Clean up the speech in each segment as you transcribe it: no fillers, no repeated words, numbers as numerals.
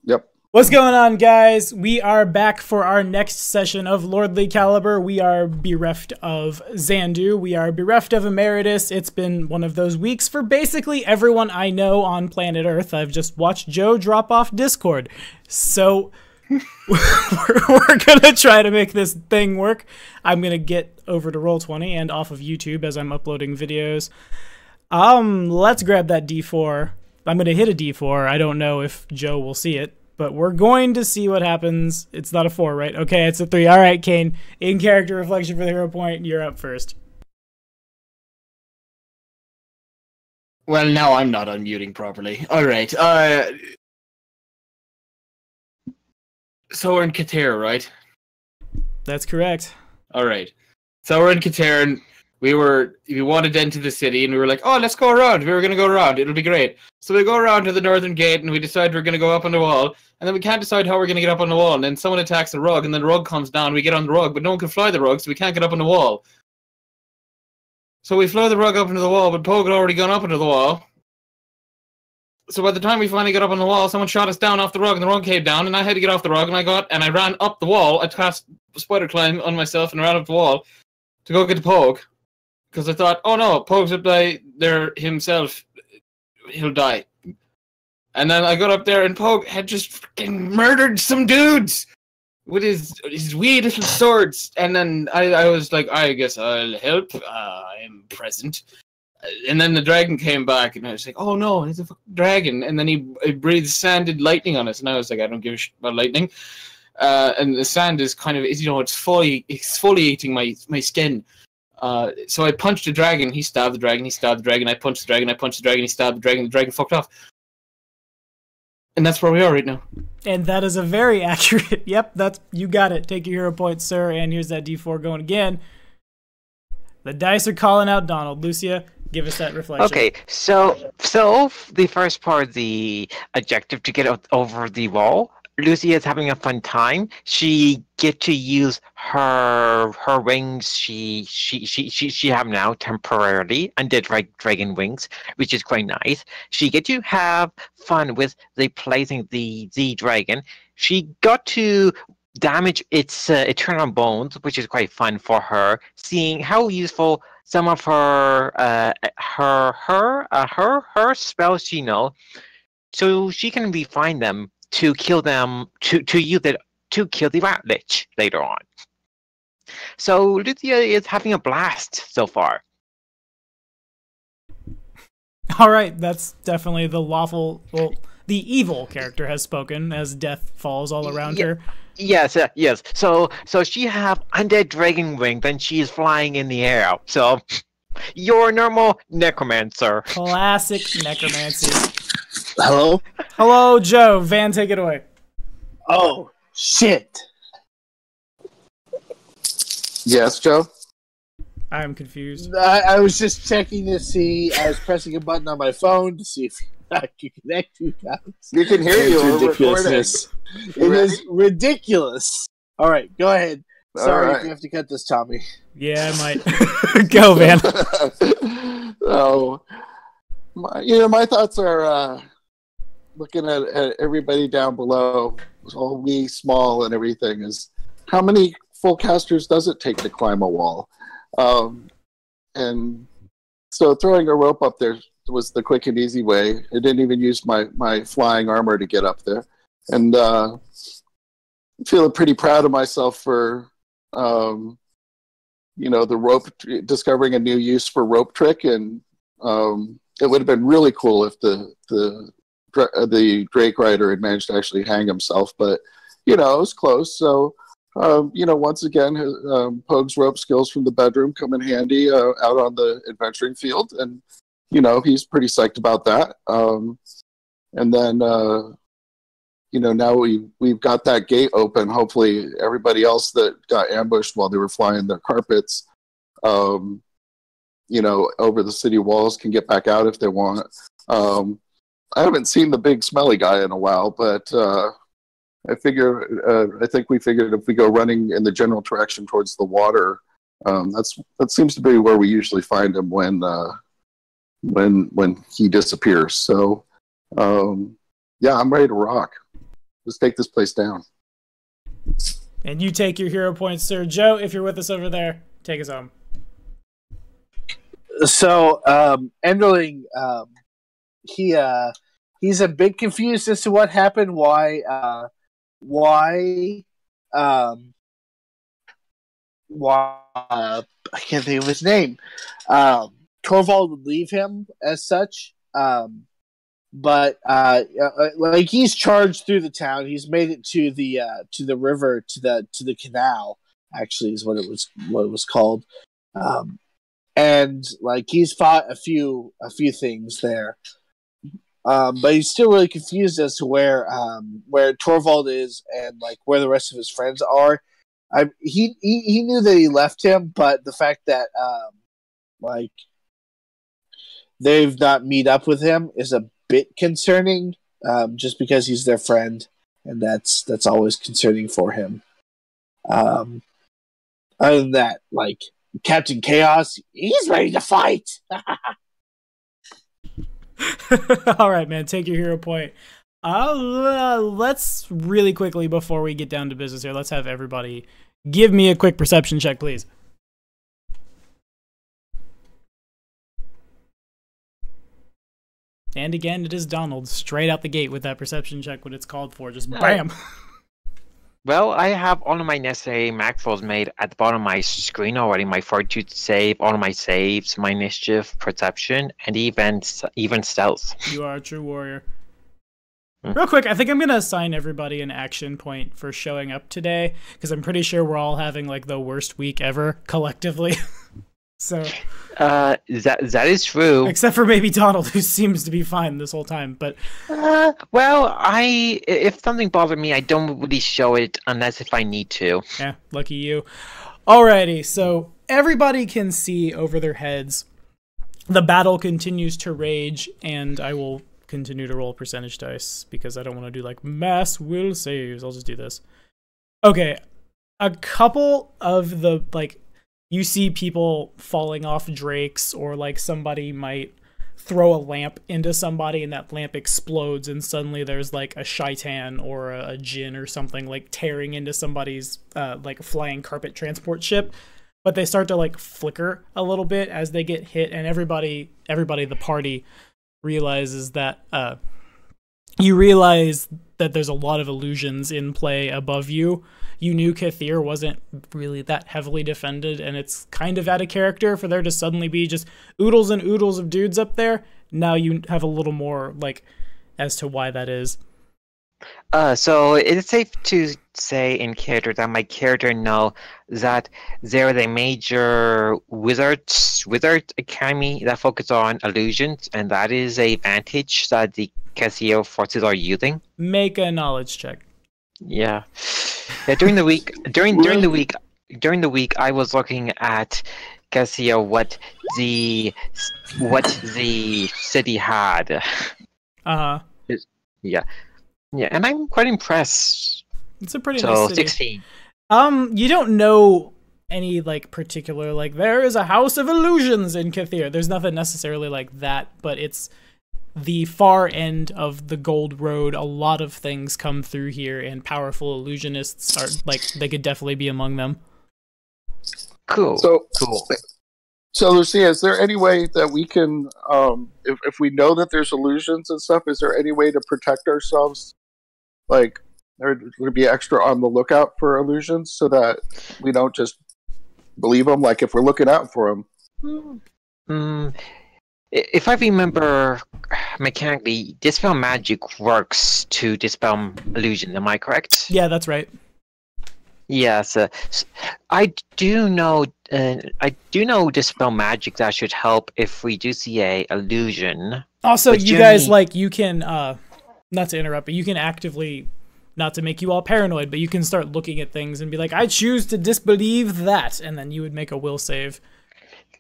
Yep. What's going on, guys? We are back for our next session of Lordly Caliber. We are bereft of Xandu. We are bereft of Emeritus. It's been one of those weeks for basically everyone I know on planet Earth. I've just watched Joe drop off Discord. So we're going to try to make this thing work. I'm going to get over to Roll20 and off of YouTube as I'm uploading videos. Let's grab that D4. I'm going to hit a D4. I don't know if Joe will see it, but we're going to see what happens. It's not a 4, right? Okay, it's a 3. All right, Kane. In character reflection for the hero point. You're up first. Well, now I'm not unmuting properly. All right. So we're in Katheer, right? That's correct. All right. So we're in Katheer, and we wanted to enter the city, and we were like, oh, let's go around. We were going to go around. It'll be great. So we go around to the northern gate, and we decide we're going to go up on the wall. And then we can't decide how we're going to get up on the wall. And then someone attacks the rug, and then the rug comes down. We get on the rug, but no one can fly the rug, so we can't get up on the wall. So we fly the rug up into the wall, but Pogue had already gone up into the wall. So by the time we finally got up on the wall, someone shot us down off the rug, and the rug came down, and I had to get off the rug, and I ran up the wall. I cast spider climb on myself and ran up the wall to go get the Pogue. Because I thought, oh no, Pogue's up there himself. He'll die. And then I got up there, and Pogue had just freaking murdered some dudes with his wee little swords. And then I was like, I guess I'll help. I'm present. And then the dragon came back, and I was like, oh no, it's a fucking dragon. And then he breathed sanded lightning on us, and I was like, I don't give a shit about lightning. And the sand is kind of, it's exfoliating my skin. So I punched the dragon, he stabbed the dragon, I punched the dragon, he stabbed the dragon fucked off. And that's where we are right now. And that is a very accurate, yep, you got it. Take your hero point, sir, and here's that D4 going again. The dice are calling out Donald. Lucia, give us that reflection. Okay, so the first part, the objective to get over the wall, Lucy is having a fun time. She get to use her wings. She have now temporarily and the dragon wings, which is quite nice. She get to have fun with replacing the dragon. She got to damage its eternal bones, which is quite fun for her. Seeing how useful some of her spells she know, so she can refine them to kill them, to use it to kill the rat lich later on. So Lucia is having a blast so far. All right, that's definitely the lawful, well, the evil character has spoken as death falls all around her. Yes, yes. So she have undead dragon wing, then she is flying in the air. So your normal necromancer. Classic necromancy. Hello? Hello, Joe. Van, take it away. Oh, shit. Yes, Joe? I'm confused. I was just checking to see. I was pressing a button on my phone to see if I could connect you guys. You can hear you. We're recording. It is ridiculous. All right, go ahead. Sorry if you have to cut this, Tommy. Yeah, I might. Go, Van. Oh, my thoughts are looking at everybody down below, all wee, small, and everything. Is how many full casters does it take to climb a wall? And so throwing a rope up there was the quick and easy way. I didn't even use my flying armor to get up there, and feeling pretty proud of myself for the rope, discovering a new use for rope trick. And it would have been really cool if the Drake Rider had managed to actually hang himself, but it was close. So once again, Pogue's rope skills from the bedroom come in handy out on the adventuring field, and he's pretty psyched about that. And then now we've got that gate open. Hopefully everybody else that got ambushed while they were flying their carpets over the city walls can get back out if they want. I haven't seen the big smelly guy in a while, but I think we figured if we go running in the general direction towards the water, that seems to be where we usually find him when he disappears. So, I'm ready to rock. Let's take this place down. And you take your hero points, sir. Joe, if you're with us over there, take us home. So, Enderling, he's a bit confused as to what happened. Why I can't think of his name. Torvald would leave him as such. But like he's charged through the town. He's made it to the river, to the canal. Actually, is what it was called. And like he's fought a few things there. But he's still really confused as to where Torvald is and like where the rest of his friends are. He knew that he left him, but the fact that like they've not meet up with him is a bit concerning, just because he's their friend, and that's always concerning for him. Other than that, like Captain Chaos, he's ready to fight. All right, man, take your hero point. Let's really quickly, before we get down to business here, let's have everybody give me a quick perception check, please. And again, it is Donald, straight out the gate with that perception check when it's called for. Just bam! Well, I have all of my necessary max rolls made at the bottom of my screen already. My fortitude save, all of my saves, my initiative, perception, and even stealth. You are a true warrior. Real quick, I think I'm going to assign everybody an action point for showing up today, because I'm pretty sure we're all having like the worst week ever, collectively. So that is true. Except for maybe Donald, who seems to be fine this whole time. But well, if something bothered me, I don't really show it unless if I need to. Yeah, lucky you. Alrighty, so everybody can see over their heads. The battle continues to rage, and I will continue to roll percentage dice because I don't want to do like mass will saves. I'll just do this. Okay, a couple of the like. You see people falling off drakes, or like somebody might throw a lamp into somebody and that lamp explodes, and suddenly there's like a shaitan or a djinn or something like tearing into somebody's like flying carpet transport ship. But they start to like flicker a little bit as they get hit, and everybody the party realizes that you realize that there's a lot of illusions in play above you. You knew Katheer wasn't really that heavily defended, and it's kind of out of character for there to suddenly be just oodles and oodles of dudes up there. Now you have a little more, like, as to why that is. So it's safe to say in character that my character know that there is a major wizard academy that focuses on illusions, and that is a advantage that the Katheer forces are using. Make a knowledge check. Yeah. During the week, I was looking at Katheer what the city had. Uh-huh. Yeah, and I'm quite impressed. It's a pretty nice city. 16. You don't know any like particular like there is a house of illusions in Katheer. There's nothing necessarily like that, but it's the far end of the Gold Road. A lot of things come through here, and powerful illusionists are like they could definitely be among them. Cool. So Lucia, is there any way that we can, if we know that there's illusions and stuff, is there any way to protect ourselves? Like, there would be extra on the lookout for illusions so that we don't just believe them. Like, if we're looking out for them. If I remember mechanically, dispel magic works to dispel illusion. Am I correct? Yeah, that's right. Yes, I do know. I do know dispel magic that should help if we do see a illusion. Also, you guys like you can not to interrupt, but you can actively, not to make you all paranoid, but you can start looking at things and be like, I choose to disbelieve that, and then you would make a will save.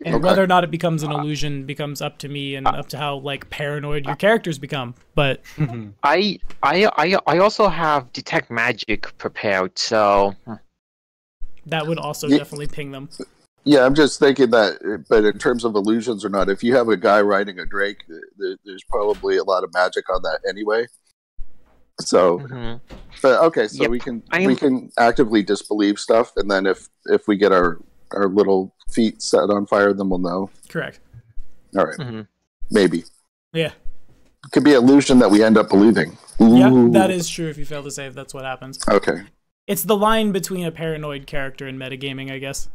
And whether or not it becomes an illusion becomes up to me and up to how like paranoid your characters become. But I also have detect magic prepared, so that would also definitely ping them. Yeah, I'm just thinking that, but in terms of illusions or not, if you have a guy riding a drake, there's probably a lot of magic on that anyway. So But okay, so Yep. we can actively disbelieve stuff, and then if we get our little feet set on fire, then we'll know. Correct. All right. Mm-hmm. Maybe. Yeah. It could be illusion that we end up believing. Ooh. Yeah, that is true. If you fail to save, that's what happens. Okay. It's the line between a paranoid character and metagaming, I guess.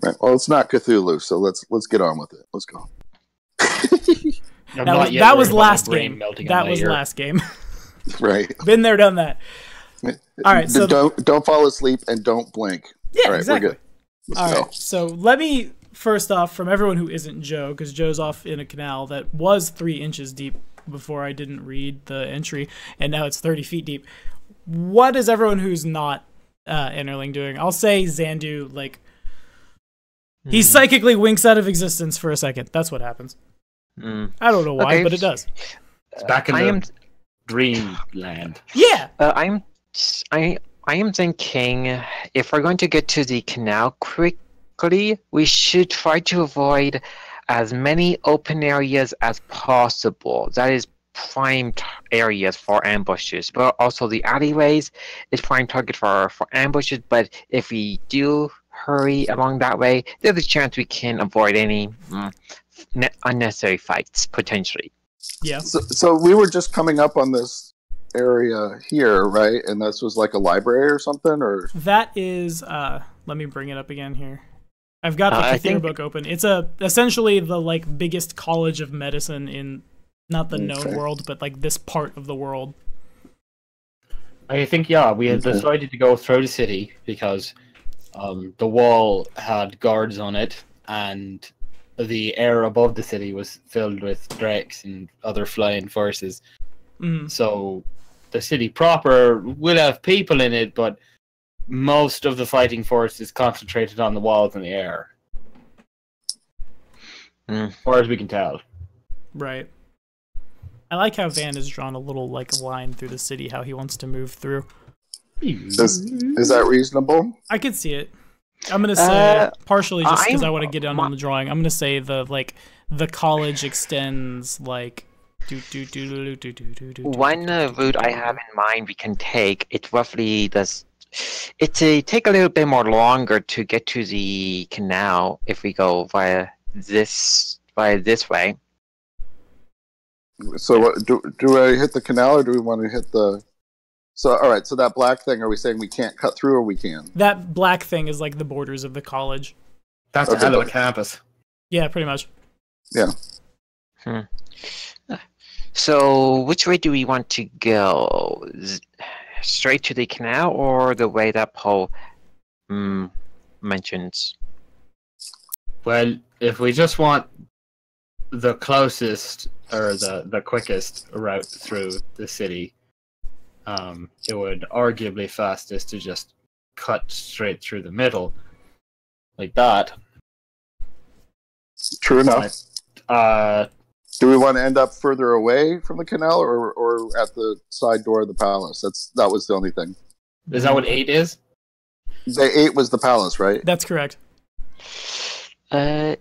Right. Well, it's not Cthulhu, so let's get on with it. Let's go. That was last game. That was last game. Right. Been there, done that. All right. So don't fall asleep and don't blink. Yeah, all right, exactly. We're good. Let's All go. right. So let me first off, from everyone who isn't Joe, because Joe's off in a canal that was 3 inches deep before I didn't read the entry, and now it's 30 feet deep. What is everyone who's not Innerling doing? I'll say Xandu, like, he psychically winks out of existence for a second. That's what happens. I don't know why, but it does. It's back in the dreamland. Yeah. I am thinking if we're going to get to the canal quickly, we should try to avoid as many open areas as possible. That is prime areas for ambushes, but also the alleyways is prime target for ambushes. But if we do hurry along that way, there's a chance we can avoid any unnecessary fights potentially. Yeah. So we were just coming up on this area here, right? And this was like a library or something, or that is. Let me bring it up again here. I've got the Katheer book open. It's essentially the like biggest college of medicine in not the known world, but like this part of the world. I think we had decided to go through the city because the wall had guards on it, and the air above the city was filled with drakes and other flying forces. So the city proper will have people in it, but most of the fighting force is concentrated on the walls and the air. As far as we can tell. Right. I like how Van has drawn a little like line through the city, how he wants to move through. Is that reasonable? I could see it. I'm gonna say partially just because I want to get down on the drawing. I'm gonna say the college extends like one route I have in mind we can take. It roughly does. It's take a little bit more longer to get to the canal if we go via this way. So what, do I hit the canal or do we want to hit the? So all right. So that black thing, are we saying we can't cut through or we can? That black thing is like the borders of the college. That's a hell of a campus. Yeah, pretty much. Yeah. So which way do we want to go? Straight to the canal or the way that Poe mentions? Well, if we just want the closest or the quickest route through the city, it would arguably fastest to just cut straight through the middle, like that. True enough. But, do we want to end up further away from the canal or at the side door of the palace? That was the only thing. Is that what 8 is? The 8 was the palace, right? That's correct. Let's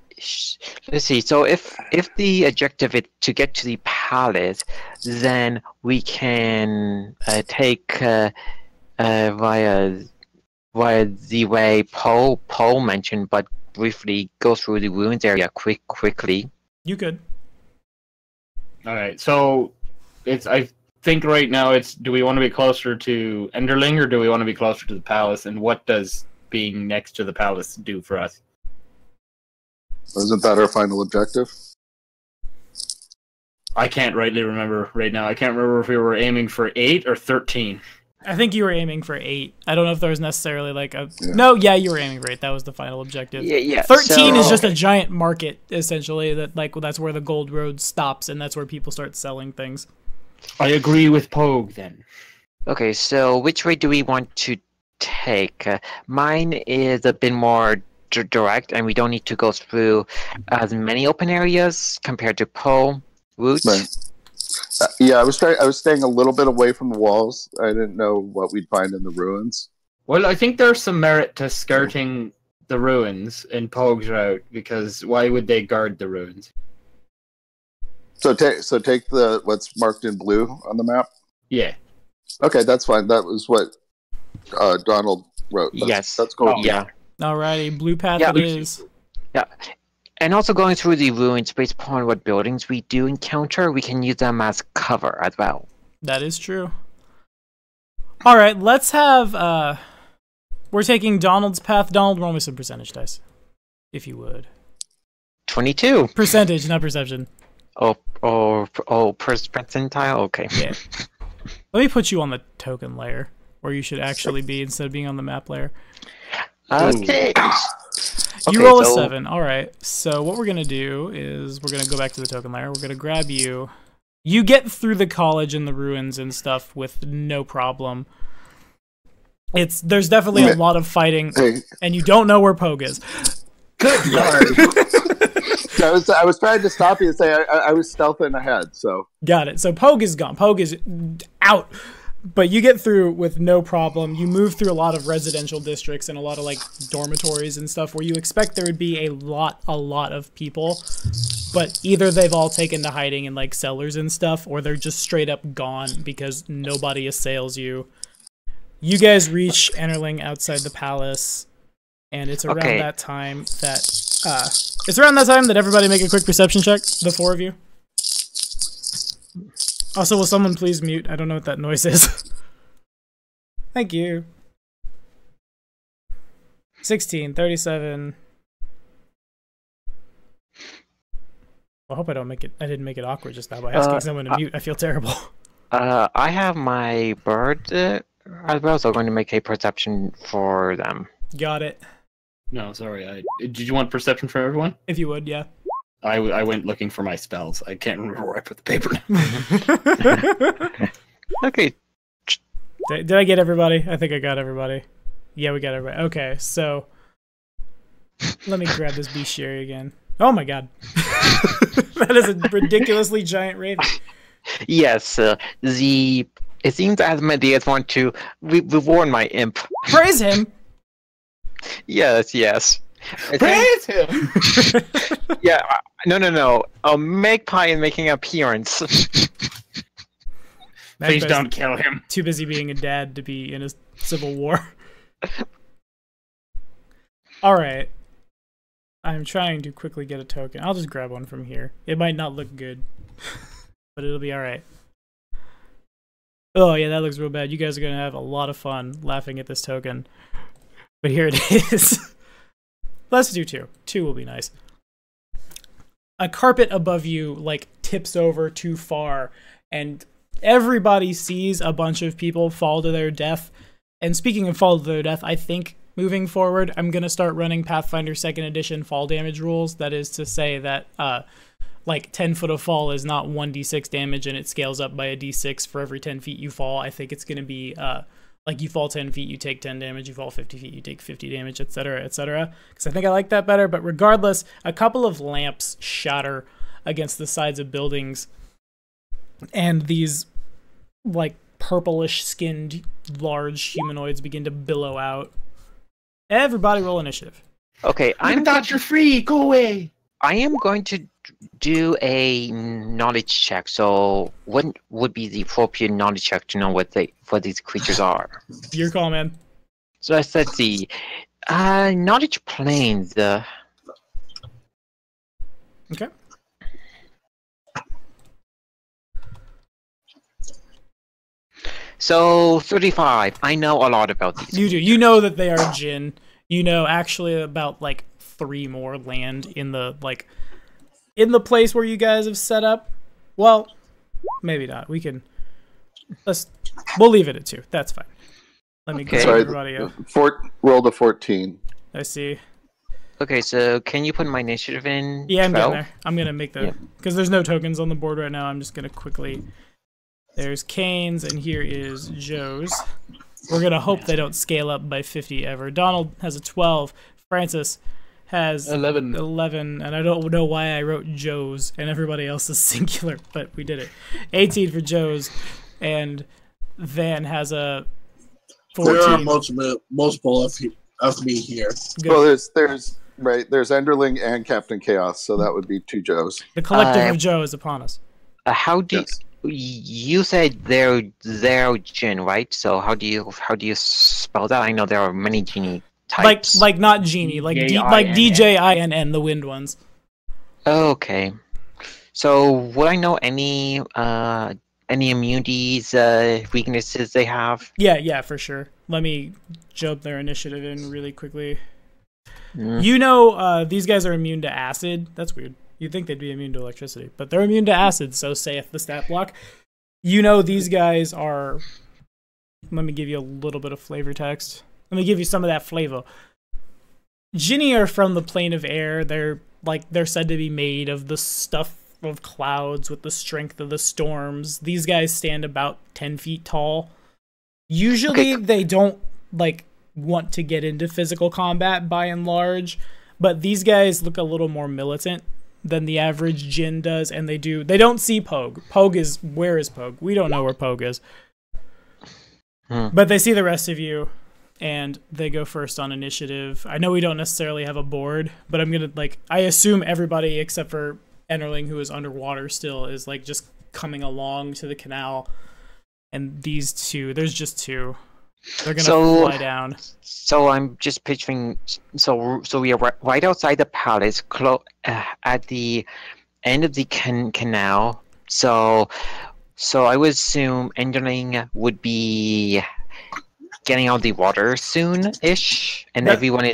see. So if the objective is to get to the palace, then we can take via the way Poe mentioned, but briefly go through the ruins area quickly. You could. All right. So I think right now it's, do we want to be closer to Enderling or do we want to be closer to the palace? And what does being next to the palace do for us? Isn't that our final objective? I can't rightly remember right now. I can't remember if we were aiming for 8 or 13. I think you were aiming for 8. I don't know if there was necessarily like a... Yeah. No, yeah, you were aiming for 8. That was the final objective. Yeah. 13 is just a giant market, essentially. That's where the Gold Road stops, and that's where people start selling things. I agree with Pogue, then. Okay, so which way do we want to take? Mine is a bit more direct, and we don't need to go through as many open areas compared to Poe routes. Right. Yeah, I was staying a little bit away from the walls. I didn't know what we'd find in the ruins. Well, I think there's some merit to skirting the ruins in Pogue's route, because why would they guard the ruins? So take the what's marked in blue on the map. Yeah. Okay, that's fine. That was what Donald wrote. That's cool. Yeah. Alrighty, blue path Yeah. it is. Yeah. And also going through the ruins based upon what buildings we do encounter, we can use them as cover as well. That is true. Alright, let's have we're taking Donald's path. Donald, roll me some percentage dice. If you would. 22. Percentage, not perception. Percentile? Okay. Yeah. Let me put you on the token layer, where you should actually be instead of being on the map layer. Okay. You roll a 7. Alright, so what we're going to do is we're going to go back to the token layer. We're going to grab you. You get through the college and the ruins and stuff with no problem. There's definitely a lot of fighting, and you don't know where Pogue is. Good lord. I was trying to stop you and say I was stealthing ahead, so. Got it. So Pogue is gone. Pogue is out. But you get through with no problem. You move through a lot of residential districts and a lot of like dormitories and stuff where you expect there would be a lot of people. But either they've all taken to hiding in like cellars and stuff, or they're just straight up gone because nobody assails you. You guys reach Enterling outside the palace, and it's around that time that everybody make a quick perception check, the 4 of you. Also, will someone please mute? I don't know what that noise is. Thank you. 16, 37. I hope I didn't make it awkward just now by asking someone to mute. I feel terrible. I have my bird as well, so I'm going to make a perception for them. Got it. No, sorry. Did you want perception for everyone? If you would, yeah. I went looking for my spells. I can't remember where I put the paper. Okay. Did I get everybody? I think I got everybody. Yeah, we got everybody. Okay, so let me grab this bestiary again. Oh my god. That is a ridiculously giant raven. Yes, it seems Asmodeus want to reward my imp. Praise him! Yes. Praise him! Yeah, no. A magpie is making an appearance. Please don't kill him. Too busy being a dad to be in a civil war. Alright. I'm trying to quickly get a token. I'll just grab one from here. It might not look good, but it'll be alright. Oh yeah, that looks real bad. You guys are going to have a lot of fun laughing at this token. But here it is. Let's do 2. 2 will be nice. A carpet above you, like, tips over too far, and everybody sees a bunch of people fall to their death. And speaking of fall to their death, I think moving forward, I'm going to start running Pathfinder 2nd Edition fall damage rules. That is to say that, like, 10 foot of fall is not 1d6 damage, and it scales up by a d6 for every 10 feet you fall. I think it's going to be, like, you fall 10 feet, you take 10 damage, you fall 50 feet, you take 50 damage, etc., etc. Because I think I like that better. But regardless, a couple of lamps shatter against the sides of buildings, and these, like, purplish-skinned, large humanoids begin to billow out. Everybody roll initiative. Okay, I thought you're free. Go away. I am going to do a knowledge check. So, what would be the appropriate knowledge check to know what these creatures are? Your call, man. So let's see. Knowledge planes. Okay. So 35. I know a lot about these. You do. You know that they are Jinn. You know actually about like 3 more land in the place where you guys have set up. Well, maybe not. We'll leave it at 2. That's fine. Let me get everybody up. Roll to 14. I see. Okay, so can you put my initiative in? Yeah, I'm 12? getting there. I'm gonna make the because there's no tokens on the board right now. I'm just gonna quickly. There's Kane's and here is Joe's. We're gonna hope they don't scale up by 50 ever. Donald has a 12. Francis has 11, and I don't know why I wrote Joe's and everybody else is singular, but we did it. 18 for Joe's, and Van has a 14. There are multiple of me here. Good. Well, there's Enderling and Captain Chaos, so that would be 2 Joes. The collective of Joe is upon us. How do You said they're Jinn, right? So how do you spell that? I know there are many genie types. Like not genie, like like DJINN, the wind ones. Okay. So would I know any immunities, weaknesses they have? Yeah, for sure. Let me jump their initiative in really quickly. Mm. You know, these guys are immune to acid. That's weird. You'd think they'd be immune to electricity, but they're immune to acid, so saith the stat block. You know, these guys are... Let me give you a little bit of flavor text. Let me give you some of that flavor. Jinni are from the plane of air. They're said to be made of the stuff of clouds with the strength of the storms. These guys stand about 10 feet tall. Usually they don't want to get into physical combat by and large, but these guys look a little more militant than the average Jinn does, and they don't see Pogue. Where is Pogue? We don't know where Pogue is. But they see the rest of you, and they go first on initiative. I know we don't necessarily have a board, but I'm gonna I assume everybody except for Ennerling, who is underwater still, is just coming along to the canal. And these two, there's just two. They're gonna fly down. So I'm just picturing. So we are right outside the palace, at the end of the canal. So I would assume Enderling would be getting out of the water soon-ish, and everyone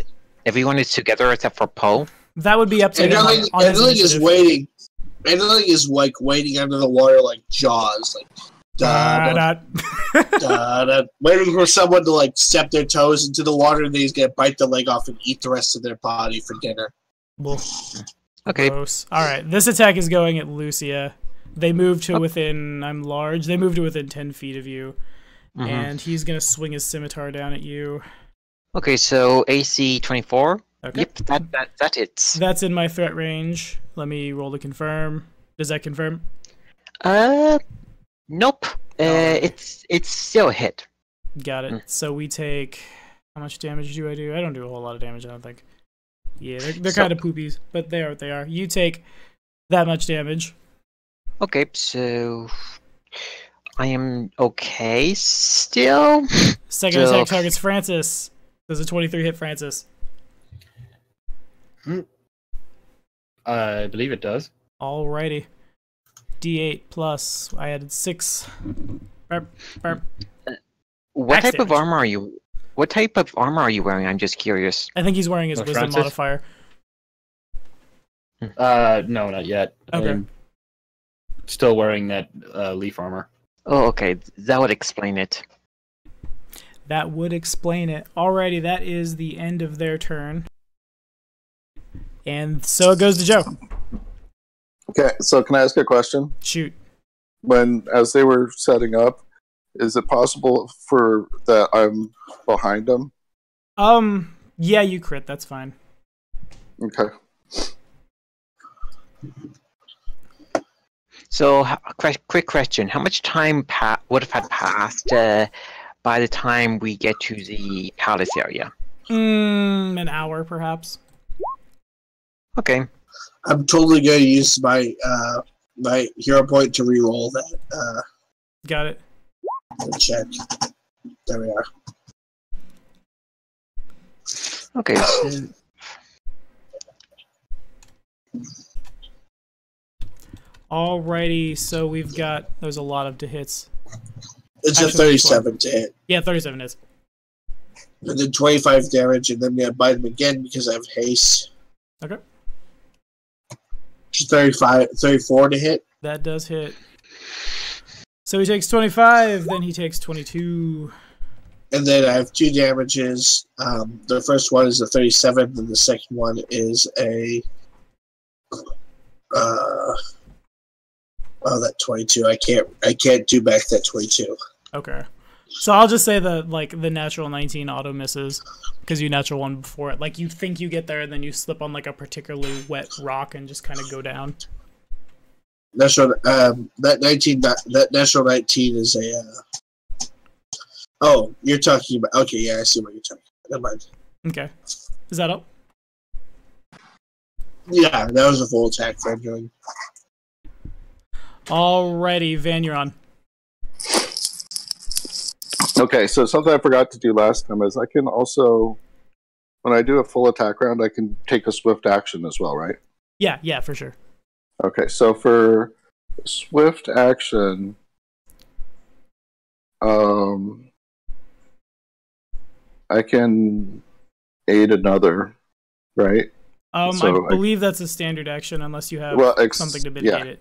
is together except for Poe. That would be up to Enderling is waiting. Enderling is waiting under the water like Jaws, waiting for someone to step their toes into the water, and then he's gonna bite the leg off and eat the rest of their body for dinner. Okay. Gross. All right, this attack is going at Lucia. They move to within. I'm large. They move to within 10 feet of you, and he's gonna swing his scimitar down at you. Okay, so AC 24. Okay. Yep, that hits. That's in my threat range. Let me roll to confirm. Does that confirm? Nope. It's still a hit. Got it. So we take... How much damage do I do? I don't do a whole lot of damage, I don't think. Yeah, they're kind of poopies, but they are what they are. You take that much damage. Okay, so... I am okay still. Second attack targets Francis. Does a 23 hit Francis? I believe it does. Alrighty. D8 plus. I added 6. Burp. What Max type of damage. armor are you? What type of armor are you wearing? I'm just curious. I think he's wearing his wisdom Francis? modifier. No, not yet. Okay. I'm still wearing that leaf armor. Oh, okay. That would explain it. That would explain it. Alrighty, that is the end of their turn. And so it goes to Joe. Okay, so can I ask a question? Shoot. As they were setting up, is it possible for that I'm behind them? Yeah, you crit. That's fine. Okay. So, quick question: how much time would have had passed by the time we get to the palace area? An hour, perhaps. Okay. I'm totally going to use my my hero point to reroll that. Got it. Check. There we are. Okay. So... Alrighty, so we've got... There's a lot of hits. It's Actually, a 37 to hit. Yeah, 37 is. And then 25 damage, and then I'm going to bite him again because I have haste. Okay. 34 to hit. That does hit. So he takes 25, then he takes 22. And then I have 2 damages. The first one is a 37, and the second one is a... that 22. I can't do back that 22. Okay. So I'll just say the natural 19 auto misses because you natural one before it. You think you get there and then you slip on a particularly wet rock and just kind of go down. Natural that natural 19 is a oh, you're talking about, okay, yeah, I see what you're talking about. Never mind. Okay. Is that up? Yeah, that was a full attack for him doing. Alrighty, Van, you're on. Okay, so something I forgot to do last time is I can also, when I do a full attack round, I can take a swift action as well, right? Yeah, for sure. Okay, so for swift action, I can aid another, right? So I believe that's a standard action unless you have something to mitigate it.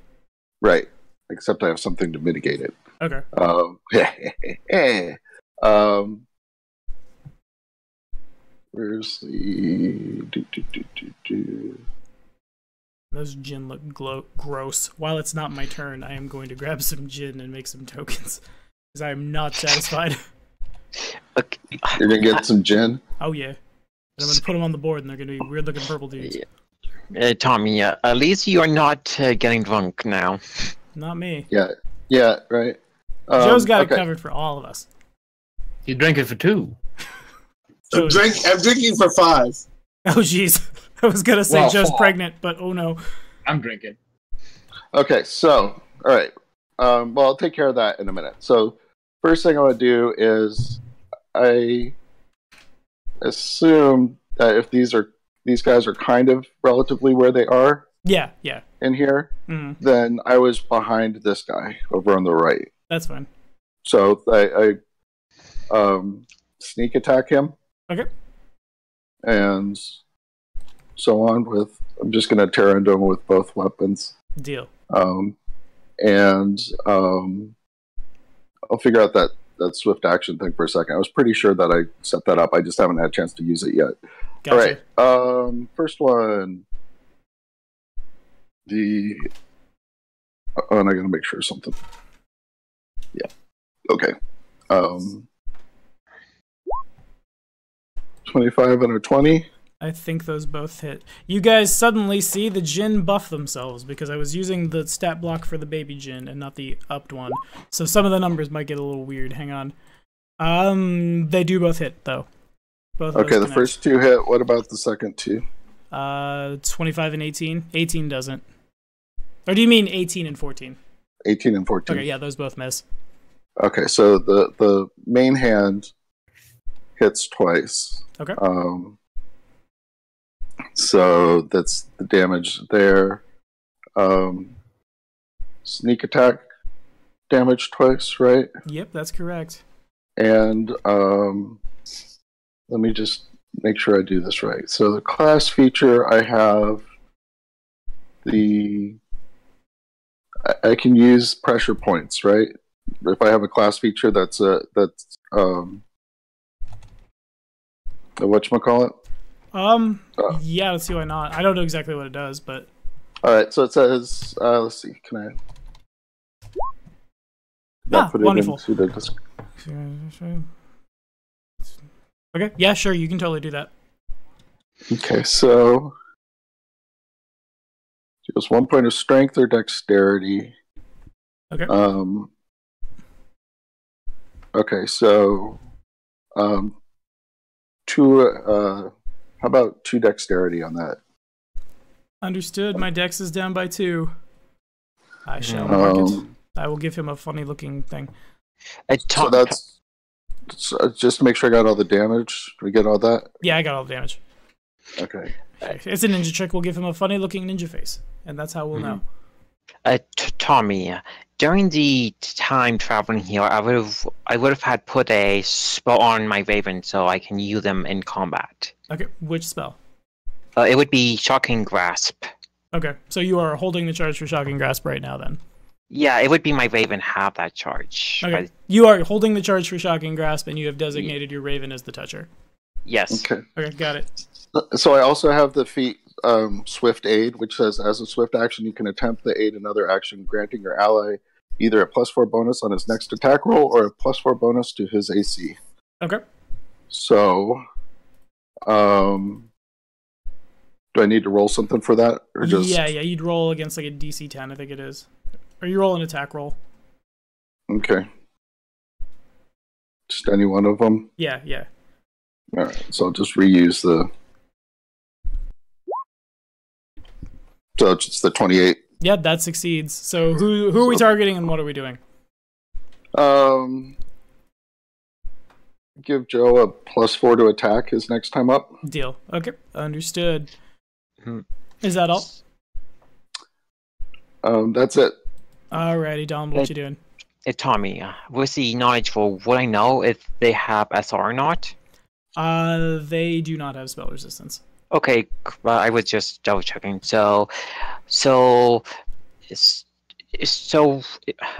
Right, except I have something to mitigate it. Okay. Where's the... Those gin look gross. While it's not my turn, I am going to grab some gin and make some tokens. Because I am not satisfied. Okay. You're going to get some gin? Oh, yeah. And I'm going to put them on the board, and they're going to be weird-looking purple dudes. Tommy, at least you are not getting drunk now. Not me. Yeah, right. Joe's got it covered for all of us. You drank it for 2. I'm drinking for 5. Oh, jeez. I was going to say Joe's pregnant, but oh no. I'm drinking. Okay, so, all right. Well, I'll take care of that in a minute. So, first thing I want to do is I assume that if these guys are kind of relatively where they are. Yeah. In here, then I was behind this guy over on the right. That's fine. So I sneak attack him. Okay. And so on with. I'm just going to tear into him with both weapons. Deal. I'll figure out that swift action thing for a second. I was pretty sure that I set that up. I just haven't had a chance to use it yet. Gotcha. All right. First one. And I gotta make sure something. Yeah. Okay. 25 and a 20. I think those both hit. You guys suddenly see the Jinn buff themselves because I was using the stat block for the baby Jinn and not the upped one. So some of the numbers might get a little weird. Hang on. They do both hit though. Both okay, the first 2 hit. What about the second 2? 25 and 18. 18 doesn't. Or do you mean 18 and 14? 18 and 14. Okay, yeah, those both miss. Okay, so the main hand hits twice. Okay. So that's the damage there. Sneak attack damage twice, right? Yep, that's correct. And let me just make sure I do this right. So the class feature, I have I can use pressure points, right? If I have a class feature that's whatchamacallit? Yeah, let's see why not. I don't know exactly what it does, but alright, so it says let's see, can I put wonderful. It into the okay, yeah, sure, you can totally do that. Okay, so just 1 point of strength or dexterity. Okay. Okay, so 2 how about 2 dexterity on that? Understood. My dex is down by 2. I shall mark it. I will give him a funny looking thing. So that's just to make sure I got all the damage. Did we get all that? Yeah, I got all the damage. Okay. It's a ninja trick. We'll give him a funny looking ninja face, and that's how we'll know. Tommy, during the time traveling here, I would have had put a spell on my Raven so I can use them in combat. Okay, which spell? It would be Shocking Grasp. Okay, so you are holding the charge for Shocking Grasp right now, then? Yeah, it would be my Raven have that charge. Okay, you are holding the charge for Shocking Grasp, and you have designated your Raven as the toucher. Yes. Okay. Okay, got it. So I also have the feat Swift Aid, which says, as a swift action, you can attempt to aid another action, granting your ally either a +4 bonus on his next attack roll or a +4 bonus to his AC. Okay. So, do I need to roll something for that, or just? Yeah, you'd roll against like a DC 10, I think it is, or you roll an attack roll. Okay. Just any one of them. Yeah. All right, so I'll just reuse the. So it's the 28 Yeah, that succeeds. So who are we targeting and what are we doing? Give Joe a +4 to attack his next time up. Deal. Okay, understood. Is that all? That's it. Alrighty, Dom, what you doing? Tommy, with the knowledge for would I know if they have SR or not? They do not have spell resistance. Okay, well, I was just double checking. So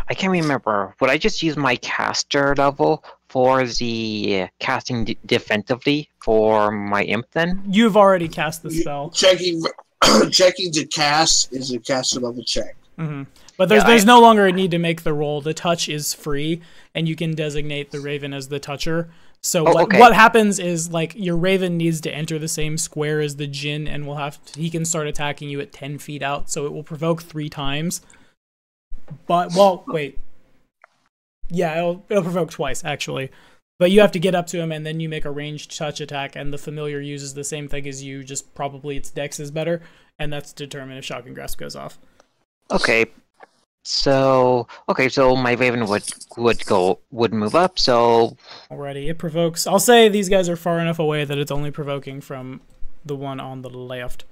I can't remember. Would I just use my caster level for the casting defensively for my imp then? You've already cast the spell. Checking to cast is a caster level check. Mm-hmm. But there's no longer a need to make the roll. The touch is free, and you can designate the Raven as the toucher. So what happens is, like, your Raven needs to enter the same square as the Djinn, and he can start attacking you at 10 feet out, so it will provoke 3 times. But, well, wait. Yeah, it'll provoke twice, actually. But you have to get up to him, and then you make a ranged touch attack, and the familiar uses the same thing as you, just probably its dex is better, and that's to determine if Shocking Grasp goes off. Okay. So my Raven would move up. So already it provokes. I'll say these guys are far enough away that it's only provoking from the one on the left.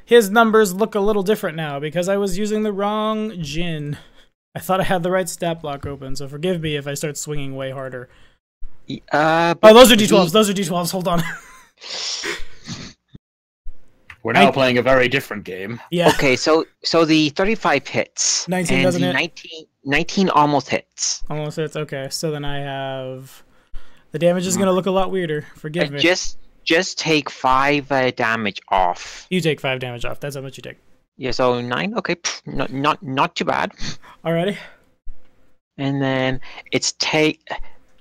His numbers look a little different now because I was using the wrong Djinn. I thought I had the right stat block open, so forgive me if I start swinging way harder. Oh, those are D12s. Those are D12s. Hold on. We're now playing a very different game. Yeah. Okay, so the 35 hits. 19 and doesn't the hit. 19 almost hits. Almost hits. Okay, so then I have the damage is gonna look a lot weirder. Forgive me. Just take 5 damage off. You take 5 damage off. That's how much you take. Yeah, so 9. Okay, not too bad. Alrighty. And then it's take.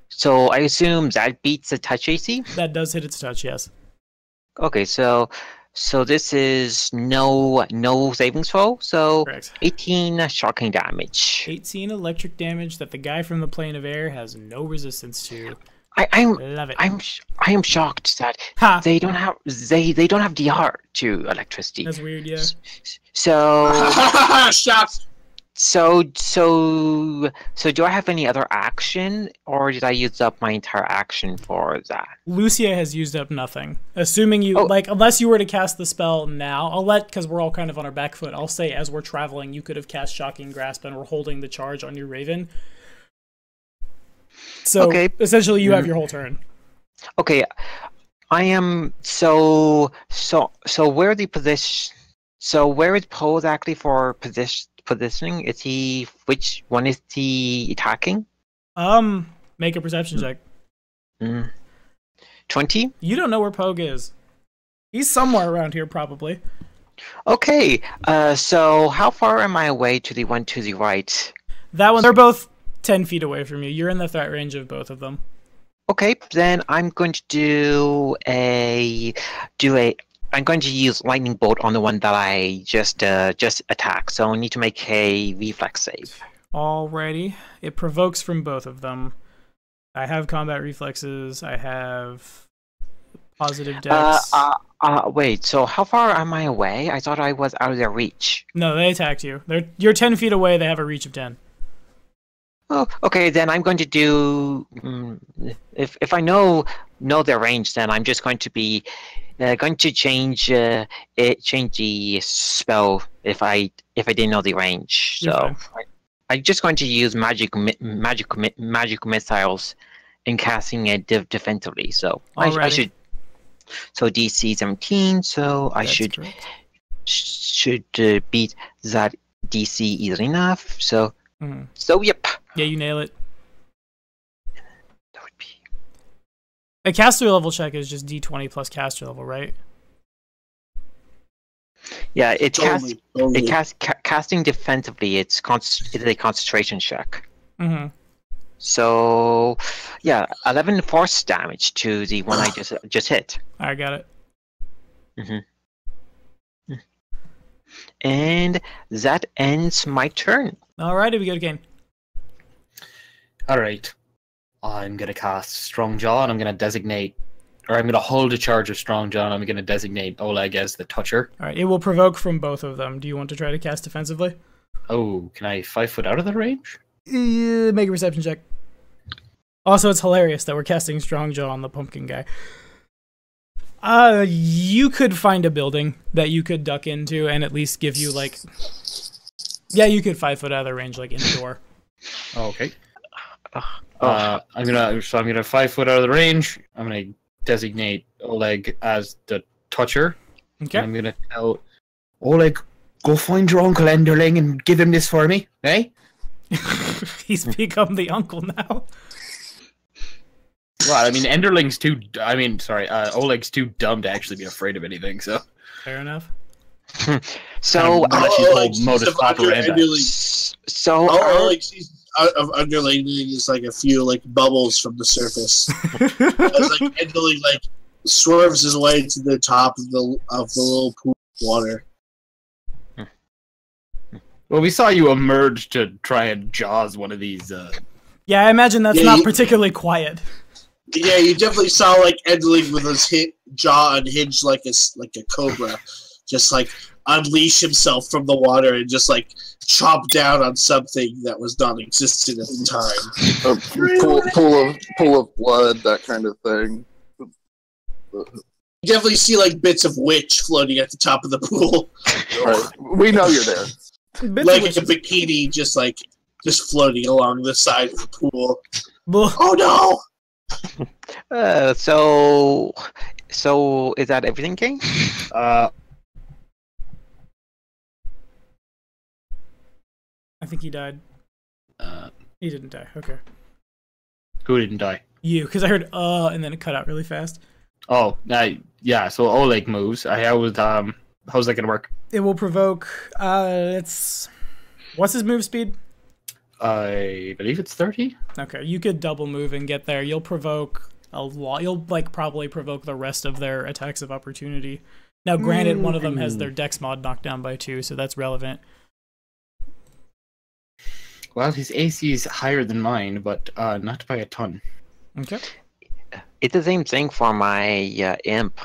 So I assume that beats the touch AC. That does hit its touch. Yes. Okay, so this is no savings throw. So correct. 18 shocking damage. 18 electric damage that the guy from the plane of air has no resistance to. I love it. I am shocked that they don't have DR to electricity. That's weird, yeah. So shocked. So do I have any other action, or did I use up my entire action for that? Lucia has used up nothing. Assuming you unless you were to cast the spell now, because we're all kind of on our back foot. I'll say as we're traveling, you could have cast Shocking Grasp and we're holding the charge on your Raven. So essentially, you have your whole turn. Okay, I am so where the position? So where is Poe exactly for positioning? Is he? Which one is he attacking? Make a perception check. 20. You don't know where Pogue is. He's somewhere around here, probably. Okay. So how far am I away to the one to the right? That one. They're both 10 feet away from you. You're in the threat range of both of them. Okay, then I'm going to I'm going to use lightning bolt on the one that I just attacked. So I need to make a reflex save. Alrighty, it provokes from both of them. I have combat reflexes. I have positive dex. Wait. So how far am I away? I thought I was out of their reach. No, they attacked you. You're 10 feet away. They have a reach of 10. Oh, okay. Then I'm going to do. If I know their range, then I'm just going to be going to change the spell if I didn't know the range. So I'm just going to use magic missiles in casting it defensively. So I should. So DC 17. So I should beat that DC easily enough. So yep. Yeah, you nail it. That would be a caster level check is just D20 plus caster level, right? Yeah, casting defensively. It's a concentration check. Mm-hmm. So yeah, 11 force damage to the one I just hit. I got it. And that ends my turn. Alrighty, we go to Kane. Alright. I'm going to cast Strong Jaw, and I'm going to designate or I'm going to hold a charge of Strong John. I'm going to designate Oleg as the toucher. All right, it will provoke from both of them. Do you want to try to cast defensively? Oh, can I 5 foot out of the range? Make a perception check. Also, it's hilarious that we're casting Strongjaw on the pumpkin guy. You could find a building that you could duck into and at least give you, like... Yeah, you could 5 foot out of the range, like, indoor. Oh, okay. I'm gonna 5 foot out of the range. I'm gonna designate Oleg as the toucher. Okay. I'm gonna tell Oleg, go find your uncle Enderling and give him this for me, eh? He's become the uncle now. Well, I mean, Enderling's too. Oleg's too dumb to actually be afraid of anything. So fair enough. So, modus operandi. So, Oleg sees of underling is like a few like bubbles from the surface. As like Enderling like swerves his way to the top of the little pool of water. Well, we saw you emerge to try and jaws one of these. Yeah, I imagine that's not particularly quiet. Yeah, you definitely saw like Enderling with his jaw unhinged like a cobra, just like unleash himself from the water and just like chomp down on something that was non-existent at the time. A pool of blood, that kind of thing. You definitely see like bits of witch floating at the top of the pool. Right. We know you're there. Like a bikini just floating along the side of the pool. Oh no! So is that everything, King? I think he died. He didn't die. Okay. Who didn't die? You, because I heard and then it cut out really fast. Oh, yeah. So Oleg moves. How's that gonna work? It will provoke. What's his move speed? I believe it's 30. Okay, you could double move and get there. You'll provoke a lot. You'll probably provoke the rest of their attacks of opportunity. Now, granted, one of them has their Dex mod knocked down by 2, so that's relevant. Well, his AC is higher than mine, but not by a ton. Okay. It's the same thing for my imp.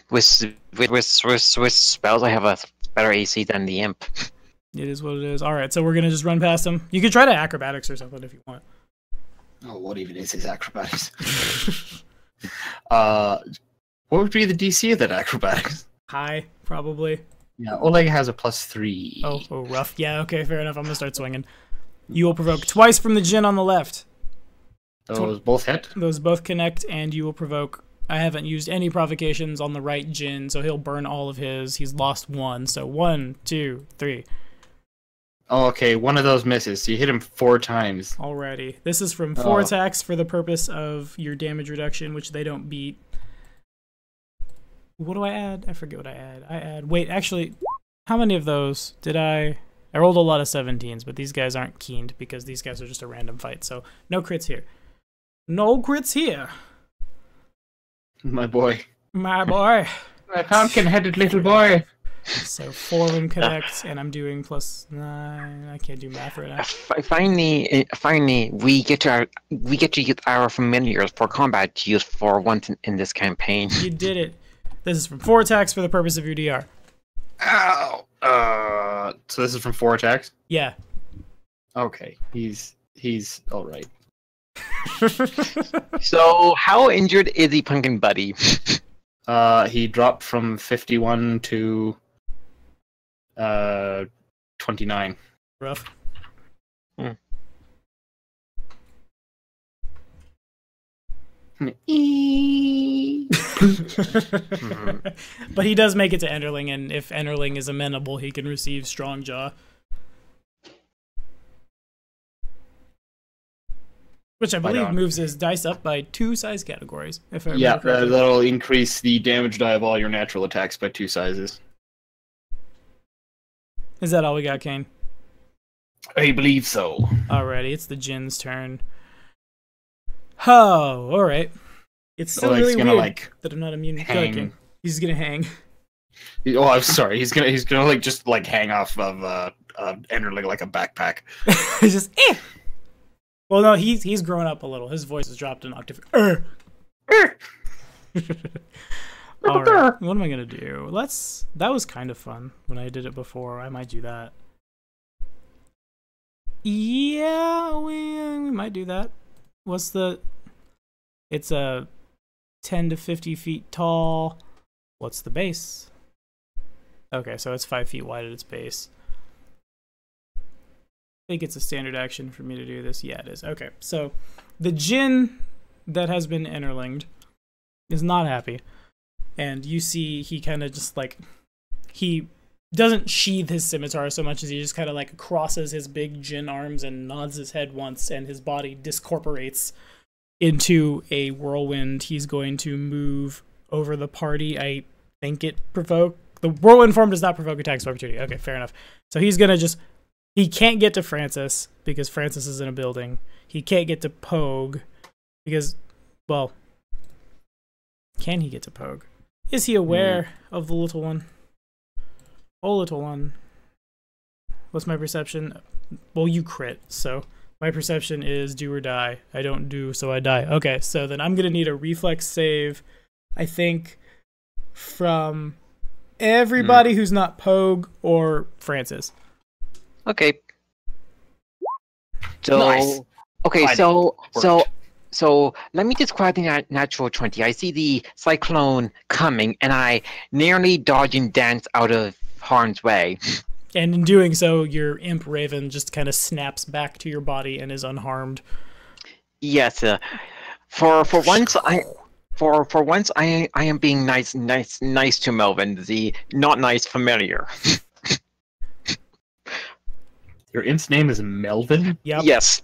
With spells, I have a better AC than the imp. It is what it is. All right, so we're gonna just run past him. You could try to acrobatics or something if you want. Oh, what even is his acrobatics? What would be the DC of that acrobatics? High, probably. Yeah, Oleg has a +3. Oh, rough. Yeah, okay, fair enough. I'm gonna start swinging. You will provoke twice from the djinn on the left. Those both hit? Those both connect, and you will provoke... I haven't used any provocations on the right djinn, so he'll burn all of his. He's lost 1, so 1, 2, 3. Oh, okay, one of those misses. So you hit him 4 times. Alrighty. This is from 4 attacks for the purpose of your damage reduction, which they don't beat. What do I add? I forget what I add. Wait, actually, how many of those did I... I rolled a lot of 17s, but these guys aren't keened because these guys are just a random fight, so no crits here. No crits here. My boy. My boy. My pumpkin-headed little boy. So 4 of them connect, and I'm doing +9. I can't do math right now. Finally, we get to use our familiars for combat use for once in this campaign. You did it. This is from 4 attacks for the purpose of your DR. Ow! So this is from 4 attacks? Yeah. Okay, he's all right. So, how injured is the pumpkin buddy? He dropped from 51 to 29. Rough. But he does make it to Enderling, and if Enderling is amenable, he can receive Strong Jaw. Which I believe moves his dice up by 2 size categories. If I remember correctly. That'll increase the damage die of all your natural attacks by 2 sizes. Is that all we got, Kane? I believe so. Alrighty, it's the djinn's turn. Oh, alright. It's still really weird that I'm not immune to King. He's gonna hang. Oh, I'm sorry. He's gonna like just like hang off of Enderling like a backpack. He's just Well, no, he's grown up a little. His voice has dropped an octave. All right, what am I gonna do? That was kind of fun when I did it before. I might do that. Yeah, we might do that. It's a 10 to 50 feet tall. What's the base? Okay, so it's 5 feet wide at its base. I think it's a standard action for me to do this. Yeah, it is. Okay, so the djinn that has been interlinged is not happy. And you see he kind of just like, he doesn't sheathe his scimitar so much as he just kind of like crosses his big djinn arms and nods his head once, and his body discorporates into a whirlwind. He's going to move over the party. I think the whirlwind form does not provoke attacks of opportunity. Okay, fair enough. So he's gonna he can't get to Francis because Francis is in a building. He can't get to Pogue because, well, can he get to Pogue? Is he aware of the little one? Oh, little one. What's my perception? Well, you crit, so my perception is do or die. I don't do, so I die. Okay, so then I'm going to need a reflex save, I think, from everybody who's not Pogue or Francis. Okay. So, Nice. okay, Fine. so let me describe the natural 20. I see the cyclone coming, and I nearly dodge and dance out of harm's way. And in doing so, your imp raven just kind of snaps back to your body and is unharmed. Yes, for once I am being nice to Melvin, the not nice familiar. Your imp's name is Melvin? Yep. Yes.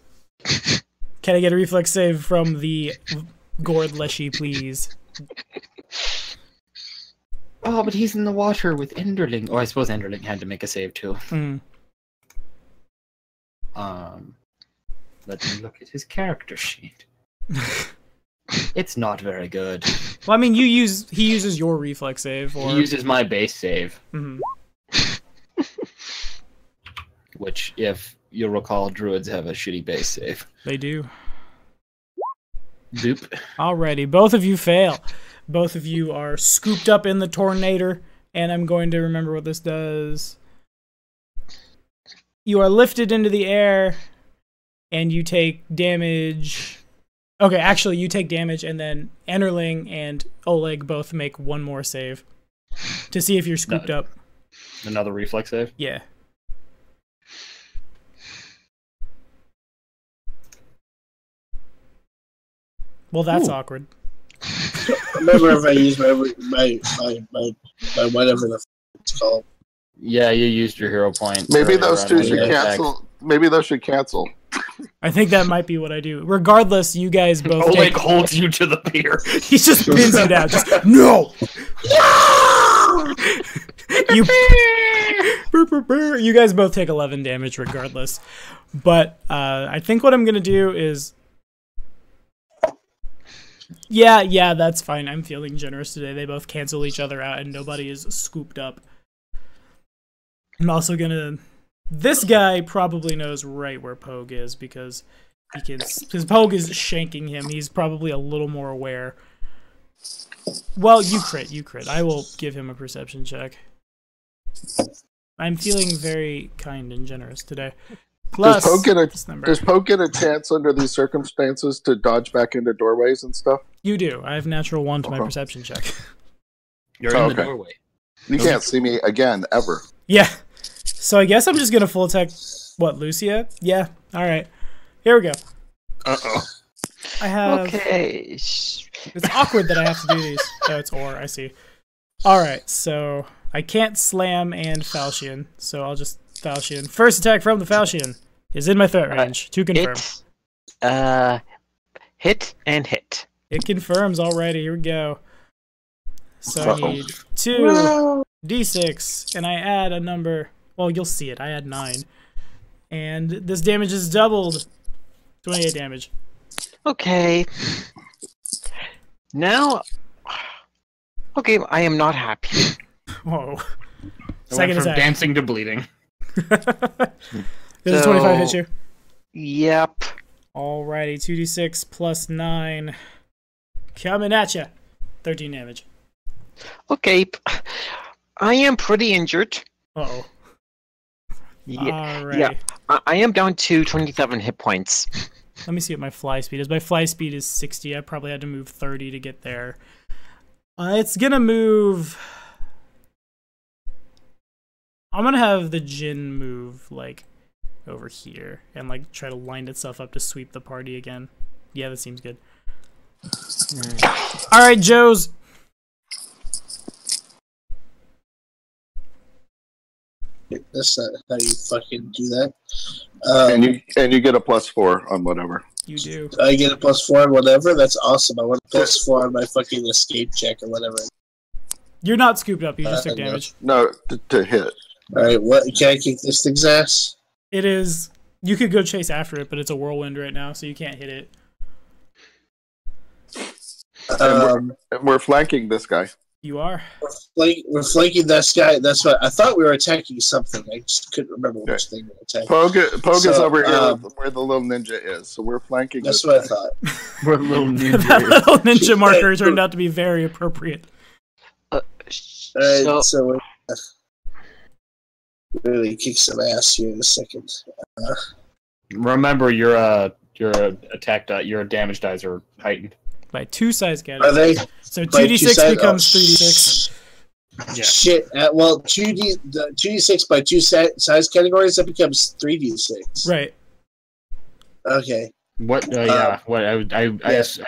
Can I get a reflex save from the Gord Leshy, please? Oh, but he's in the water with Enderling. Oh, I suppose Enderling had to make a save too. Let me look at his character sheet. It's not very good. Well, I mean, he uses your reflex save, or He uses my base save, Mhm. which, if you'll recall, druids have a shitty base save. They do. Boop. Alrighty, both of you fail. Both of you are scooped up in the tornado, and I'm going to remember what this does. You are lifted into the air, and you take damage. Okay, actually, you take damage, and then Enderling and Oleg both make one more save to see if you're scooped up. Another reflex save? Yeah. Well, that's awkward. Remember if I use my whatever the it's called. Yeah, you used your hero point. Maybe earlier those on two one of should your attacks. cancel. Maybe those should cancel. I think that might be what I do. Regardless, you guys both Oleg take... holds you to the pier. He just pins you down. Just, no! You guys both take 11 damage regardless. But I think what I'm going to do is... Yeah, that's fine. I'm feeling generous today. They both cancel each other out and nobody is scooped up. I'm also going to... This guy probably knows right where Pogue is because Pogue is shanking him. He's probably a little more aware. Well, you crit. I will give him a perception check. I'm feeling very kind and generous today. Plus, does Pogue get a chance under these circumstances to dodge back into doorways and stuff? You do. I have natural 1 to my perception check. You're in the doorway. You can't see me again, ever. Yeah. So I guess I'm just going to full attack, what, Lucia? Yeah. All right. Here we go. Uh-oh. I have... Okay. It's awkward that I have to do these. Oh, it's or. I see. All right. So I can't slam and Falchion. So I'll just Falchion. First attack from the Falchion is in my threat range. To confirm. Hit and hit. It confirms. Alrighty. Here we go. So I need 2 d6, and I add a number. Well, you'll see it. I add 9. And this damage is doubled. 28 damage. Okay. Now... Okay, I am not happy. Whoa. I Second went from attack. dancing to bleeding. Does a 25 hit you? Yep. Alrighty. 2d6 plus 9. Coming at you. 13 damage. Okay. I am pretty injured. Uh-oh. Yeah. All right. Yeah. I am down to 27 hit points. Let me see what my fly speed is. My fly speed is 60. I probably had to move 30 to get there. It's gonna move... I'm gonna have the Jinn move, like, over here. And, like, try to line itself up to sweep the party again. Yeah, that seems good. Alright, Joes! That's not how you fucking do that. And you get a +4 on whatever. You do. I get a +4 on whatever? That's awesome. I want a +4 on my fucking escape check or whatever. You're not scooped up, you just took damage. No, to hit. Alright, what? Can I kick this thing's ass? It is... You could go chase after it, but it's a whirlwind right now, so you can't hit it. And we're flanking this guy. You are. We're flanking this guy. That's what I thought we were attacking something. I just couldn't remember which thing we were attacking. Pogue is over here where the little ninja is, so we're flanking. That's what I thought. Where the little ninja That little ninja marker turned out to be very appropriate. So we're really kick some ass here in a second. Remember, your attack your damage dice are heightened. By 2 size Are categories. they? So 2d6 becomes 3d6. Yeah. Shit. Well, 2d6 by 2 size categories, that becomes 3d6. Right. Okay. What? Yeah. What? I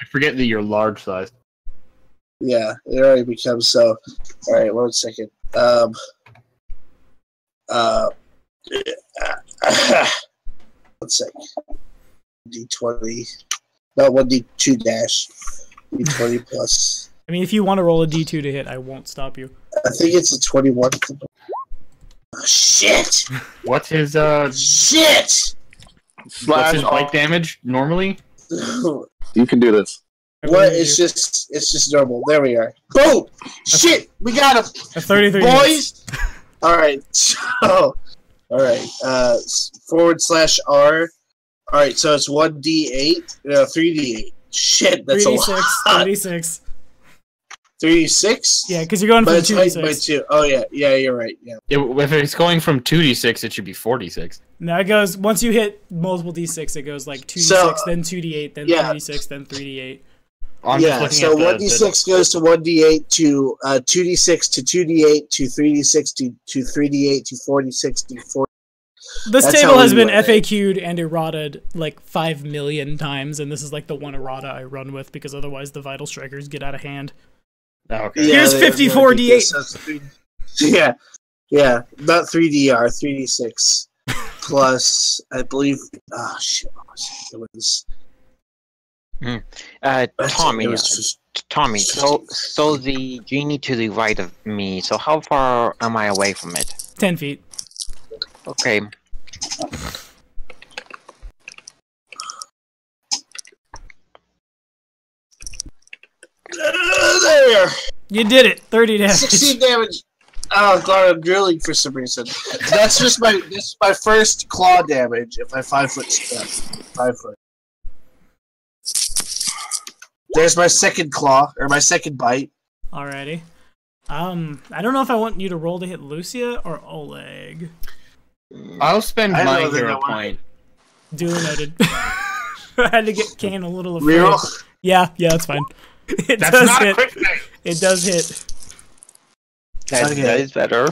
forget that you're large size. Yeah, it already becomes so. All right, 1 second. 1 second. D20. No, 1d2 dash. D20 plus. I mean, if you want to roll a d2 to hit, I won't stop you. I think it's a 21. Oh, shit! What's his Shit! What's his bite damage normally? You can do this. What? It's just normal. There we are. Boom! Shit! We got him! A 33. Boys! Alright, so... Alright, /R. Alright, so it's 1d8? No, 3d8. Shit, that's 3d6, a lot. 3d6. 3d6? Yeah, because you're going from But it's heightened 2d6. by 2. Oh, yeah. Yeah, you're right. Yeah. If it's going from 2d6, it should be 4d6. No, it goes, once you hit multiple d6, it goes like 2d6, So, then 2d8, then yeah. 3d6, then 3d8. Yeah, so 1d6 goes to 1d8 to 2d6 to 2d8 to 3d6 to 3d8 to 4d6 to 4. This That's table how has we been run it. FAQ'd and errataed like 5 million times, and this is like the one errata I run with because otherwise the Vital Strikers get out of hand. Oh, okay. Yeah, Here's they- 54 they- d8. Yeah, yeah, not 3dr, 3d6 plus, I believe. Oh shit! What was it? It was. Tommy, It was just- Tommy. So the genie to the right of me. So how far am I away from it? 10 feet. Okay. There. You did it. 30 damage. 16 damage. Oh god, I'm drilling for some reason. That's just my first claw damage. If I 5 foot step, 5 foot. There's my second claw or my second bite. Alrighty. I don't know if I want you to roll to hit Lucia or Oleg. I'll spend I my know that hero I want- point. Duly noted. I had to get Kane a little afraid. Reroll. Yeah, that's fine. It That's does not a hit. quick thing. It does hit. That is better.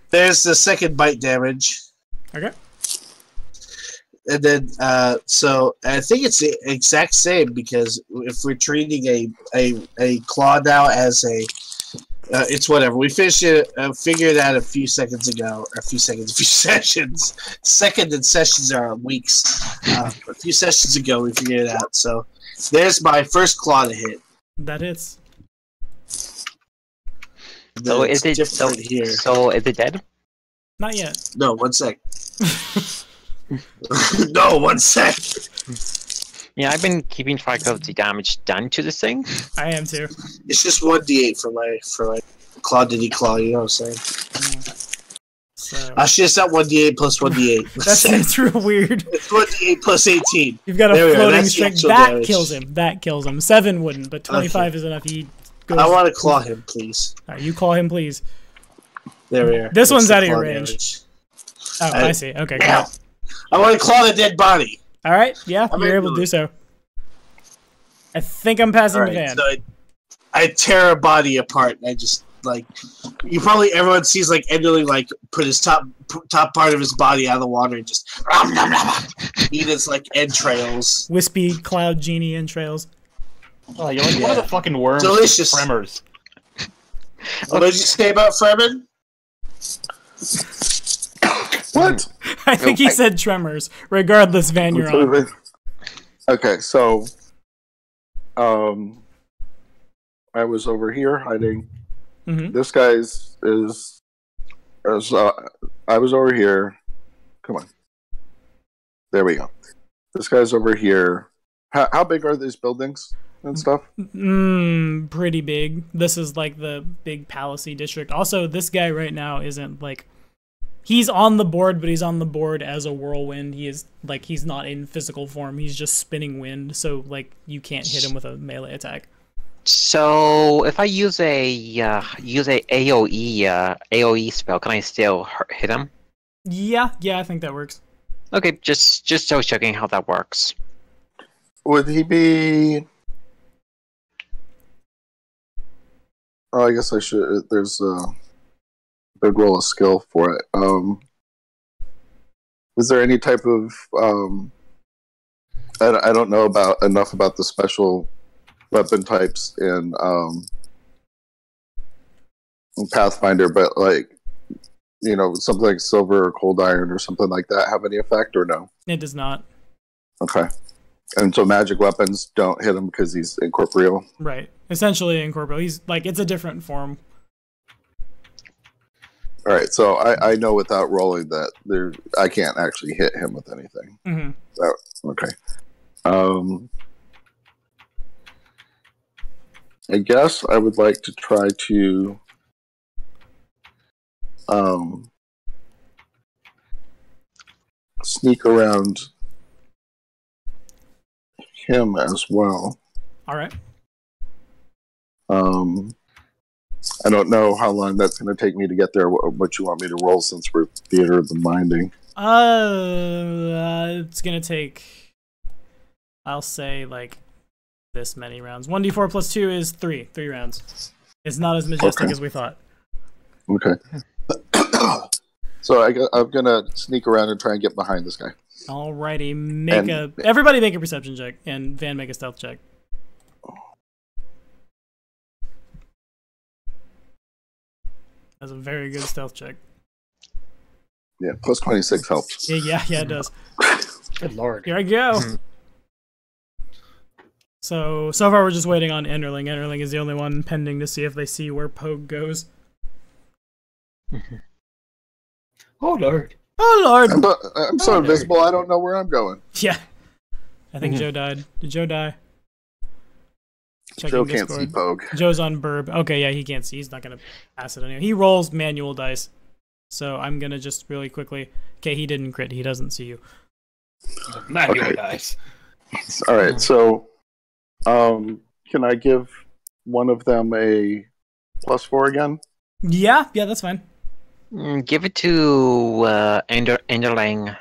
There's the second bite damage. Okay. And then, so I think it's the exact same because if we're treating a claw now as a, it's whatever. We finished it, figured out a few seconds ago, or a few sessions. Second and sessions are weeks. A few sessions ago, we figured it out. So there's my first claw to hit. That hits. So It's is it different here? So is it dead? Not yet. No, 1 sec. No, 1 sec. Yeah, I've been keeping track of the damage done to this thing. I am too. It's just 1d8 for my claw diddy claw. You know what I'm saying? So Actually, it's not 1d8 plus 1d8. that's real weird. It's 1d8 plus 18. You've got a There we go, floating that's the strength. actual That damage. kills him. That kills him. 7 wouldn't, but 25 is enough. He goes. I want to claw him, please. All right, you claw him, please. There we are. This one's the out of your claw range. damage. Oh, I see. Okay, Now, got it. I want to claw the dead body. All right, yeah, I'm you're able into to do it. so. I think I'm passing All the right, van. so I tear a body apart, and I just everyone sees like Enderling like put his top part of his body out of the water and just eat its like entrails. Wispy cloud genie entrails. Oh, you're like one of the fucking worms. Delicious. Tremors. What did you say about Fremen? What? I think he said tremors. Regardless, Van, you're on. Okay, so I was over here hiding. Mm-hmm. This guy's I was over here. Come on. There we go. This guy's over here. How big are these buildings and stuff? Pretty big. This is like the big palacey district. Also, this guy right now isn't like... He's on the board, but he's on the board as a whirlwind. He is like, he's not in physical form. He's just spinning wind, so like you can't hit him with a melee attack. So if I use a AOE spell, can I still hit him? Yeah, I think that works. Okay, just so checking how that works. Would he be... Oh, I guess I should... There's a big roll of skill for it. Is there any type of... I don't know enough about the special weapon types in Pathfinder, but like, you know, something like silver or cold iron or something like that have any effect or no? It does not. Okay. And so magic weapons don't hit him because he's incorporeal? Right. Essentially incorporeal. He's like, it's a different form. Alright, so I know without rolling that I can't actually hit him with anything. Mm-hmm. Okay. I guess I would like to try to sneak around him as well. All right. I don't know how long that's going to take me to get there. What you want me to roll since we're theater of the minding? It's gonna take, I'll say, like this many rounds. 1d4 plus 2 is 3 rounds. It's not as majestic as we thought. Okay. So I'm gonna sneak around and try and get behind this guy. Alrighty, everybody make a perception check, and Van make a stealth check. That's a very good stealth check. Yeah, plus 26 helps. Yeah, it does. Good lord. Here I go. So far we're just waiting on Enderling. Enderling is the only one pending to see if they see where Pogue goes. Oh lord. Oh lord! I'm so invisible, I don't know where I'm going. Yeah. I think Joe died. Did Joe die? Checking Joe can't Discord. see Pogue. Joe's on Burb. Okay, yeah, he can't see. He's not going to pass it anyway. He rolls manual dice. So I'm going to just really quickly... Okay, he didn't crit. He doesn't see you. Manual dice. Alright, so... can I give one of them a +4 again? Yeah, that's fine. Give it to Enderling.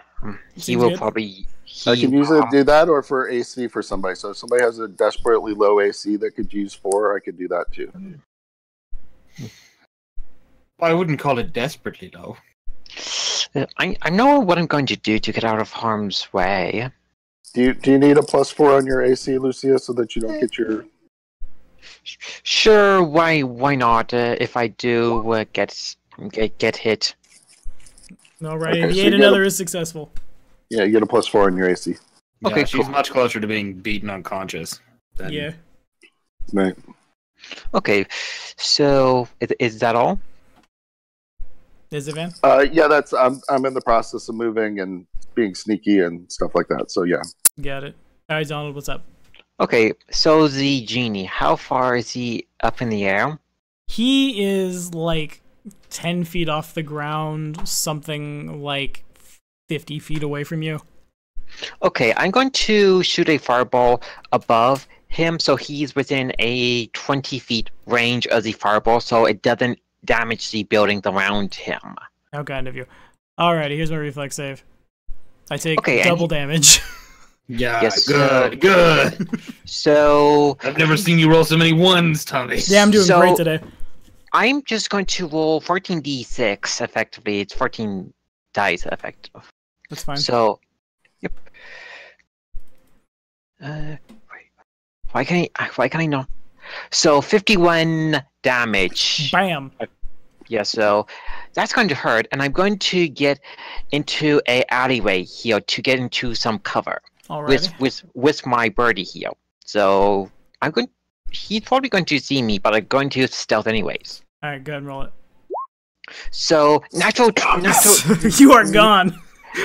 He Seems will good. probably... I can usually do that, or for AC for somebody. So if somebody has a desperately low AC that could use 4, I could do that too. I wouldn't call it desperately low. I know what I'm going to do to get out of harm's way. Do you need a +4 on your AC, Lucia, so that you don't get your... Sure, why not? If I do get hit. Alright, Okay, the so 8 you another get is successful. Yeah, you get a +4 on your AC. Okay, Yeah, she's cool. much closer to being beaten unconscious. Than... Yeah. Right. Okay, so is that all? Is it, Van? Yeah, that's... I'm in the process of moving and being sneaky and stuff like that, so yeah. Got it. Alright, Donald, what's up? Okay, so the genie, how far is he up in the air? He is like 10 feet off the ground, something like 50 feet away from you. Okay, I'm going to shoot a fireball above him so he's within a 20 feet range of the fireball, so it doesn't damage the buildings around him. How kind of you. Alrighty, here's my reflex save. I take Okay, double damage. Yeah, Yes, good. So I've never seen you roll so many ones, Tommy. Yeah, I'm doing So- great today. I'm just going to roll 14d6 effectively. It's 14 dice effective. That's fine. So, yep. Wait. Why can I not? So 51 damage. Bam. Yeah, so that's going to hurt, and I'm going to get into a alleyway here to get into some cover Alrighty. with my birdie here. So I'm going. He's probably going to see me, but I'm going to stealth anyways. Alright, go ahead and roll it. So natural You are gone.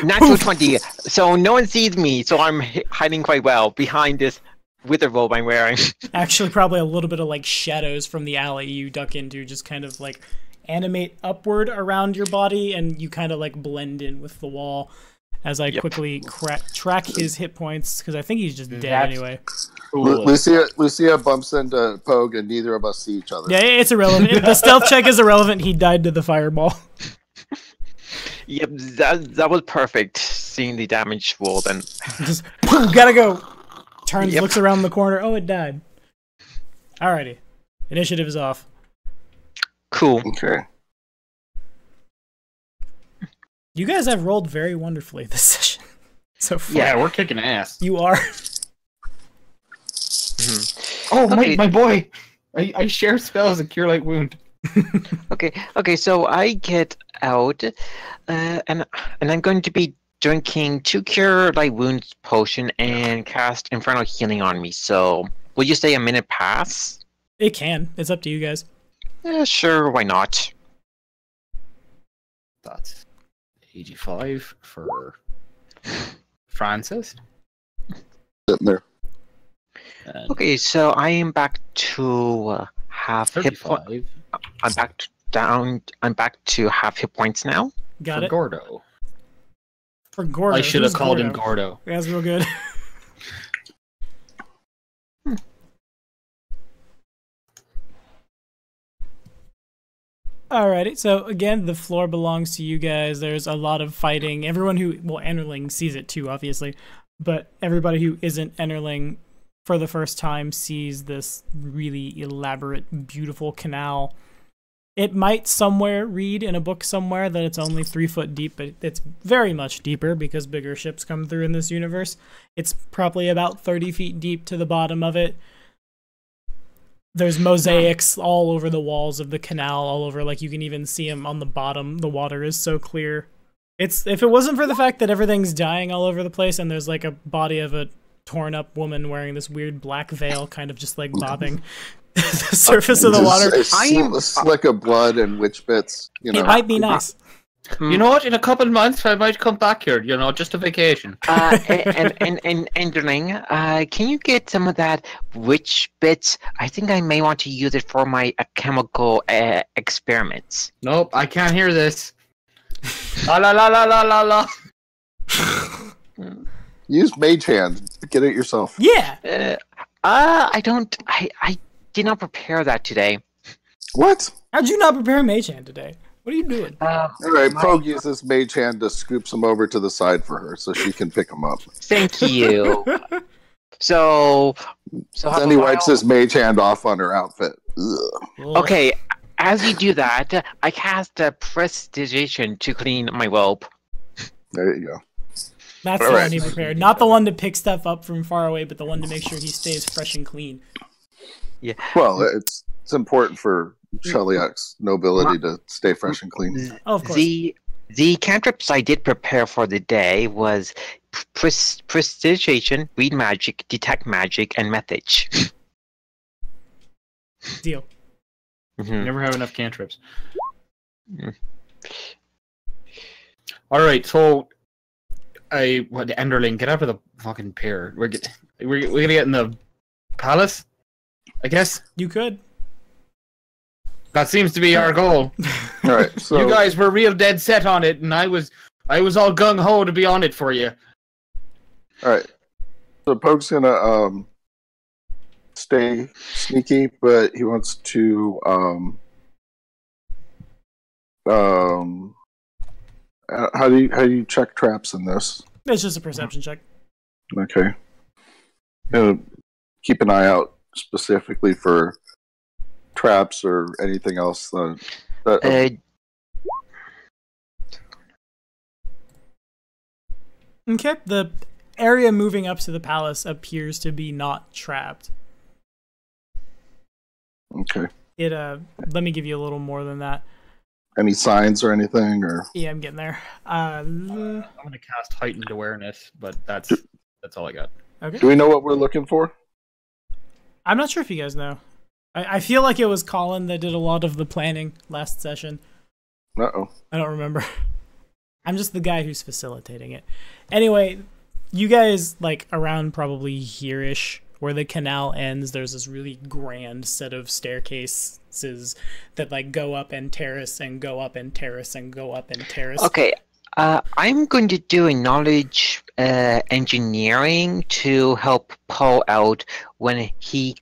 20. So no one sees me, so I'm hiding quite well behind this wither robe I'm wearing. Actually, probably a little bit of like shadows from the alley you duck into just kind of like animate upward around your body, and you kind of like blend in with the wall as I quickly track his hit points, because I think he's just dead anyway. Lucia bumps into Pogue, and neither of us see each other. Yeah, it's irrelevant. The stealth check is irrelevant. He died to the fireball. Yep, that was perfect. Seeing the damage roll, then Just gotta go. Turns, Yep. looks around the corner. Oh, it died. Alrighty. Initiative is off. cool. Okay. You guys have rolled very wonderfully this session so far. Yeah, we're kicking ass. You are. Oh, Okay. my boy! I share spells and cure light wound. Okay. So I get out, and I'm going to be drinking 2 cure light wounds potion and cast infernal healing on me. So will you say a minute pass? It can. It's up to you guys. Yeah, sure. Why not? That's 85 for Francis. Sitting there. And Okay, so I am back to half hit point. 35 I'm back down. I'm back to half hit points now. Got for it. Gordo. For Gordo. I should have Who's called him Gordo? Gordo. That's real good. Alrighty, so again, the floor belongs to you guys. There's a lot of fighting. Everyone who, well, Enterling sees it too, obviously, but everybody who isn't Enterling for the first time sees this really elaborate, beautiful canal. It might somewhere read in a book somewhere that it's only 3 foot deep, but it's very much deeper because bigger ships come through in this universe. It's probably about 30 feet deep to the bottom of it. There's mosaics all over the walls of the canal, all over, like you can even see them on the bottom. The water is so clear. It's, if it wasn't for the fact that everything's dying all over the place and there's like a body of a torn up woman wearing this weird black veil kind of just like bobbing the surface of the water. A slick of blood and witch bits. You know. It might be nice. You know what? In a couple of months, I might come back here. You know, just a vacation. And Enderling, can you get some of that witch bits? I think I may want to use it for my chemical experiments. Nope, I can't hear this. La la la la la la la. Use Mage Hand. Get it yourself. Yeah. I don't. I did not prepare that today. What? How'd you not prepare Mage Hand today? What are you doing? All right, Pogue uses Mage Hand to scoop some over to the side for her so she can pick them up. Thank you. So Then he wipes his Mage Hand off on her outfit. Ugh. Okay, as you do that, I cast a prestidigitation to clean my robe. There you go. That's All the right. one he prepared. Not the one to pick stuff up from far away, but the one to make sure he stays fresh and clean. Yeah. Well, it's important for Cheliax nobility to stay fresh and clean. Oh, of course. The cantrips I did prepare for the day was prestidigitation, read magic, detect magic, and message. Deal. Mhm. Never have enough cantrips. Mm. All right, so the Enderling, get out of the fucking pier. We're gonna get in the palace, I guess. You could. That seems to be our goal. All right, so You guys were real dead set on it, and I was all gung ho to be on it for you. all right. So Pogue's gonna stay sneaky, but he wants to how do you check traps in this? It's just a perception check. Okay. Keep an eye out specifically for traps or anything else. Okay, the area moving up to the palace appears to be not trapped. Okay. Let me give you a little more than that. Any signs or anything, or? Yeah, I'm getting there. I'm gonna cast heightened awareness, but that's all I got. Okay. Do we know what we're looking for? I'm not sure if you guys know. I feel like it was Colin that did a lot of the planning last session. Uh-oh. I don't remember. I'm just the guy who's facilitating it. Anyway, you guys, like, around probably here-ish, where the canal ends, there's this really grand set of staircases that, like, go up and terrace and go up and terrace and go up and terrace. Okay, I'm going to do a knowledge engineering to help Paul out when he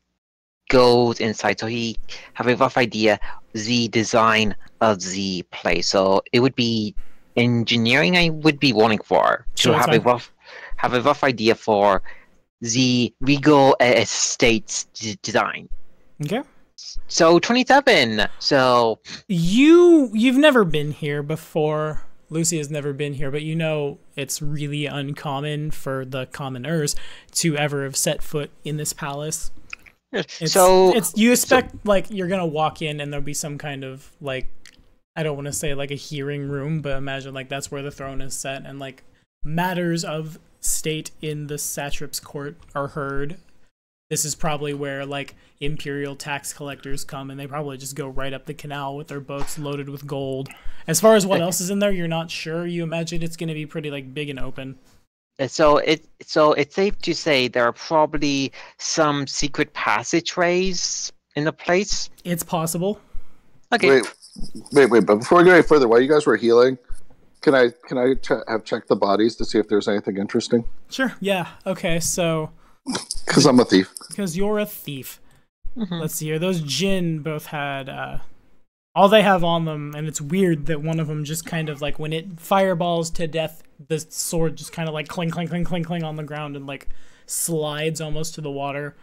goes inside, so he have a rough idea the design of the place. So it would be engineering I would be wanting for to have a rough idea for the regal estate's design. Okay. So 27. So you've never been here before. Lucy has never been here, but you know it's really uncommon for the commoners to ever have set foot in this palace. You expect like you're gonna walk in and there'll be some kind of like, I don't want to say like a hearing room, but imagine like that's where the throne is set and like matters of state in the satrap's court are heard. This is probably where like imperial tax collectors come, and they probably just go right up the canal with their boats loaded with gold. As far as what else is in there, you're not sure. You imagine it's going to be pretty like big and open. So it's safe to say there are probably some secret passageways in the place. It's possible. Okay. Wait! But before we go any further, while you guys were healing, can I have checked the bodies to see if there's anything interesting? Sure. Yeah. Okay. So. Because I'm a thief. Because you're a thief. Mm-hmm. Let's see here. Those Jinn both had all they have on them, and it's weird that one of them just kind of like when it fireballs to death, the sword just kind of like cling, cling, cling, cling, cling on the ground and like slides almost to the water.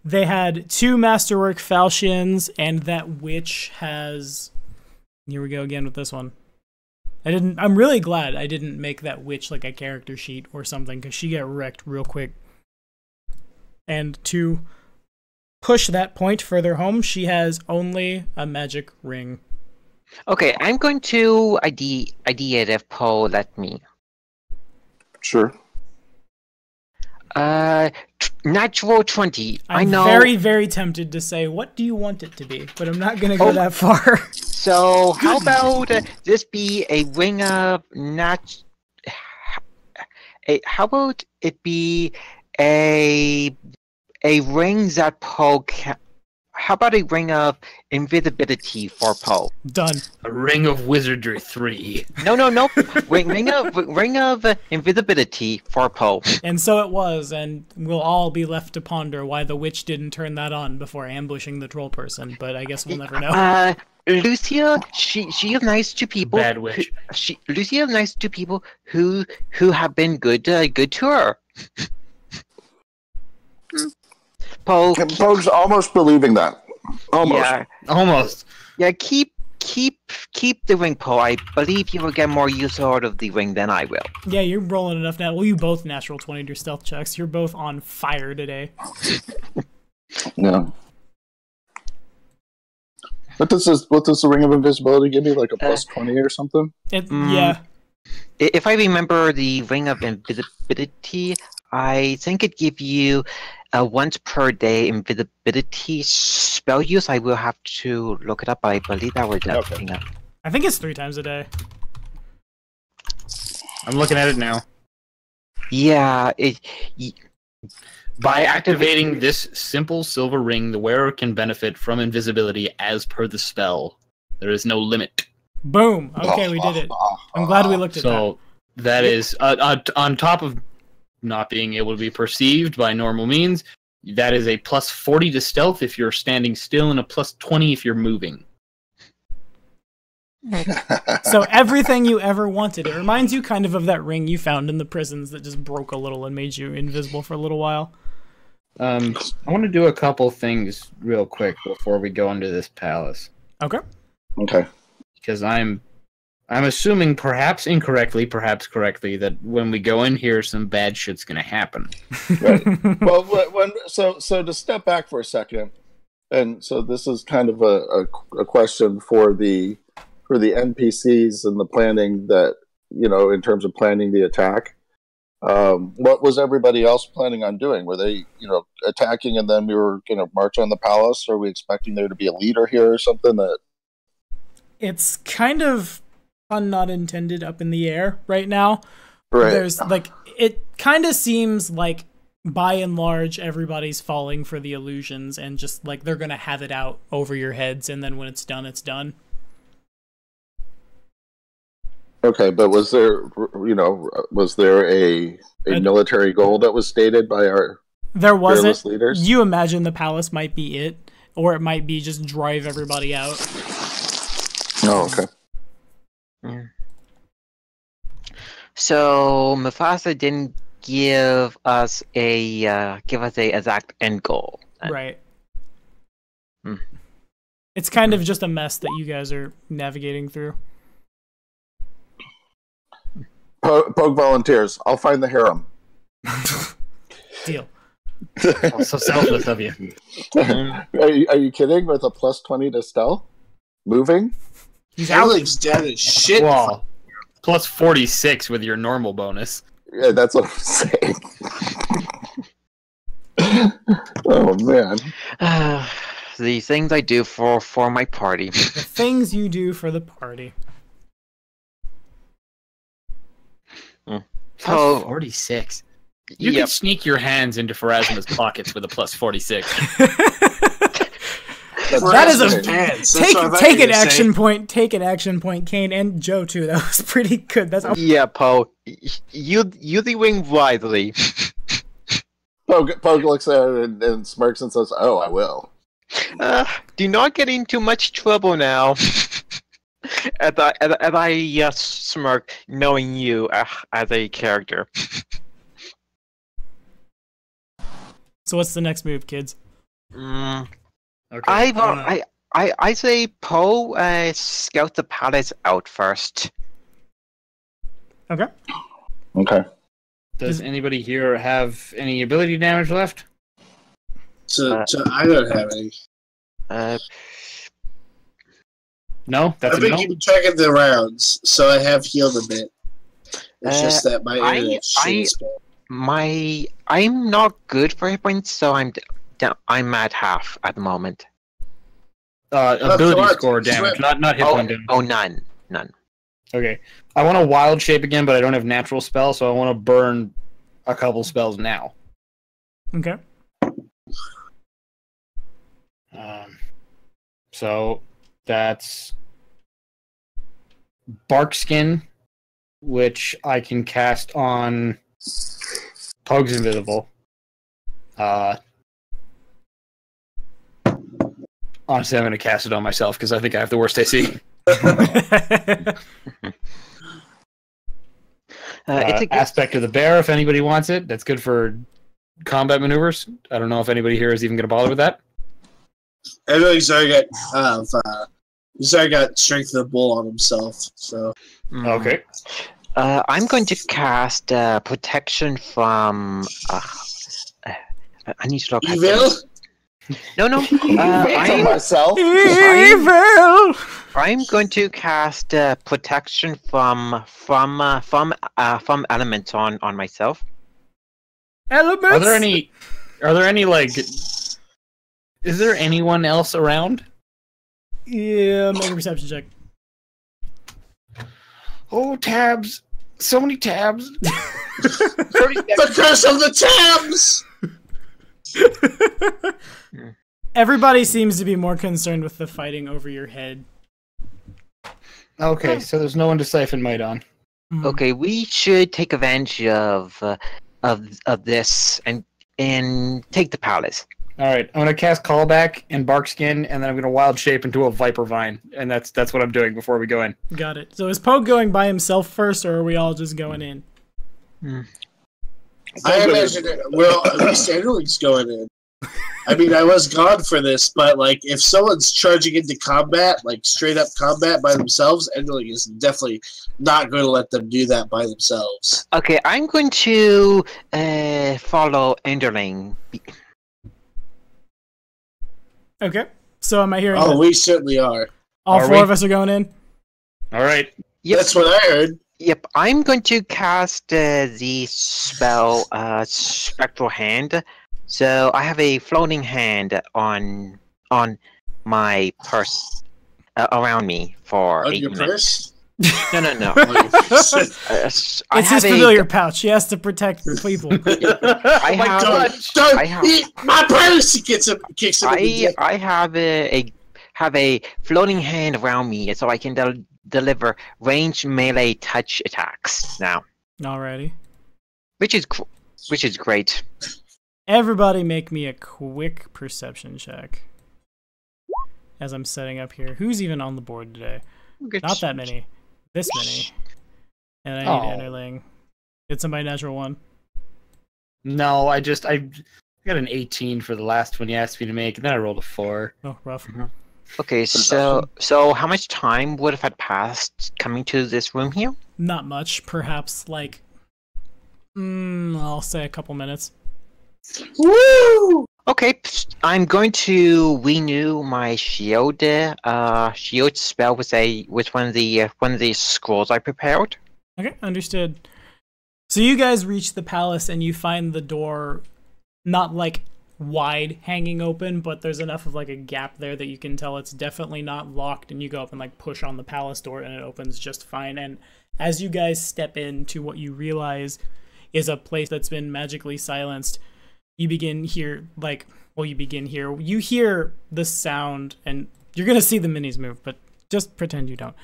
They had 2 masterwork falchions, and that witch has. Here we go again with this one. I'm really glad I didn't make that witch like a character sheet or something, because she got wrecked real quick. And to push that point further home, she has only a magic ring. Okay, I'm going to ideate if Paul let me. Sure. Natural 20. I I'm know. very, very tempted to say, what do you want it to be? But I'm not going to go that far. So how about this be a ring of how about it be a ring that Poe how about a ring of invisibility for Poe? Done. A ring of wizardry 3. No. ring of invisibility for Poe. And so it was, and we'll all be left to ponder why the witch didn't turn that on before ambushing the troll person, but I guess we'll never know. Lucia, she is nice to people. Bad witch. Lucia is nice to people who have been good to her. Poe's almost believing that. Almost. Yeah. Almost. Yeah, keep the ring, Poe. I believe you will get more use out of the ring than I will. Yeah, you're rolling enough now. Well, you both natural 20'd your stealth checks. You're both on fire today. Yeah. What does the ring of invisibility give me? Like a plus 20 or something? Yeah. If I remember the ring of invisibility, I think it gives you once per day invisibility spell use. I will have to look it up. I believe that was that thing up. I think it's 3 times a day. I'm looking at it now. Yeah. By activating this simple silver ring, the wearer can benefit from invisibility as per the spell. There is no limit. Boom. Okay, we did it. I'm glad we looked at that. So that is on top of not being able to be perceived by normal means. That is a plus 40 to stealth if you're standing still, and a plus 20 if you're moving. So everything you ever wanted. It reminds you kind of that ring you found in the prisons that just broke a little and made you invisible for a little while. I want to do a couple things real quick before we go into this palace. Okay. Okay. Because I'm assuming, perhaps incorrectly, perhaps correctly, that when we go in here, some bad shit's gonna happen. Right. Well, so to step back for a second, and so this is kind of a question for the NPCs and the planning that, in terms of planning the attack. What was everybody else planning on doing? Were they, attacking and then we were going to march on the palace? Or are we expecting there to be a leader here or something? That it's kind of not intended up in the air right now. Right. There's it kind of seems like by and large everybody's falling for the illusions and just they're going to have it out over your heads, and then when it's done, it's done. Okay, but was there a military goal that was stated by our fearless leaders? You imagine the palace might be it, or it might be just drive everybody out. Oh, okay. Yeah. So Mufasa didn't give us a exact end goal. Right. It's kind of just a mess that you guys are navigating through. Pogue volunteers. I'll find the harem. Deal. Oh, so selfless of you. Are you kidding? With a plus 20 to stealth? Moving? Alex dead as shit. Well, plus 46 with your normal bonus. Yeah, that's what I'm saying. Oh, man. The things I do for my party. The things you do for the party. Plus 46. You can sneak your hands into Pharasma's pockets with a plus 46. That is a take an action point. Take an action point, Kane and Joe too. That was pretty good. That's Poe. You the wing wisely. Pogue looks at it and smirks and says, "Oh, I will." Do not get in too much trouble now. As I smirk, knowing you as a character. So what's the next move, kids? Okay. I say Poe scout the palace out first. Okay. Okay. Does anybody here have any ability damage left? So I don't have any. No, that's I've been keeping track of the rounds, so I have healed a bit. It's just that my internet I'm not good for hit points, so I'm at half at the moment. Ability score damage, not hit point damage. Oh, none. Okay. I want a wild shape again, but I don't have natural spell, so I want to burn a couple spells now. Okay. So that's Barkskin, which I can cast on Pogue's invisible. Honestly, I'm going to cast it on myself because I think I have the worst AC. It's a Aspect of the Bear, if anybody wants it. That's good for combat maneuvers. I don't know if anybody here is even going to bother with that. Everybody's already got Strength of the Bull on himself. So okay. I'm going to cast Protection from. I need to look. Evil. No. Myself. Evil. I'm going to cast Protection from elements on myself. Elements. Are there any is there anyone else around? Yeah, make a perception check. Oh, tabs. So many tabs. The curse of the tabs! Everybody seems to be more concerned with the fighting over your head. Okay, so there's no one to siphon might on. Okay, we should take advantage of this and and take the palace. All right, I'm gonna cast Callback and Barkskin, and then I'm gonna wild shape into a Viper Vine, and that's what I'm doing before we go in. Got it. So is Poe going by himself first, or are we all just going in? I imagine at least Enderling's going in. I mean, I was gone for this, but like, if someone's charging into combat, like straight up combat by themselves, Enderling is definitely not going to let them do that by themselves. Okay, I'm going to follow Enderling. Okay. So am I hearing? Oh, we certainly are. All four of us are going in. All right. Yep. That's what I heard. Yep, I'm going to cast the spell Spectral Hand. So I have a floating hand on my purse around me for On 8 your minutes. purse? No. It's his familiar pouch. He has to protect people. I My have God! Don't eat my purse! He kicks him in the dick. I have a floating hand around me, so I can deliver ranged melee touch attacks now, Alrighty. which is great. Everybody make me a quick perception check. As I'm setting up here. Who's even on the board today? Not that many. This many. And I need Enderling. Did somebody natural one? No, I got an 18 for the last one you asked me to make, and then I rolled a 4. Oh, rough. Okay, so how much time would have had passed coming to this room here? Not much. Perhaps like I'll say a couple minutes. Woo! Okay, I'm going to renew my shield spell with one of the scrolls I prepared. Okay, understood. So you guys reach the palace and you find the door not like wide hanging open, but there's enough of like a gap there that you can tell it's definitely not locked, and you go up and like push on the palace door and it opens just fine. And as you guys step into what you realize is a place that's been magically silenced, you hear the sound, and you're gonna see the minis move, but just pretend you don't.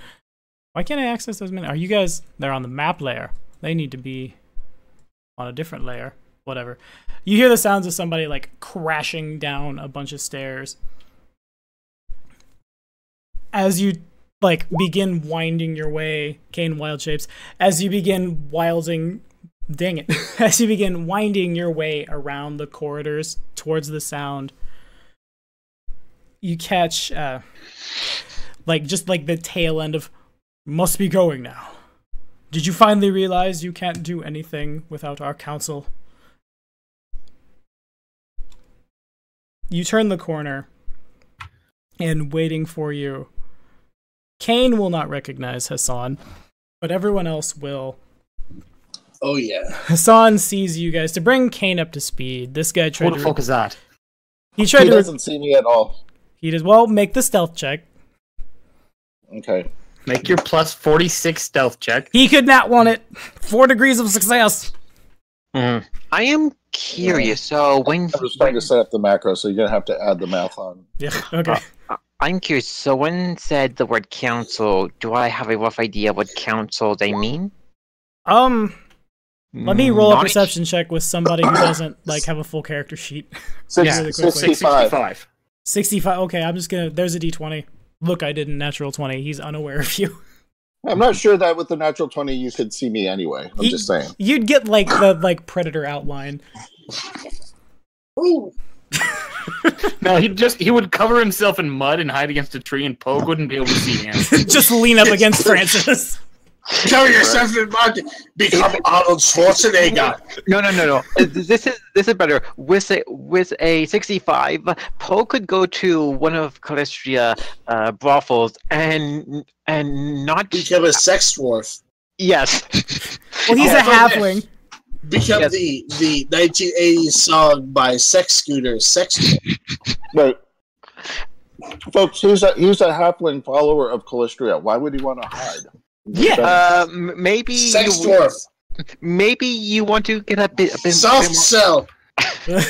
Why can't I access those minis? Are you guys, they're on the map layer. They need to be on a different layer. Whatever. You hear the sounds of somebody like crashing down a bunch of stairs. As you like begin winding your way, Kane wild shapes, as you begin as you begin winding your way around the corridors towards the sound, you catch just the tail end of "must be going now. Did you finally realize you can't do anything without our counsel?" You turn the corner, and waiting for you, Kane will not recognize Hassan, but everyone else will. Oh yeah. Hassan sees you guys. To bring Kane up to speed, this guy tried What the fuck is that? He tried He to. doesn't see me at all. He does. Well, make the stealth check. Okay. Make your plus 46 stealth check. He could not want it. 4 degrees of success. I am curious. So when I was trying to set up the macro, so you're gonna have to add the math on. Yeah. Okay. I'm curious. So when said the word council, do I have a rough idea what council they mean? Let me roll a Not- perception check with somebody who doesn't like have a full character sheet. Yeah, Really quickly. 65. 65. Okay, I'm just gonna. There's a d20. Look, I did a natural 20. He's unaware of you. I'm not sure that with the natural 20 you could see me anyway. I'm just saying. You'd get like the predator outline. Ooh. No, he would cover himself in mud and hide against a tree, and Pogue wouldn't be able to see him. Just lean up against Francis. Cover yourself in mud. Become Arnold Schwarzenegger. No. This is better. With a 65, Poe could go to one of Calistria brothels and not Become a sex dwarf. Yes. Well, he's a halfling. Become Yes. the 1980s song by Sex Scooter, Sex Dwarf. But folks, he's a halfling follower of Calistria. Why would he want to hide? Yeah. Maybe Sex dwarf. Maybe you want to get a bit Soft more. sell. I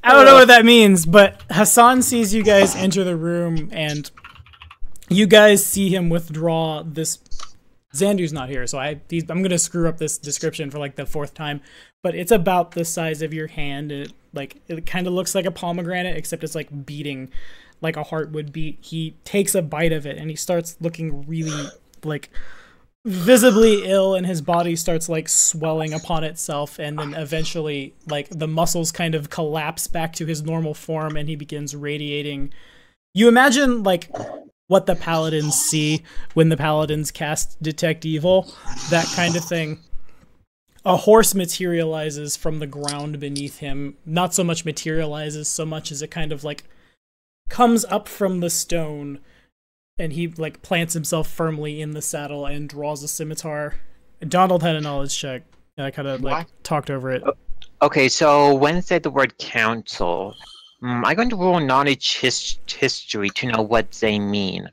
don't know what that means, but Hassan sees you guys enter the room, and you guys see him withdraw this. Xandu's not here, so I'm gonna screw up this description for like the 4th time. but it's about the size of your hand. It kind of looks like a pomegranate, except it's like beating like a heart would beat. He takes a bite of it and he starts looking really like visibly ill, and his body starts like swelling upon itself, and then eventually like the muscles kind of collapse back to his normal form and he begins radiating. You imagine like what the paladins see when the paladins cast Detect Evil, that kind of thing. A horse materializes from the ground beneath him. Not so much materializes so much as it kind of like comes up from the stone, and he like plants himself firmly in the saddle and draws a scimitar. Donald had a knowledge check, and I kind of like talked over it. Okay, so when it said the word council, I'm going to roll knowledge history to know what they mean.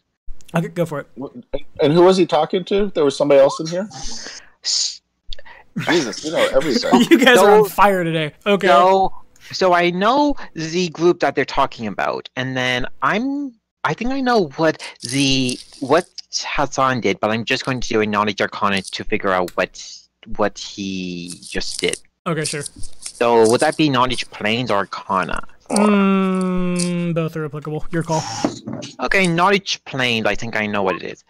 Okay, go for it. And who was he talking to? There was somebody else in here? Jesus, you know everything. You guys are on fire today. Okay. So I know the group that they're talking about, and then I think I know what Hassan did, but I'm just going to do a knowledge arcana to figure out what he just did. Okay, sure. So would that be knowledge planes or arcana? Both are applicable. Your call. Okay, knowledge planes. I think I know what it is.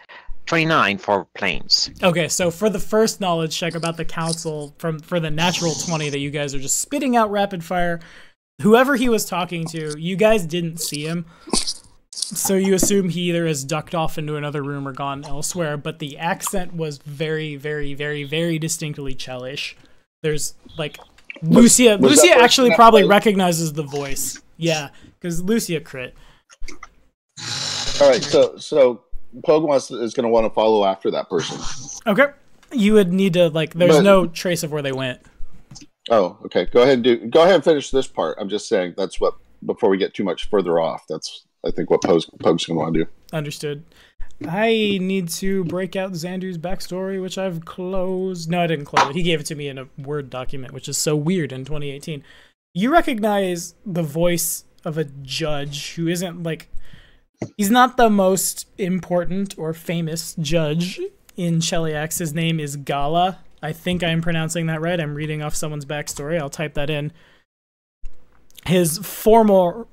29 for planes. Okay, so for the first knowledge check about the council, for the natural 20 that you guys are just spitting out rapid fire, whoever he was talking to, you guys didn't see him, so you assume he either has ducked off into another room or gone elsewhere, but the accent was very, very, very, very distinctly Chelish. There's, like, Lucia actually probably recognizes the voice. Yeah, because Lucia crit. Alright, so Pogue is going to want to follow after that person. Okay. You would need to, like, there's no trace of where they went. Oh, okay. Go ahead and finish this part. I'm just saying that's what, before we get too much further off, that's, I think, what Pogue's going to want to do. Understood. I need to break out Xandu's backstory, which I've closed. No, I didn't close it. He gave it to me in a Word document, which is so weird in 2018. You recognize the voice of a judge who isn't, like, he's not the most important or famous judge in Cheliax. His name is Gala. I think I'm pronouncing that right. I'm reading off someone's backstory. I'll type that in. His former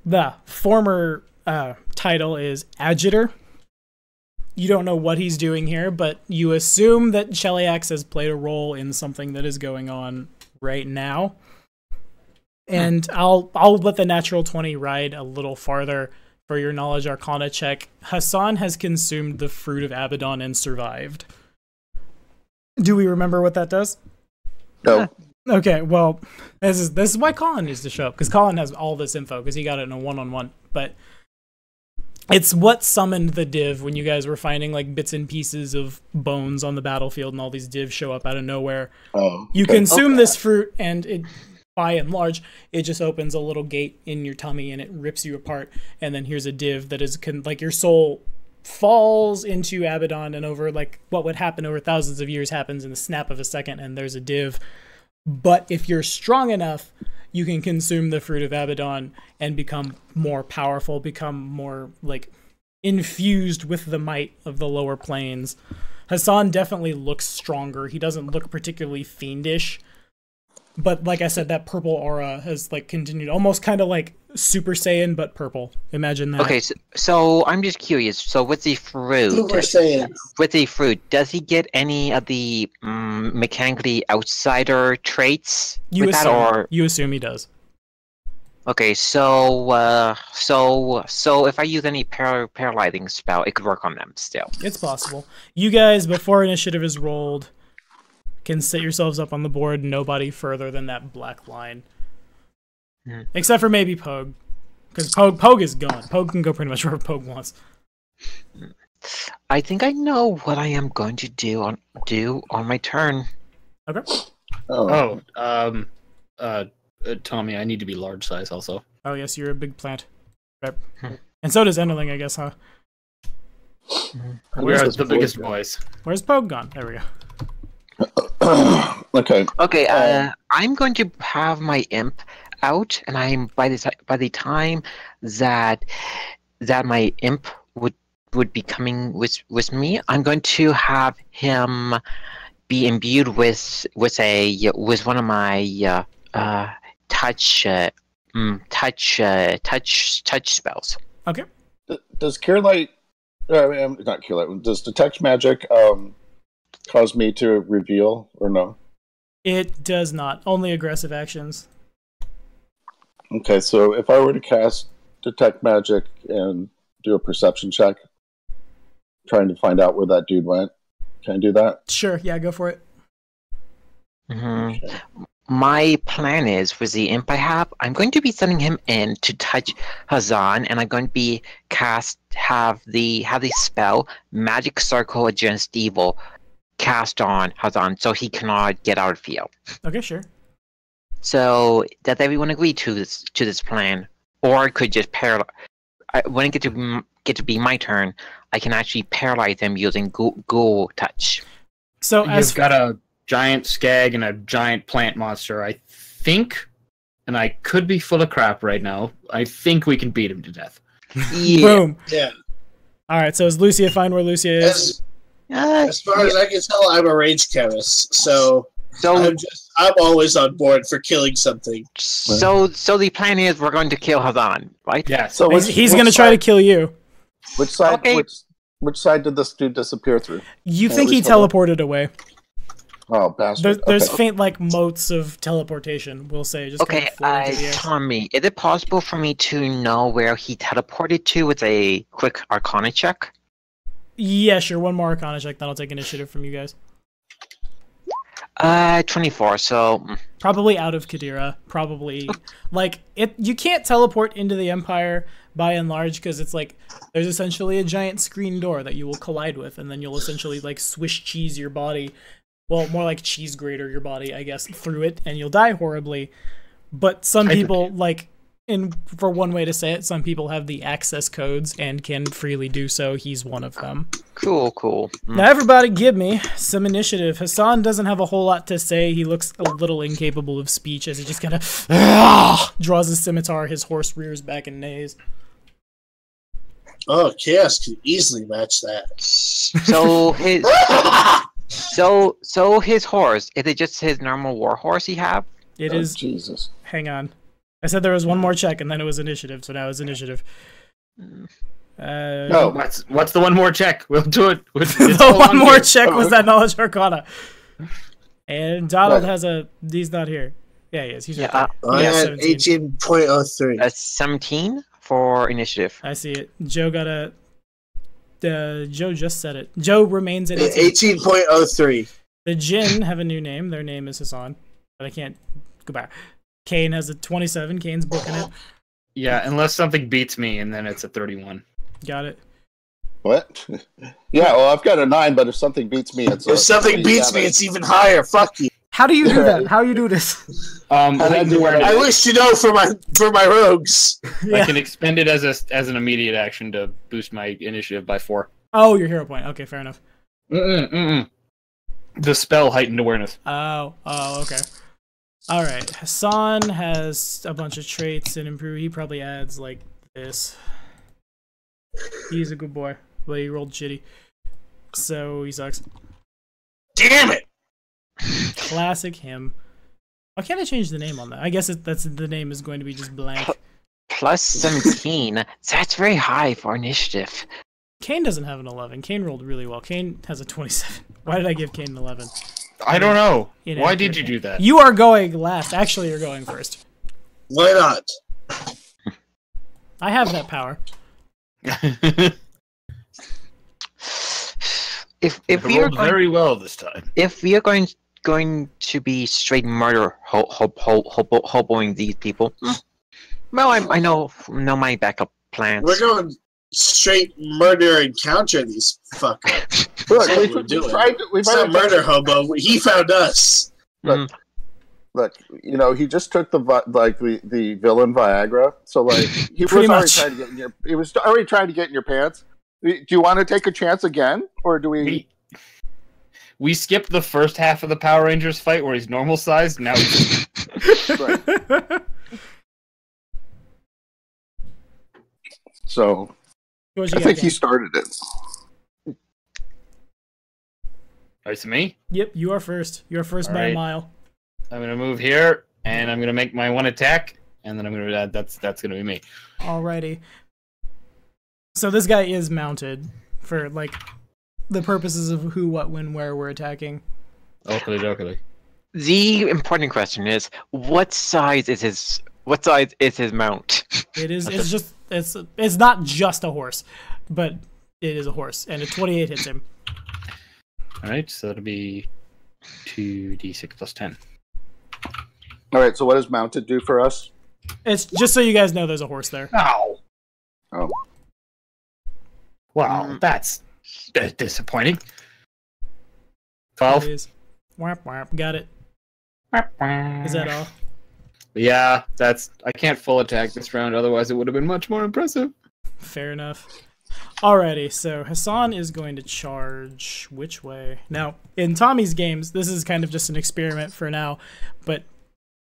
title is Adjutor. You don't know what he's doing here, but you assume that Cheliax has played a role in something that is going on right now. And I'll let the natural 20 ride a little farther for your knowledge arcana check. Hassan has consumed the fruit of Abaddon and survived. Do we remember what that does? No. Okay, well, this is why Colin needs to show up, because Colin has all this info, because he got it in a one-on-one. But it's what summoned the div when you guys were finding like bits and pieces of bones on the battlefield, and all these divs show up out of nowhere. Oh, okay. You consume this fruit, and it, by and large, it just opens a little gate in your tummy, and it rips you apart. And then here's a div that is like your soul falls into Abaddon, and over like what would happen over thousands of years happens in the snap of a second, and there's a div. But if you're strong enough, you can consume the fruit of Abaddon and become more powerful, become more like infused with the might of the lower planes. Hassan definitely looks stronger. He doesn't look particularly fiendish. But like I said, that purple aura has like continued, almost kind of like Super Saiyan, but purple. Imagine that. Okay, so I'm just curious. So with the fruit, Super Saiyan. With the fruit, does he get any of the mechanically outsider traits? You assume he does. Okay, so if I use any paralyzing spell, it could work on them still. It's possible. You guys, before initiative is rolled, can set yourselves up on the board, nobody further than that black line. Except for maybe Pogue. Because Pogue is gone. Pogue can go pretty much wherever Pogue wants. I think I know what I am going to do on my turn. Okay. Tommy, I need to be large size also. Oh yes, you're a big plant. Right. And so does Enderling, I guess, huh? Where's the biggest boys? Where's Pogue gone? There we go. Okay. I'm going to have my imp out, and I'm by the time that my imp would be coming with me, I'm going to have him be imbued with one of my touch spells. Okay. Does Cure Light, not Cure Light, does Detect Magic cause me to reveal or no? It does not. Only aggressive actions. Okay, so if I were to cast Detect Magic and do a perception check, trying to find out where that dude went, can I do that? Sure, yeah, go for it. Mm-hmm. Okay. My plan is, with the imp I have, I'm going to be sending him in to touch Hassan, and I'm going to be have the spell Magic Circle Against Evil cast on Hassan, so he cannot get out of field. Okay, sure. So does everyone agree to this plan, or I could just paralyze? When it get to be my turn, I can actually paralyze them using ghoul touch. So You've got a giant skag and a giant plant monster, I think, and I could be full of crap right now. I think we can beat him to death. Yeah. Boom. Yeah. All right, so is Lucia fine where Lucia is? As far as I can tell, I'm a rage chemist, so I'm always on board for killing something. So the plan is we're going to kill Hassan, right? Yeah. So He's going to try to kill you. Which side? Okay. Which side did this dude disappear through? You Yeah, think we he saw that. teleported away. Oh, bastard! There's Okay. faint like motes of teleportation, we'll say. Just kind Okay, of floating through the air. Tommy, is it possible for me to know where he teleported to with a quick Arcana check? Yeah, sure. One more Arcana check, that'll take initiative from you guys. 24, so... Probably out of Katheer. Probably. Like, you can't teleport into the Empire by and large because it's like, there's essentially a giant screen door that you will collide with, and then you'll essentially like Swiss cheese your body. Well, more like cheese grater your body, I guess, through it, and you'll die horribly. But some people, like, for one way to say it, some people have the access codes and can freely do so. He's one of them. Cool. Now, everybody give me some initiative. Hassan doesn't have a whole lot to say. He looks a little incapable of speech as he just kind of draws his scimitar. His horse rears back and neighs. Oh, Chaos could easily match that. So his horse, is it just his normal war horse he have? It Oh, is. Jesus. Hang on. I said there was one more check, and then it was initiative, so now it's initiative. No. What's the one more check? We'll do it. The one more check was that knowledge arcana. And Donald has a... He's not here. Yeah, he is. He's right there. I He has had 18.03. That's 17 for initiative. I see it. Joe got a... Joe just said it. Joe remains at 18. 18.03. The Jinn have a new name. Their name is Hassan. But I can't go back. Kane has a 27. Kane's booking it. Yeah, unless something beats me, and then it's a 31. Got it. What? Yeah, well, I've got a 9, but if something beats me, it's If something beats me, it's even higher. Fuck you. How do you do that? How you do this? Heightened awareness. I wish to know for my rogues. I can expend it as an immediate action to boost my initiative by 4. Oh, your hero point. Okay, fair enough. The spell heightened awareness. Oh, okay. All right. Hassan has a bunch of traits and improve. He probably adds like this. He's a good boy, but he rolled shitty, so he sucks. Damn it! Classic him. Why can't I change the name on that? I guess that's the name is going to be just blank. Plus 17. That's very high for initiative. Kane doesn't have an 11. Kane rolled really well. Kane has a 27. Why did I give Kane an 11? I don't know. Inaccurate. Why did you do that? You are going last. Actually, you're going first. Why not? I have that power. If I we are rolled very well this time. if we are going to be straight murder hoboing these people, well, I know my backup plans. We're going straight murder and counter these fuckers. Look, That's what we're doing. we've It's not already murder hobo. He found us. Look, you know, he just took the villain Viagra, so like he was Pretty already much. trying to get in your. He was already trying to get in your pants. Do you want to take a chance again, or do we? We skipped the first half of the Power Rangers fight where he's normal sized. Now he's Right. So What you I got, think Kane? he started it. Right, to me. Yep, you are first. You're first by a mile. I'm gonna move here, and I'm gonna make my one attack, and then I'm gonna that's gonna be me. Alrighty. So this guy is mounted for like the purposes of who, what, when, where we're attacking. Oakley. The important question is, what size is his mount? It's not just a horse, but it is a horse, and a 28 hits him. Alright, so that'll be 2d6 plus 10. Alright, so what does mounted do for us? It's just so you guys know there's a horse there. Ow! Oh. Wow, that's disappointing. 12. It is. Whap, whap. Got it. Is that all? Yeah, I can't full attack this round, otherwise it would have been much more impressive. Fair enough. Alrighty, so Hassan is going to charge which way? Now, in Tommy's games, this is kind of just an experiment for now, but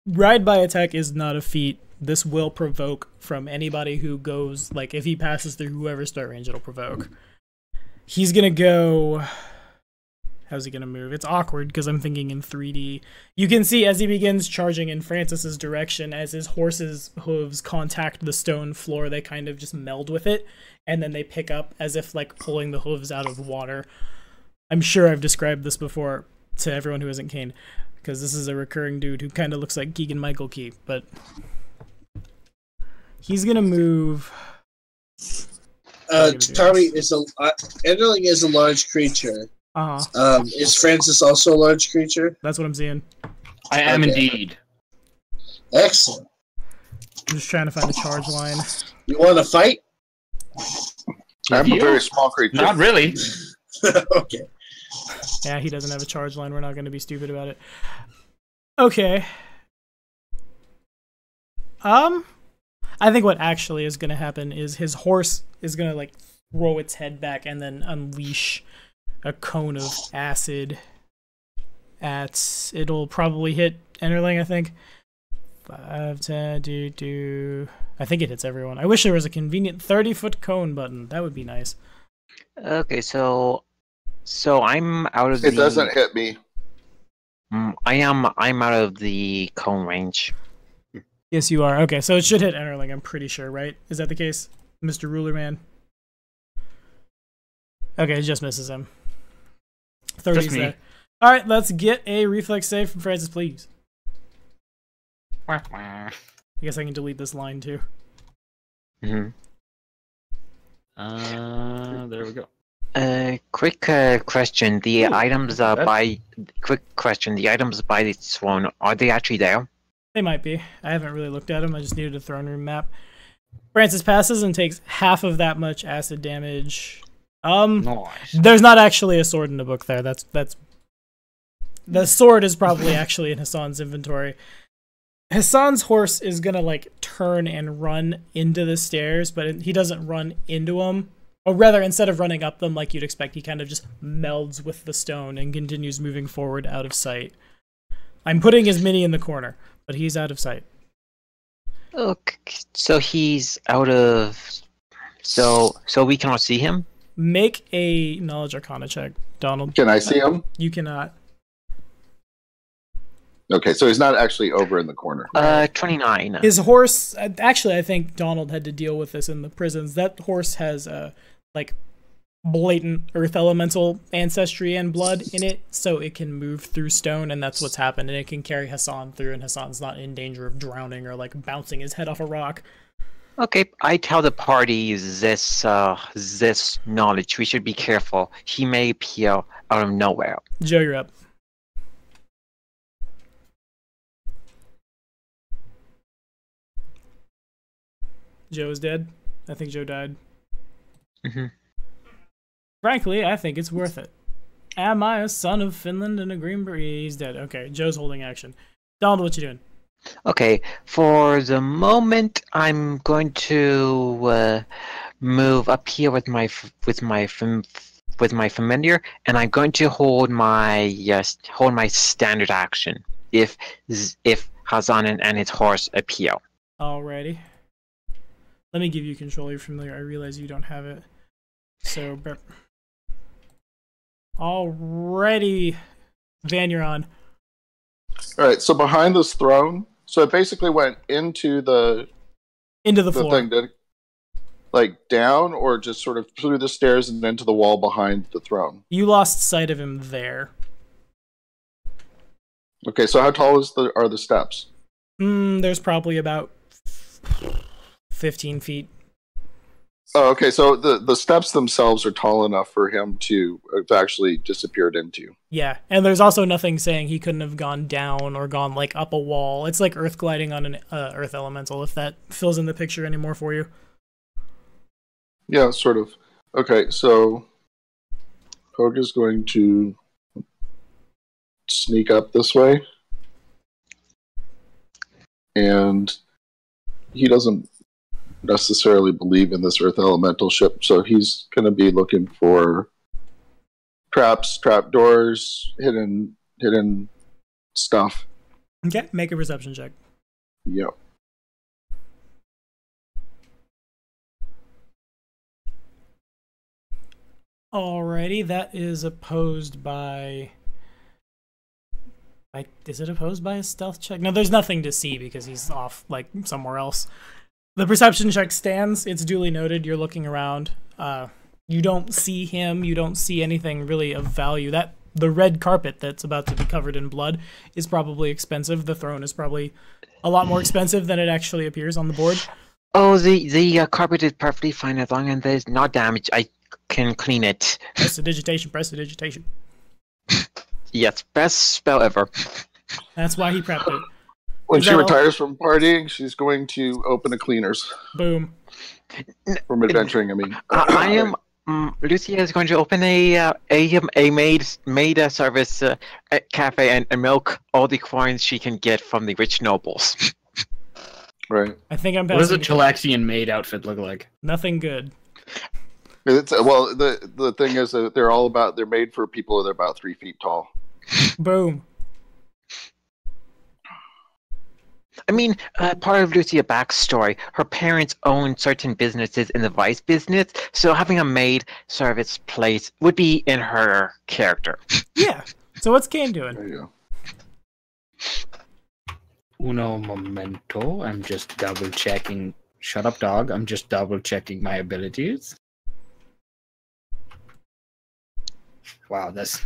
ride by attack is not a feat. This will provoke from anybody who goes, like, if he passes through whoever's start range, it'll provoke. He's gonna go... How's he gonna move? It's awkward because I'm thinking in 3D. You can see as he begins charging in Francis's direction, as his horse's hooves contact the stone floor, they kind of just meld with it, and then they pick up as if like pulling the hooves out of water. I'm sure I've described this before to everyone who isn't Kane, because this is a recurring dude who kind of looks like Keegan-Michael Key, but he's gonna move. Tommy Enderling is a large creature. Is Francis also a large creature? That's what I'm seeing. I am indeed. Excellent. I'm just trying to find a charge line. You want to fight? I'm a very small creature. Not really. Okay. Yeah, he doesn't have a charge line. We're not going to be stupid about it. Okay. I think what actually is going to happen is his horse is going to like throw its head back and then unleash a cone of acid it'll probably hit Enderling, I think. 5, 10, I think it hits everyone. I wish there was a convenient 30-foot cone button. That would be nice. Okay, so I'm out of It doesn't hit me. I'm out of the cone range. Yes, you are. Okay, so it should hit Enderling, I'm pretty sure, right? Is that the case, Mr. Ruler Man? Okay, it just misses him. 30 there. Alright, let's get a reflex save from Francis, please. I guess I can delete this line too. Mm-hmm. There we go. Quick question. The items by the throne, are they actually there? They might be. I haven't really looked at them. I just needed a throne room map. Francis passes and takes half of that much acid damage. Nice. There's not actually a sword in the book there. That's the sword is probably actually in Hassan's inventory. Hassan's horse is gonna like turn and run into the stairs, but he doesn't run into them. Or rather, instead of running up them like you'd expect, he kind of just melds with the stone and continues moving forward out of sight. I'm putting his mini in the corner, but he's out of sight. Okay, so he's out of... So we cannot see him? Make a knowledge arcana check, Donald. Can I see him? You cannot. Okay, so he's not actually over in the corner. 29. His horse, actually, I think Donald had to deal with this in the prisons. That horse has like blatant earth elemental ancestry and blood in it, so it can move through stone, and that's what's happened. And it can carry Hassan through, and Hassan's not in danger of drowning or like bouncing his head off a rock. Okay, I tell the party this knowledge. We should be careful. He may appear out of nowhere. Joe, you're up. Joe is dead. I think Joe died. Mm-hmm. Frankly, I think it's worth it. Am I a son of Finland and a green beret? He's dead. Okay, Joe's holding action. Donald, what you doing? Okay, for the moment, I'm going to move up here with my familiar, and I'm going to hold my standard action if Hassan and his horse appear. Alrighty. Let me give you control of your familiar. I realize you don't have it. So, Alrighty, Van, you're on. All right, so behind this throne, so it basically went into the floor. thing, did it, like down, or just sort of through the stairs and into the wall behind the throne? You lost sight of him there. Okay, so how tall are the steps? There's probably about 15 feet. Oh, okay, so the steps themselves are tall enough for him to have actually disappeared into. Yeah, and there's also nothing saying he couldn't have gone down or gone like up a wall. It's like earth gliding on an earth elemental, if that fills in the picture anymore for you. Yeah, sort of. Okay, so Pogue is going to sneak up this way. And he doesn't necessarily believe in this earth elemental ship, so he's going to be looking for traps, trapdoors, hidden stuff. Okay, make a perception check. Yep. Alrighty, that is opposed by... is it opposed by a stealth check? No, there's nothing to see because he's off, like, somewhere else. The perception check stands. It's duly noted. You're looking around. You don't see him. You don't see anything really of value. The red carpet that's about to be covered in blood is probably expensive. The throne is probably a lot more expensive than it actually appears on the board. Oh, the carpet is perfectly fine as long as there's not damage. I can clean it. Prestidigitation, prestidigitation. Yes, best spell ever. That's why he prepped it. When she retires from partying, she's going to open a cleaners. Boom. From adventuring, I mean. I am. Lucia is going to open a maid service cafe and milk all the coins she can get from the rich nobles. Right. I think I'm. What does a Cheliaxian maid outfit look like? Nothing good. Well, the thing is that they're made for people that are about 3 feet tall. Boom. I mean, part of Lucia's backstory, her parents own certain businesses in the vice business, so having a maid service place would be in her character. Yeah. So what's Kane doing? There you go. Uno momento. I'm just double checking. Shut up, dog. I'm just double checking my abilities. Wow, this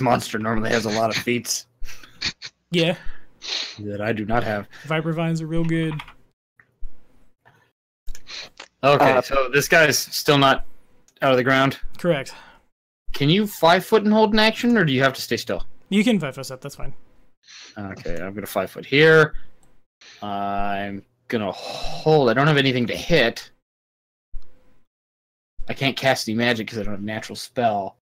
monster normally has a lot of feats. Yeah. That I do not have. Viper vines are real good. Okay, so this guy's still not out of the ground? Correct. Can you 5 foot and hold an action, or do you have to stay still? You can 5 foot step, that's fine. Okay, I'm going to 5 foot here. I'm going to hold. I don't have anything to hit. I can't cast any magic because I don't have a natural spell.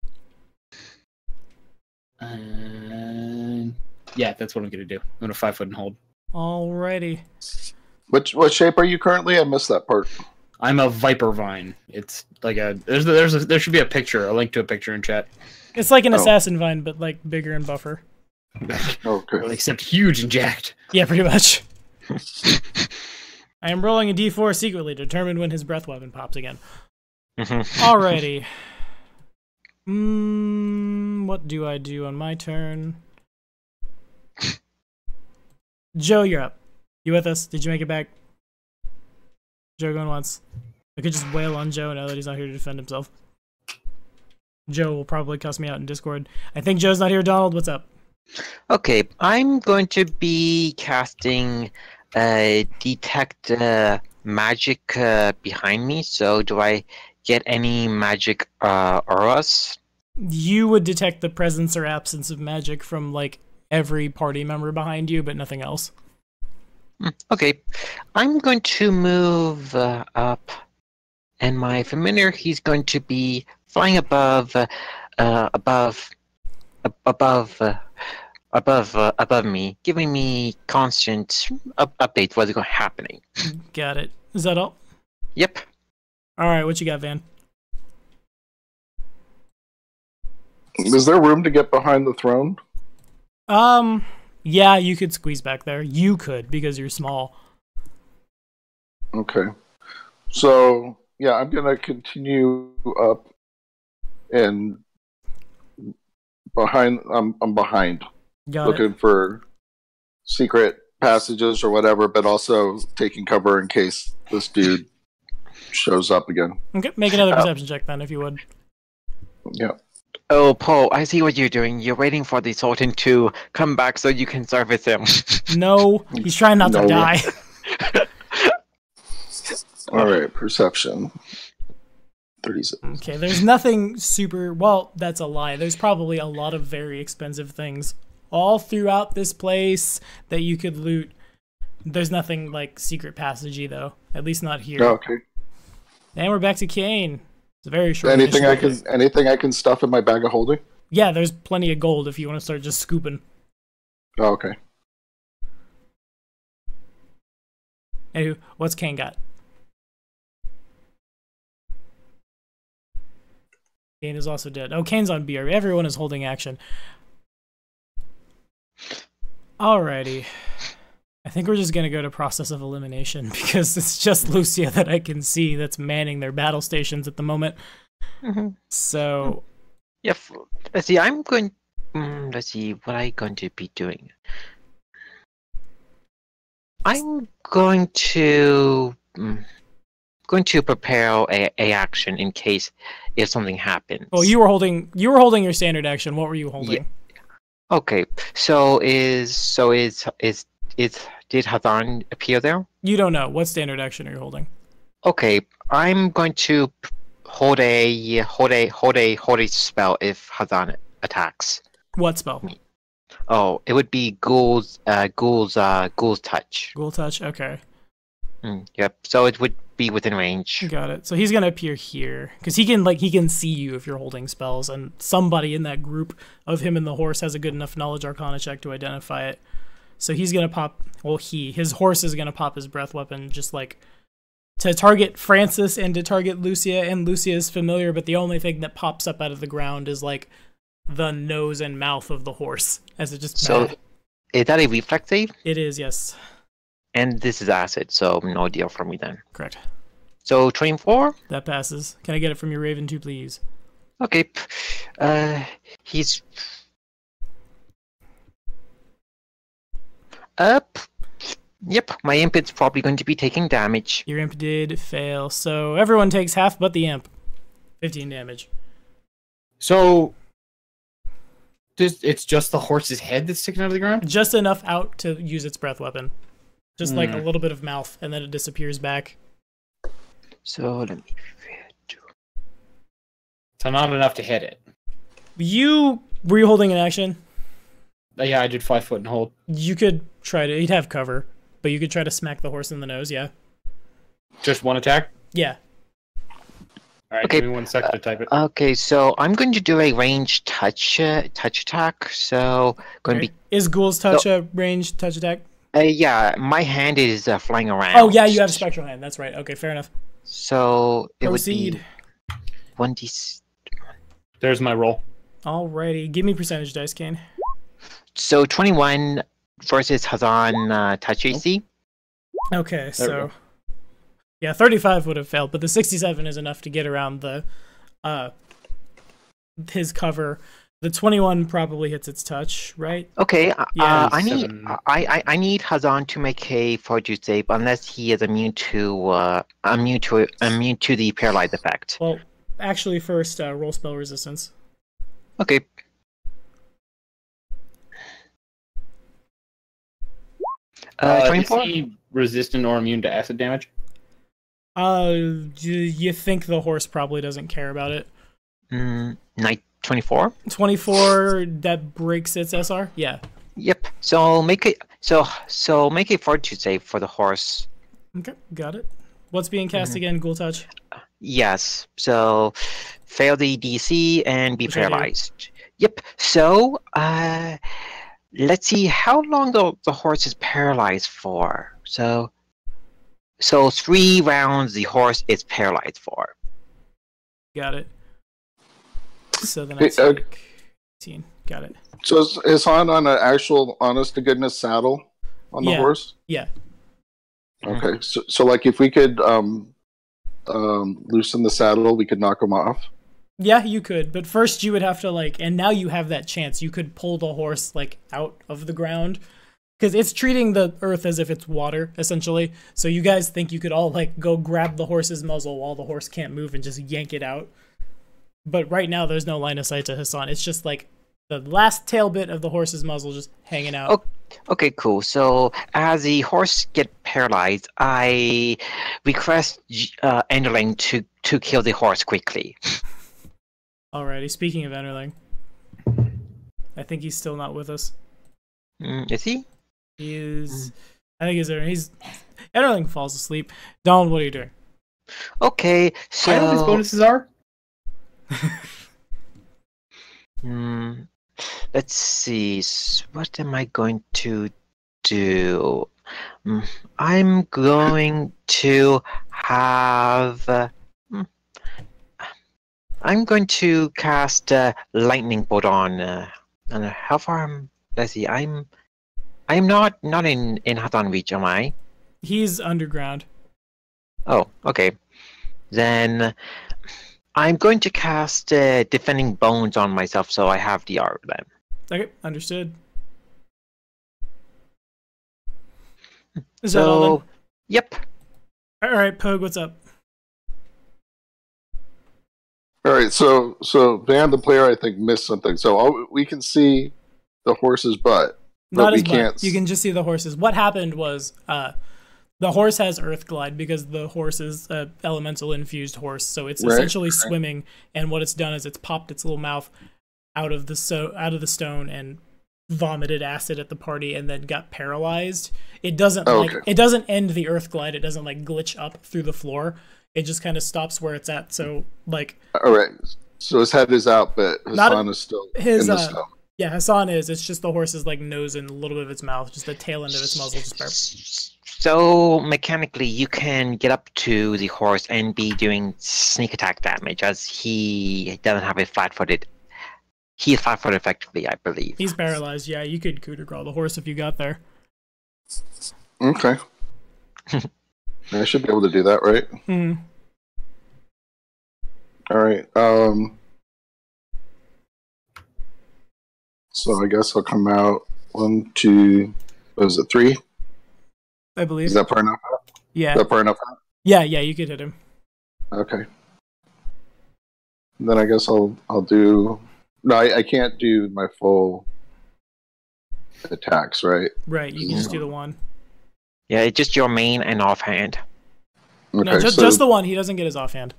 Yeah, that's what I'm going to do. I'm going to 5 foot and hold. Alrighty. What shape are you currently? I missed that part. I'm a viper vine. It's like there should be a picture, a link to a picture in chat. It's like an assassin vine, but like bigger and buffer. Okay. Well, except huge and jacked. Yeah, pretty much. I am rolling a d4 secretly to determine when his breath weapon pops again. Alrighty. What do I do on my turn? Joe, you're up. You with us? Did you make it back? Joe going once. I could just wail on Joe now that he's not here to defend himself. Joe will probably cuss me out in Discord. I think Joe's not here. Donald, what's up? Okay, I'm going to be casting detect magic behind me. So do I get any magic auras? You would detect the presence or absence of magic from like every party member behind you, but nothing else. Okay, I'm going to move up, and my familiar, he's going to be flying above me, giving me constant updates what's happening. Got it. Is that all? Yep. All right, what you got, Van? Is there room to get behind the throne? Yeah, you could squeeze back there. You could, because you're small. Okay. So, yeah, I'm going to continue up and behind. I'm behind, Got looking it. for secret passages or whatever, but also taking cover in case this dude shows up again. Okay, make another perception check then, if you would. Yeah. Oh, Paul, I see what you're doing. You're waiting for the Sultan to come back so you can service him. No, he's trying not to No. die. All right, perception. 36. Okay, there's nothing super... Well, that's a lie. There's probably a lot of very expensive things all throughout this place that you could loot. There's nothing like secret passagey though. At least not here. Okay. And we're back to Kane. It's a very short Anything initiative. I can stuff in my bag of holding? Yeah, there's plenty of gold if you want to start just scooping. Oh, okay. Anywho, what's Kane got? Kane is also dead. Oh, Kane's on BR. Everyone is holding action. Alrighty. I think we're just going to go to process of elimination because it's just Lucia that I can see that's manning their battle stations at the moment. Mm-hmm. So... Yep. Let's see, I'm going... let's see, what I'm going to be doing. I'm going to... going to prepare a action in case if something happens. Oh, you were holding your standard action. What were you holding? Yeah. Okay. Did Hassan appear there? You don't know. What standard action are you holding? Okay. I'm going to hold a spell if Hassan attacks. What spell? Oh, it would be Ghoul's touch. Ghoul touch. Okay. Yep. So it would be within range. Got it. So he's gonna appear here because he can see you if you're holding spells, and somebody in that group of him and the horse has a good enough knowledge arcana check to identify it. So he's gonna pop. Well, his horse is gonna pop his breath weapon just like to target Francis and to target Lucia. And Lucia is familiar, but the only thing that pops up out of the ground is like the nose and mouth of the horse as it just. So is that a reflex save? It is, yes. And this is acid, so no deal for me then. Correct. So 24? That passes. Can I get it from your Raven too, please? Okay. He's up. Yep, my imp is probably going to be taking damage. Your imp did fail, so everyone takes half but the imp. 15 damage. So it's just the horse's head that's sticking out of the ground? Just enough out to use its breath weapon. Just like a little bit of mouth, and then it disappears back. So let me... So not enough to hit it. Were you holding an action? Yeah, I did 5 foot and hold. You could try to... He'd have cover, but you could try to smack the horse in the nose, yeah? Just one attack? Yeah. Alright, Okay. give me 1 second to type it. Okay, so I'm going to do a ranged touch attack. So going to be... Is Ghoul's touch a ranged touch attack? Yeah, my hand is flying around. Oh, yeah, you have spectral hand. That's right. Okay, fair enough. So it Proceed. would be 1d... There's my roll. Alrighty. Give me percentage dice, Kane. So 21 versus Hassan touch AC. Okay, There we so... go. Yeah, 35 would have failed, but the 67 is enough to get around the his cover. The 21 probably hits its touch, right? Okay, Yeah, I need 7. I need Hassan to make a fortitude save unless he is immune to the paralyzed effect. Well, actually, first roll spell resistance. Okay. Is 24? he resistant or immune to acid damage? You think the horse probably doesn't care about it. 24? 24, that breaks its SR? Yeah. Yep. So make it so make a fortitude save for the horse. Okay, got it. What's being cast again? Ghoul touch? Yes. So fail the DC and be Which I do. paralyzed. Yep. So let's see how long the horse is paralyzed for. So 3 rounds the horse is paralyzed for. Got it. So then Hey, I take 18. Got it. So is Han on an actual honest to goodness saddle on the Yeah. horse? Yeah. Okay. So like if we could loosen the saddle, we could knock him off. Yeah, you could, but first you would have to like, and now you have that chance. You could pull the horse like out of the ground because it's treating the earth as if it's water essentially. So you guys think you could all like go grab the horse's muzzle while the horse can't move and just yank it out. But right now there's no line of sight to Hassan. It's just like the last tail bit of the horse's muzzle just hanging out. Okay, cool. So as the horse get paralyzed, I request Enderling to kill the horse quickly. Alrighty, speaking of Enderling, I think he's still not with us. Is he? He is. I think he's there. Enderling falls asleep. Donald, what are you doing? Okay, so... I know what his bonuses are. Let's see. What am I going to do? I'm going to have... I'm going to cast lightning bolt on. How far? Let's see. I'm not in Hassan reach, am I? He's underground. Oh, okay. Then I'm going to cast defending bones on myself, so I have the art then. Okay, understood. Is that all then? Yep. All right, Pogue, what's up? All right, so Van, the player, I think missed something. So we can see the horse's butt, but Not we his butt. can't. You can just see the horses. What happened was the horse has Earth Glide because the horse is an elemental infused horse, so it's essentially swimming. And what it's done is it's popped its little mouth out of the stone and vomited acid at the party, and then got paralyzed. It doesn't it doesn't end the Earth Glide. It doesn't like glitch up through the floor. It just kind of stops where it's at. So like, all right. So his head is out, but Hassan is still in the stone. Yeah, Hassan is. It's just the horse's like nose and a little bit of its mouth, just the tail end of its muzzle. Just so mechanically, you can get up to the horse and be doing sneak attack damage, as he doesn't have a flat-footed. He is flat-footed effectively, I believe. He's paralyzed. Yeah, you could coup de grace the horse if you got there. Okay. I should be able to do that, right? Mm-hmm. All right. So I guess I'll come out 1, 2. What is it? 3? I believe. Is that far enough? Yeah. Is that far enough? Yeah, you could hit him. Okay. Then I guess I'll do. No, I can't do my full attacks, right? Right. You can just do the one. Yeah, it's just your main and offhand. Okay, No, just the one. He doesn't get his offhand.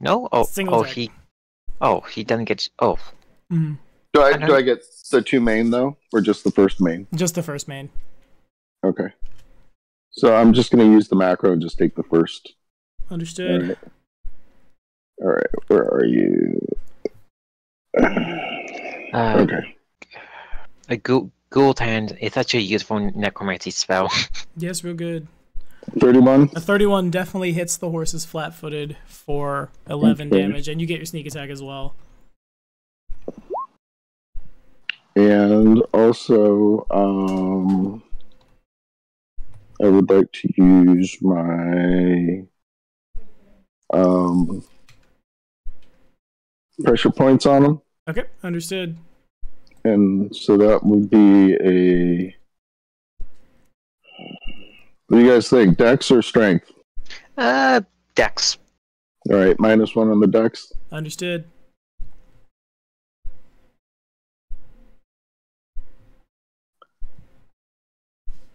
No? He doesn't get... Oh. Mm-hmm. Do I get the 2 main, though? Or just the first main? Just the first main. Okay. So I'm just going to use the macro and just take the first. Understood. All right. Where are you? Okay. A gold hand is such a useful necromancy spell. Yes, real good. 31? A 31 definitely hits the horse's flat-footed for 11 damage, and you get your sneak attack as well. And also, I would like to use my pressure points on him. Okay, understood. And so that would be a... What do you guys think? Dex or strength? Dex. All right, -1 on the dex. Understood.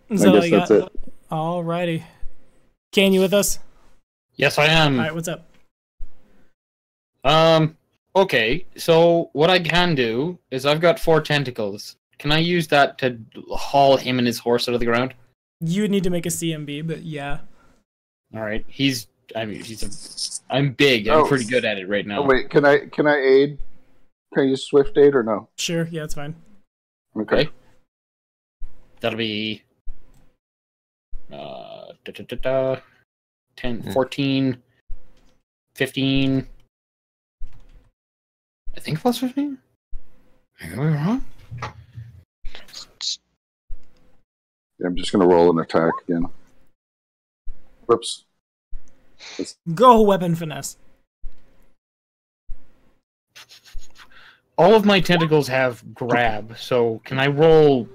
I guess that's it. Alrighty. Kane, you with us? Yes, I am. Alright, what's up? Okay, so what I can do is I've got 4 tentacles. Can I use that to haul him and his horse out of the ground? You would need to make a CMB, but yeah. Alright, I'm big. I'm pretty good at it right now. Oh, wait, can I aid? Can I use swift aid or no? Sure, yeah, it's fine. Okay. That'll be 10, 14, 15. I think plus 15? Am I wrong? Yeah, I'm just going to roll an attack again. Whoops. Go weapon finesse. all of my tentacles have grab, so can I roll?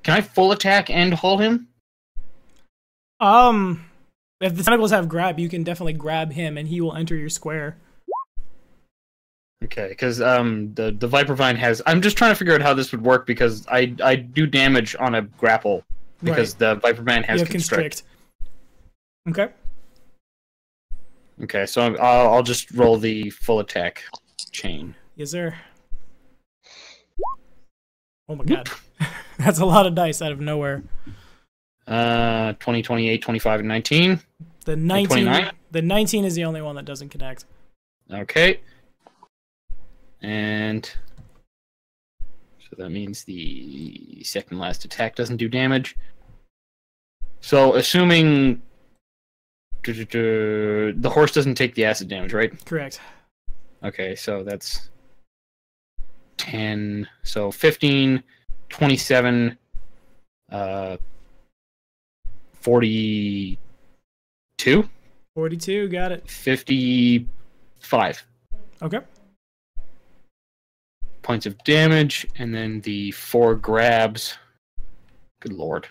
Can I full attack and haul him? If the tentacles have grab, you can definitely grab him, and he will enter your square. Okay, because the Viper Vine has. I'm just trying to figure out how this would work because I do damage on a grapple because the Viper Vine has constrict. Okay. Okay, so I'll just roll the full attack chain. Yes, sir. Oh my god. That's a lot of dice out of nowhere. 20, 28, 25, and 19. The 19, the 19 is the only one that doesn't connect. Okay. And so that means the second last attack doesn't do damage. So assuming the horse doesn't take the acid damage, right? Correct. Okay, so that's 10. So 15, 27, 42? 42, got it. 55 Okay. points of damage, and then the 4 grabs. Good lord.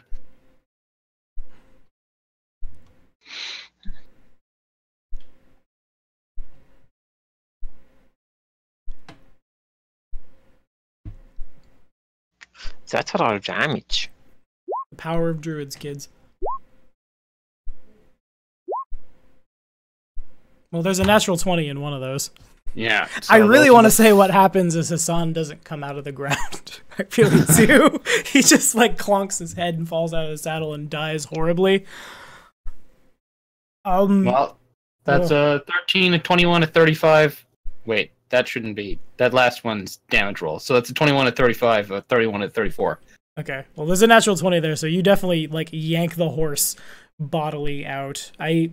That's a lot of damage. The power of druids, kids. Well, there's a natural 20 in one of those. Yeah. I really want to say what happens is Hassan doesn't come out of the ground. I really do. He just like clonks his head and falls out of the saddle and dies horribly. Well, that's a 13, a 21, a 35. Wait, that shouldn't be. That last one's damage roll. So that's a 21, a 35, a 31, a 34. Okay. Well, there's a natural 20 there, so you definitely like yank the horse bodily out. I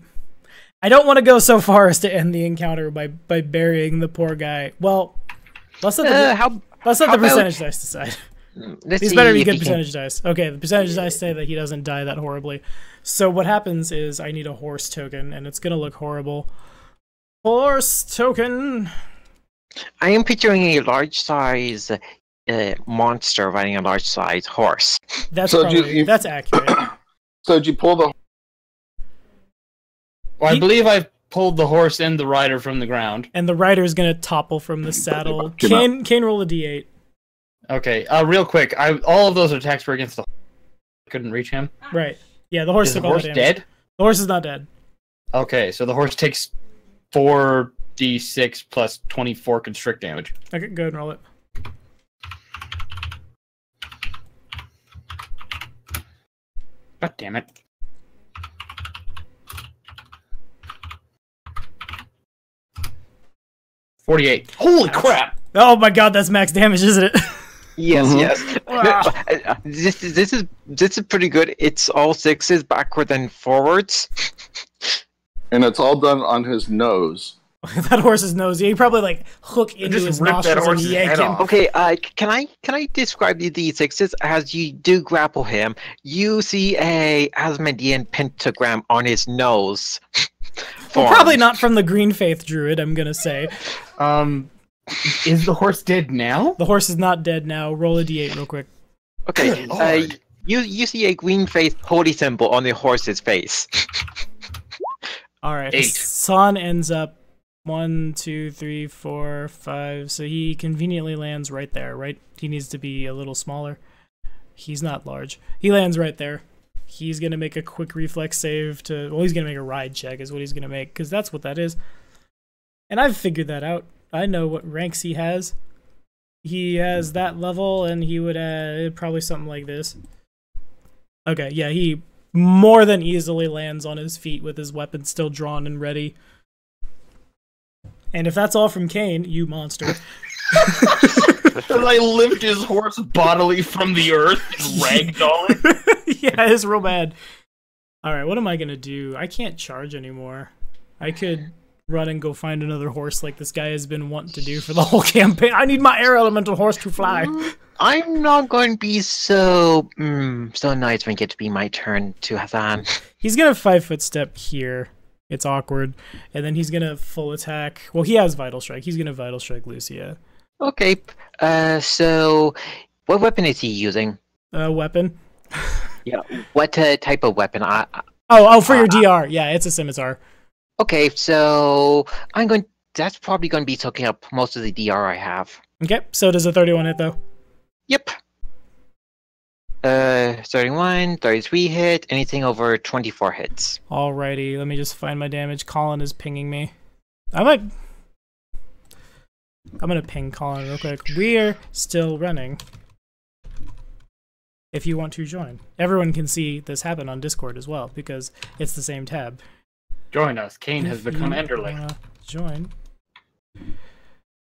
don't want to go so far as to end the encounter by burying the poor guy. Well, let's let the percentage dice decide. These better be good percentage dice. Okay, the percentage dice say that he doesn't die that horribly. So what happens is I need a horse token, and it's going to look horrible. Horse token! I am picturing a large size monster riding a large size horse. That's So probably, that's accurate. So did you pull the? Well, I believe I've pulled the horse and the rider from the ground. And the rider's going to topple from the saddle. Kane roll a d8. Okay, real quick. All of those attacks were against the horse. I couldn't reach him. Right. Yeah, the horse Is the took all the horse damage. dead? The horse is not dead. Okay, so the horse takes 4d6 plus 24 constrict damage. Okay, go ahead and roll it. God damn it. $48. Holy crap! Oh my god, that's max damage, isn't it? Yes, yes. Wow. This is pretty good. It's all 6s backward and forwards. And it's all done on his nose. That horse's nose. Yeah, you probably like hook into Just his rip that nostrils and horse's yank head him. off. Okay, can I describe the D6s as you do grapple him? You see a Asmodean pentagram on his nose. Well, probably not from the Green Faith Druid, I'm gonna say. Is the horse dead now? The horse is not dead now. Roll a d8 real quick. Okay, Lord. you see a green face holy symbol on the horse's face. Alright, 8. Hassan ends up 1, 2, 3, 4, 5. So he conveniently lands right there, right? He needs to be a little smaller. He's not large. He lands right there. He's going to make a quick reflex save to... Well, he's going to make a ride check is what he's going to make, because that's what that is. And I've figured that out. I know what ranks he has. He has that level, and he would probably something like this. Okay, yeah, he more than easily lands on his feet with his weapon still drawn and ready. And if that's all from Kane, you monster. As I lift his horse bodily from the earth and ragdoll it. Yeah, it's real bad. Alright, what am I gonna do? I can't charge anymore. I could run and go find another horse like this guy has been wanting to do for the whole campaign. I need my air elemental horse to fly. I'm not going to be so nice when it gets to be my turn to Hassan. He's gonna 5-foot step here. It's awkward. And then he's gonna full attack. Well, he has Vital Strike. He's gonna Vital Strike Lucia. Okay. So what weapon is he using? Weapon. Yeah. What type of weapon? For your DR. Yeah, it's a scimitar. Okay, so that's probably going to be soaking up most of the DR I have. Okay, so does a 31 hit, though? Yep. 31, 33 hit, anything over 24 hits. Alrighty, let me just find my damage. Colin is pinging me. I'm gonna ping Colin real quick. We're still running. If you want to join. Everyone can see this happen on Discord as well, because it's the same tab. Join us. Kane has become Enderling. Join.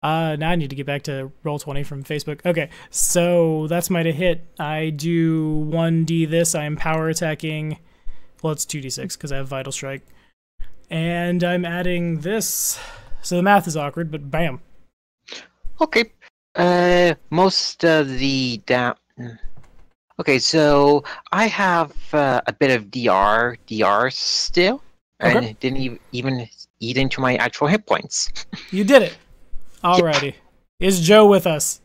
Now I need to get back to Roll20 from Facebook. Okay, so that's my to hit. I do 1d this. I am power attacking. Well, it's 2d6 because I have Vital Strike. And I'm adding this. So the math is awkward, but bam. Okay. Most of the down. Okay, so I have a bit of DR still, and it didn't even eat into my actual hit points. You did it. Alrighty. Is Joe with us?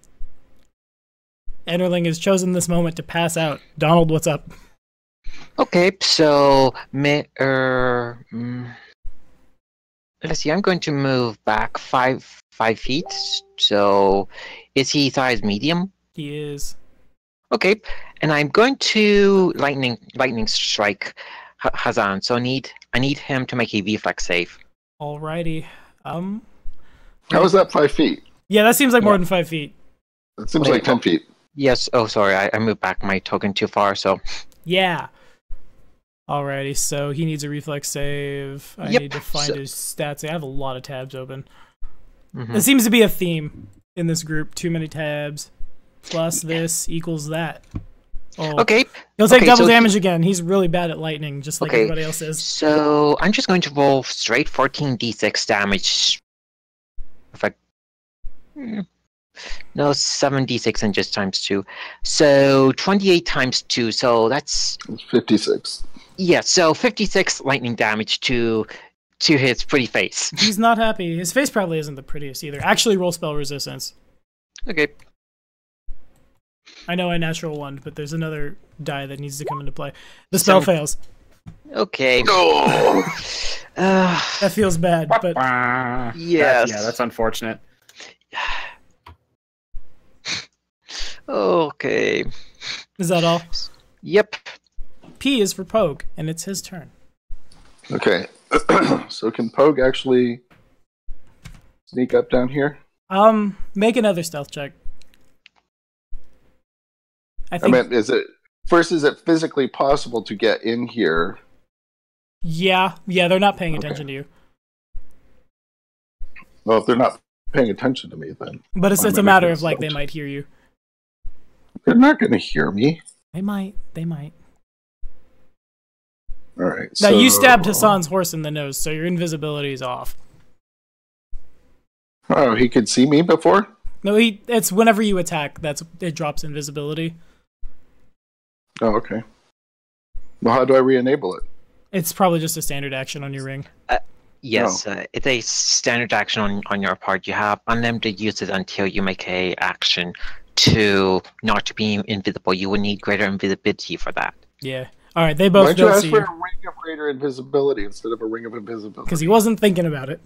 Enderling has chosen this moment to pass out. Donald, what's up? Okay, so let's see. I'm going to move back five feet. So, is he size medium? He is. Okay, and I'm going to lightning strike Hassan. So I need him to make a reflex save. Alrighty. How is that 5 feet? Yeah, that seems like more than 5 feet. It seems like 10 feet. Yes. Oh, sorry. I moved back my token too far. So. Yeah. Alrighty. So he needs a reflex save. I need to find his stats. I have a lot of tabs open. There seems to be a theme in this group. Too many tabs. Plus this equals that. Oh. Okay. He'll take double damage again. He's really bad at lightning, just like everybody else is. So I'm just going to roll straight 14d6 damage. If I... No, 7d6 and just times 2. So 28 times 2, so that's... 56. Yeah, so 56 lightning damage to his pretty face. He's not happy. His face probably isn't the prettiest either. Actually, roll spell resistance. Okay. I know I natural one, but there's another die that needs to come into play. The spell fails. Okay. That feels bad, but... Yes. That's unfortunate. Okay. Is that all? Yep. P is for Pogue, and it's his turn. Okay. So can Pogue actually sneak up down here? Make another stealth check. I mean, is it physically possible to get in here? Yeah, they're not paying attention to you. Well, if they're not paying attention to me, then... But it's a matter of, like, they might hear you. They're not going to hear me. They might. Alright, Now, you stabbed Hassan's horse in the nose, so your invisibility is off. Oh, he could see me before? No, it's whenever you attack, it drops invisibility. Oh, okay. Well, how do I re-enable it? It's probably just a standard action on your ring. Yes, it's a standard action on your part. You have unlimited uses until you make a action not to be invisible. You would need greater invisibility for that. Yeah. All right, they both Why'd you don't ask see for you. a ring of greater invisibility instead of a ring of invisibility? Because he wasn't thinking about it.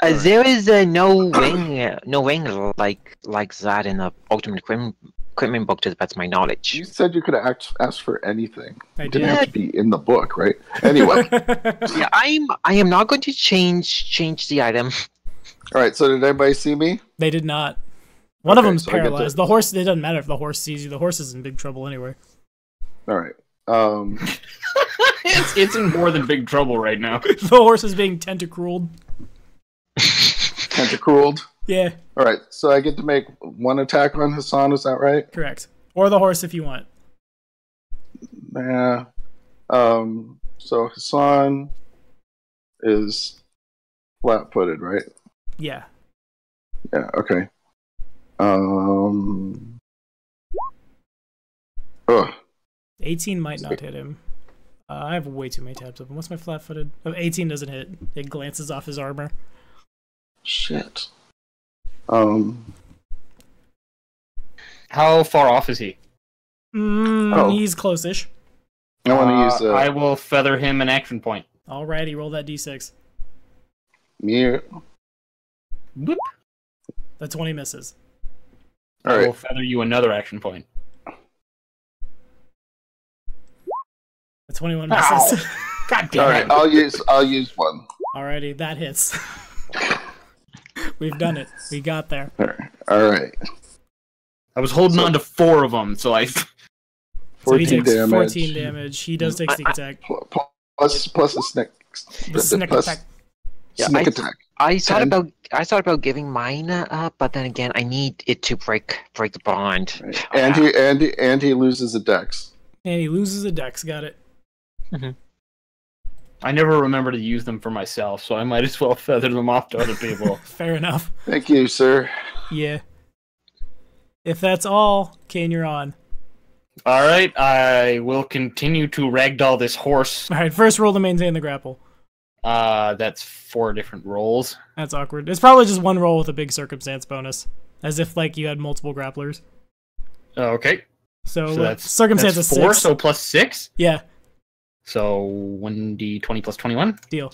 There is no ring like that in the Ultimate Equipment book, to the best of my knowledge. You said you could ask for anything. It didn't did. have to be in the book, right? Anyway. Yeah, I am not going to change the item. All right. So did anybody see me? They did not. One of them's so I get paralyzed. The horse. It doesn't matter if the horse sees you. The horse is in big trouble anyway. All right. It's in more than big trouble right now. The horse is being tentacrueled. Tentacrueled. Yeah. All right. So I get to make one attack on Hassan. Is that right? Correct. Or the horse if you want. Yeah. So Hassan is flat-footed, right? Yeah. Yeah. Okay. Ugh. 18 might not hit him. I have way too many tabs open. What's my flat-footed? Oh, 18 doesn't hit. It glances off his armor. Shit. How far off is he? He's close-ish. I want to use. I will feather him an action point. Alrighty, roll that d6. Me. Whoop. The 20 misses. I All will right. feather you another action point. The 21 misses. God damn All it. right. I'll use one. Alrighty, that hits. We've done it. We got there. All right. I was holding on to 4 of them, so I. So he 14 takes damage. 14 damage. He does take sneak attack. Plus a sneak. The sneak attack. Yeah, Sneak attack. I thought 10. about giving mine up, but then again, I need it to break the bond. Right. And he loses a dex. And he loses a dex. Got it. I never remember to use them for myself, so I might as well feather them off to other people. Fair enough. Thank you, sir. Yeah. If that's all, Kane, you're on. All right, I will continue to ragdoll this horse. Alright, first roll to maintain the grapple. That's 4 different rolls. That's awkward. It's probably just one roll with a big circumstance bonus. As if, like, you had multiple grapplers. Okay. So that's circumstance is 4, 6. so plus 6. Yeah, So 1d20 plus 21. deal.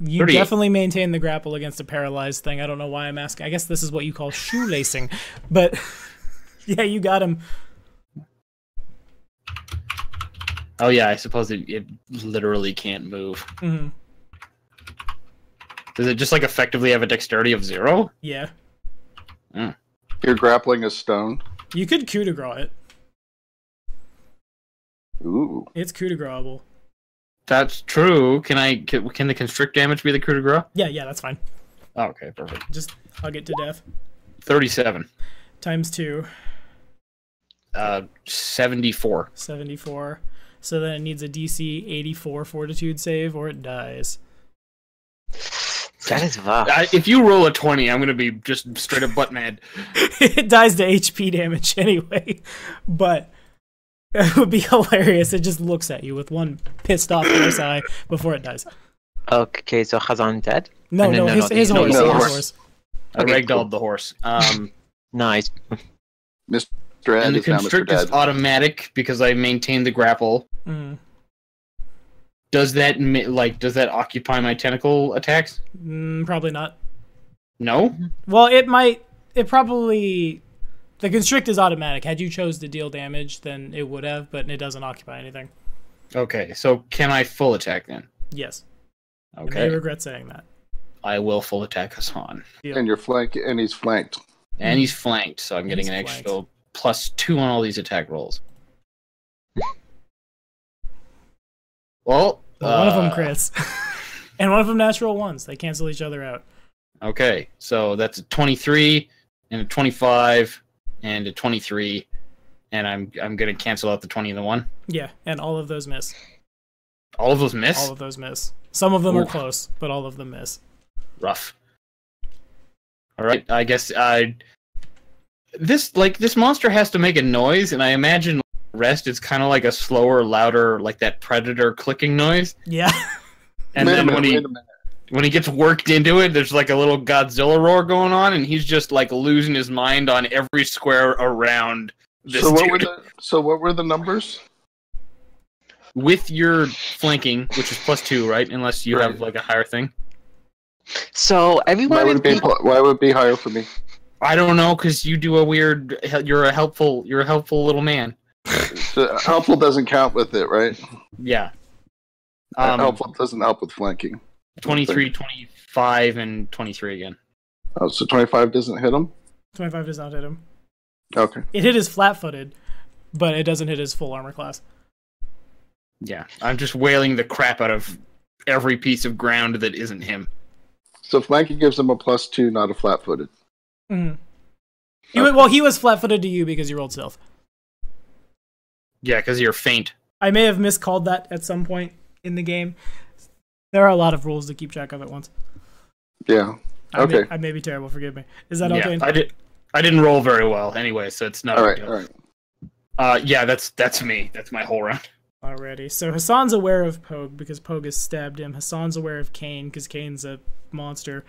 You 38. definitely maintain the grapple against a paralyzed thing. I don't know why I'm asking. I guess this is what you call shoelacing. But, yeah, you got him. Oh yeah, I suppose it literally can't move. Mm-hmm. Does it just like effectively have a dexterity of 0? Yeah. You're grappling a stone. You could coup de grace it. Ooh. It's coup de graceable. That's true. Can the constrict damage be the coup de grace? Yeah, that's fine. Oh, okay, perfect. Just hug it to death. 37. Times 2. 74. 74. So then it needs a DC 84 fortitude save or it dies. That is rough. If you roll a 20, I'm gonna be just straight up butt mad. It dies to HP damage anyway. But it would be hilarious. It just looks at you with one pissed off horse eye before it dies. Okay, so Hassan dead? No, his no, horse. no, His horse. horse. I Okay, ragdolled the horse. Nice. Mr. Ed And the is now Mr. constrict is Dead. automatic because I maintain the grapple. Mm. Does that occupy my tentacle attacks? Probably not. No. Well, it probably... The constrict is automatic. Had you chose to deal damage, then it would have, but it doesn't occupy anything. Okay, so can I full attack then? Yes. You Okay, may regret saying that. I will full attack Hassan. And he's flanked. And he's flanked, so I'm getting He's an flanked. extra +2 on all these attack rolls. Well, One of them crits. And one of them natural ones. They cancel each other out. Okay, so that's a 23 and a 25 and a 23, and I'm gonna cancel out the 20 and the 1. Yeah, and all of those miss. All of those miss. All of those miss. Some of them are Oof. close, but all of them miss. Rough. All right, I guess this monster has to make a noise, and I imagine rest is kind of like a slower, louder, like that predator clicking noise. Yeah. And Wait a then minute. when he gets worked into it, there's like a little Godzilla roar going on, and he's just like losing his mind on every square around this So dude. what were the numbers? With your flanking, which is +2, right? Unless you Right. have like a higher thing. So Why everyone would it be higher for me? I don't know, because you do a weird. You're a helpful little man. So helpful doesn't count with it, right? Yeah. Helpful doesn't help with flanking. 23, 25, and 23 again. Oh, so 25 doesn't hit him? 25 does not hit him. Okay. It hit his flat-footed, but it doesn't hit his full armor class. Yeah, I'm just wailing the crap out of every piece of ground that isn't him. So flanking gives him a +2, not a flat-footed. Mm-hmm. Okay. Well, he was flat-footed to you because you rolled stealth. Yeah, because you're faint. I may have miscalled that at some point in the game. There are a lot of rules to keep track of at once. Yeah. Okay. I may be terrible. Forgive me. Is that Yeah, okay? I did. I didn't roll very well anyway, so it's not. All a right, big all deal. right. Yeah, that's me. That's my whole round. Already. So Hassan's aware of Pogue because Pogue has stabbed him. Hassan's aware of Kane because Kane's a monster.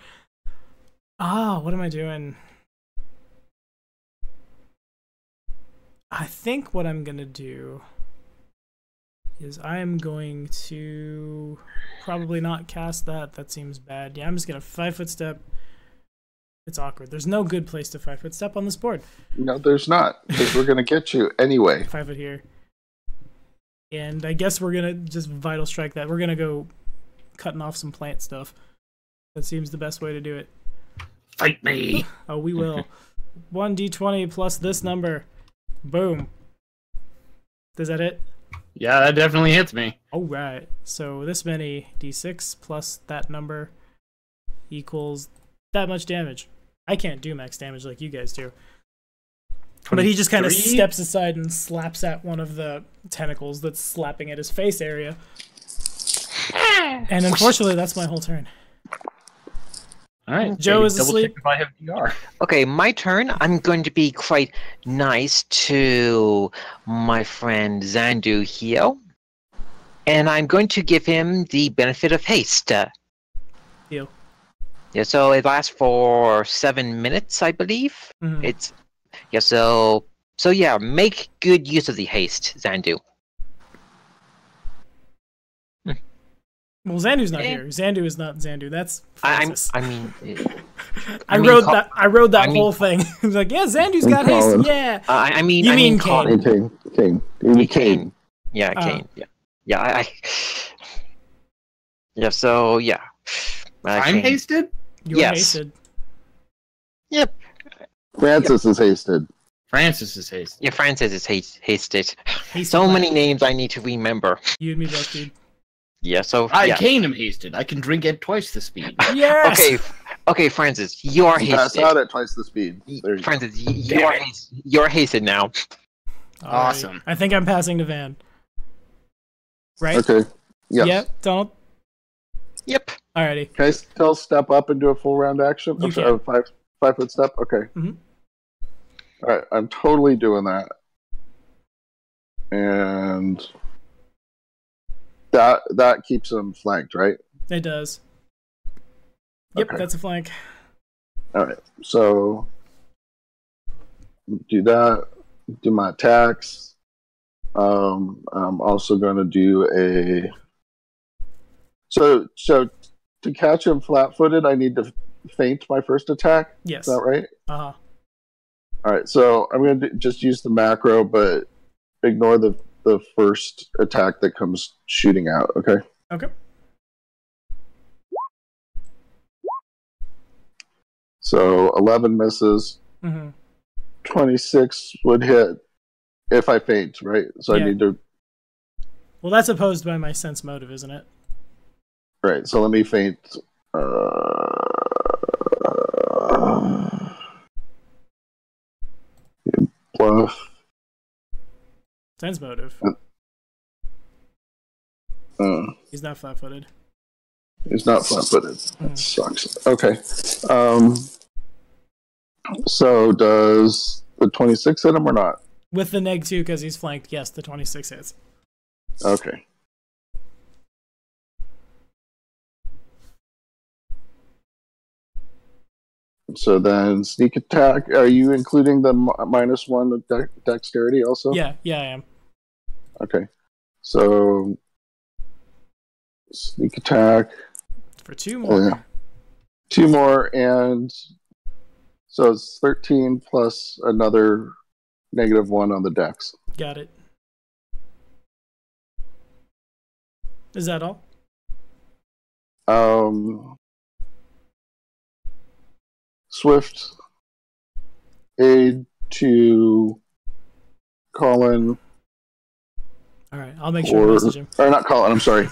What am I doing? I think what I'm going to do is I am going to probably not cast that. That seems bad. Yeah, I'm just going to 5-foot step. It's awkward. There's no good place to 5-foot step on this board. No, there's not, because we're going to get you anyway. 5-foot here. And I guess we're going to just Vital Strike that. We're going to go cutting off some plant stuff. That seems the best way to do it. Fight me! Oh, we will. 1d20 plus this number. Boom. Does that hit? Yeah, that definitely hits me. Alright. So this many d6 plus that number equals that much damage. I can't do max damage like you guys do. But he just kind of steps aside and slaps at one of the tentacles that's slapping at his face area. And unfortunately, that's my whole turn. All right, Joe is asleep. If I have DR. Okay, my turn. I'm going to be quite nice to my friend Zandu here. And I'm going to give him the benefit of haste. Deal. Yeah, so it lasts for 7 minutes, I believe. Mhm. It's yeah, so yeah, make good use of the haste, Zandu. Well, Zandu's not here. Zandu is not Zandu. That's Francis. I mean, I rode that whole thing. I was like, yeah, Zandu's got haste. Colin. Yeah. I mean, You mean Colin. Kane. King. You mean Kane. Yeah, Kane. Yeah. Yeah. So yeah. I'm Kane. hasted? You're Yes. hasted. Yep. Francis is hasted. Francis is hasted. Yeah, Francis is hasted. Hasted So lad. many names I need to remember. You and me both, dude. Yeah. So I yeah. Kane am hasted. I can drink at twice the speed. Yes! Okay, Francis, you are Pass hasted. out at twice the speed. There you go. Francis, Damn it. you're hasted now. Alrighty. Awesome. I think I'm passing to Van. Right? Okay. Yes. Yep. Donald? Yep. Alrighty. Can I still step up and do a full round action? You Okay, can. 5-foot step? Okay. Mhm. All right, I'm totally doing that. And that keeps him flanked, right? It does. Yep, Okay. that's a flank. All right, so do that. Do my attacks. I'm also going to do a. So to catch him flat-footed, I need to feint my first attack. Yes. Is that right? Uh-huh. All right, so I'm going to just use the macro, but ignore the first attack that comes shooting out. Okay. Okay. So 11 misses. Mm-hmm. 26 would hit if I feint, right? So Yeah. I need to. Well, that's opposed by my sense motive, isn't it? Right. So let me feint. Bluff. Sense motive. He's not flat-footed. He's not flat-footed. That Mhm. sucks. Okay. So does the 26 hit him or not? With the neg 2, because he's flanked, yes, the 26 hits. Okay. So then sneak attack. Are you including the -1 of dexterity also? Yeah, I am. Okay. So sneak attack. For 2 more. 2 more, and so it's 13 plus another -1 on the dex. Got it. Is that all? Swift aid to Colin, Alright, I'll make sure to message him. or not Colin, I'm sorry.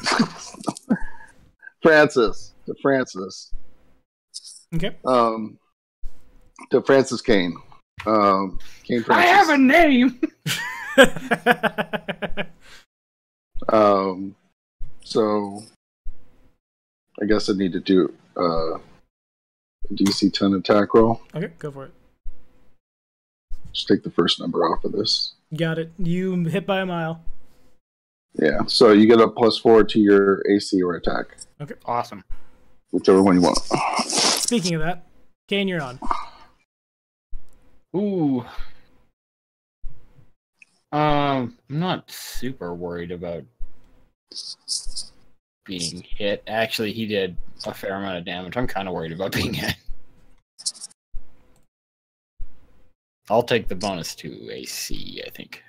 Francis. To Francis. Okay. To Francis Kane. Kane Francis. I have a name. So I guess I need to do a DC 10 attack roll. Okay, go for it. Just take the first number off of this. Got it. You hit by a mile. Yeah, so you get a +4 to your AC or attack. Okay. Awesome. Whichever one you want. Speaking of that, Kane, you're on. Ooh. I'm not super worried about being hit. Actually, he did a fair amount of damage. I'm kind of worried about being hit. I'll take the bonus to AC, I think.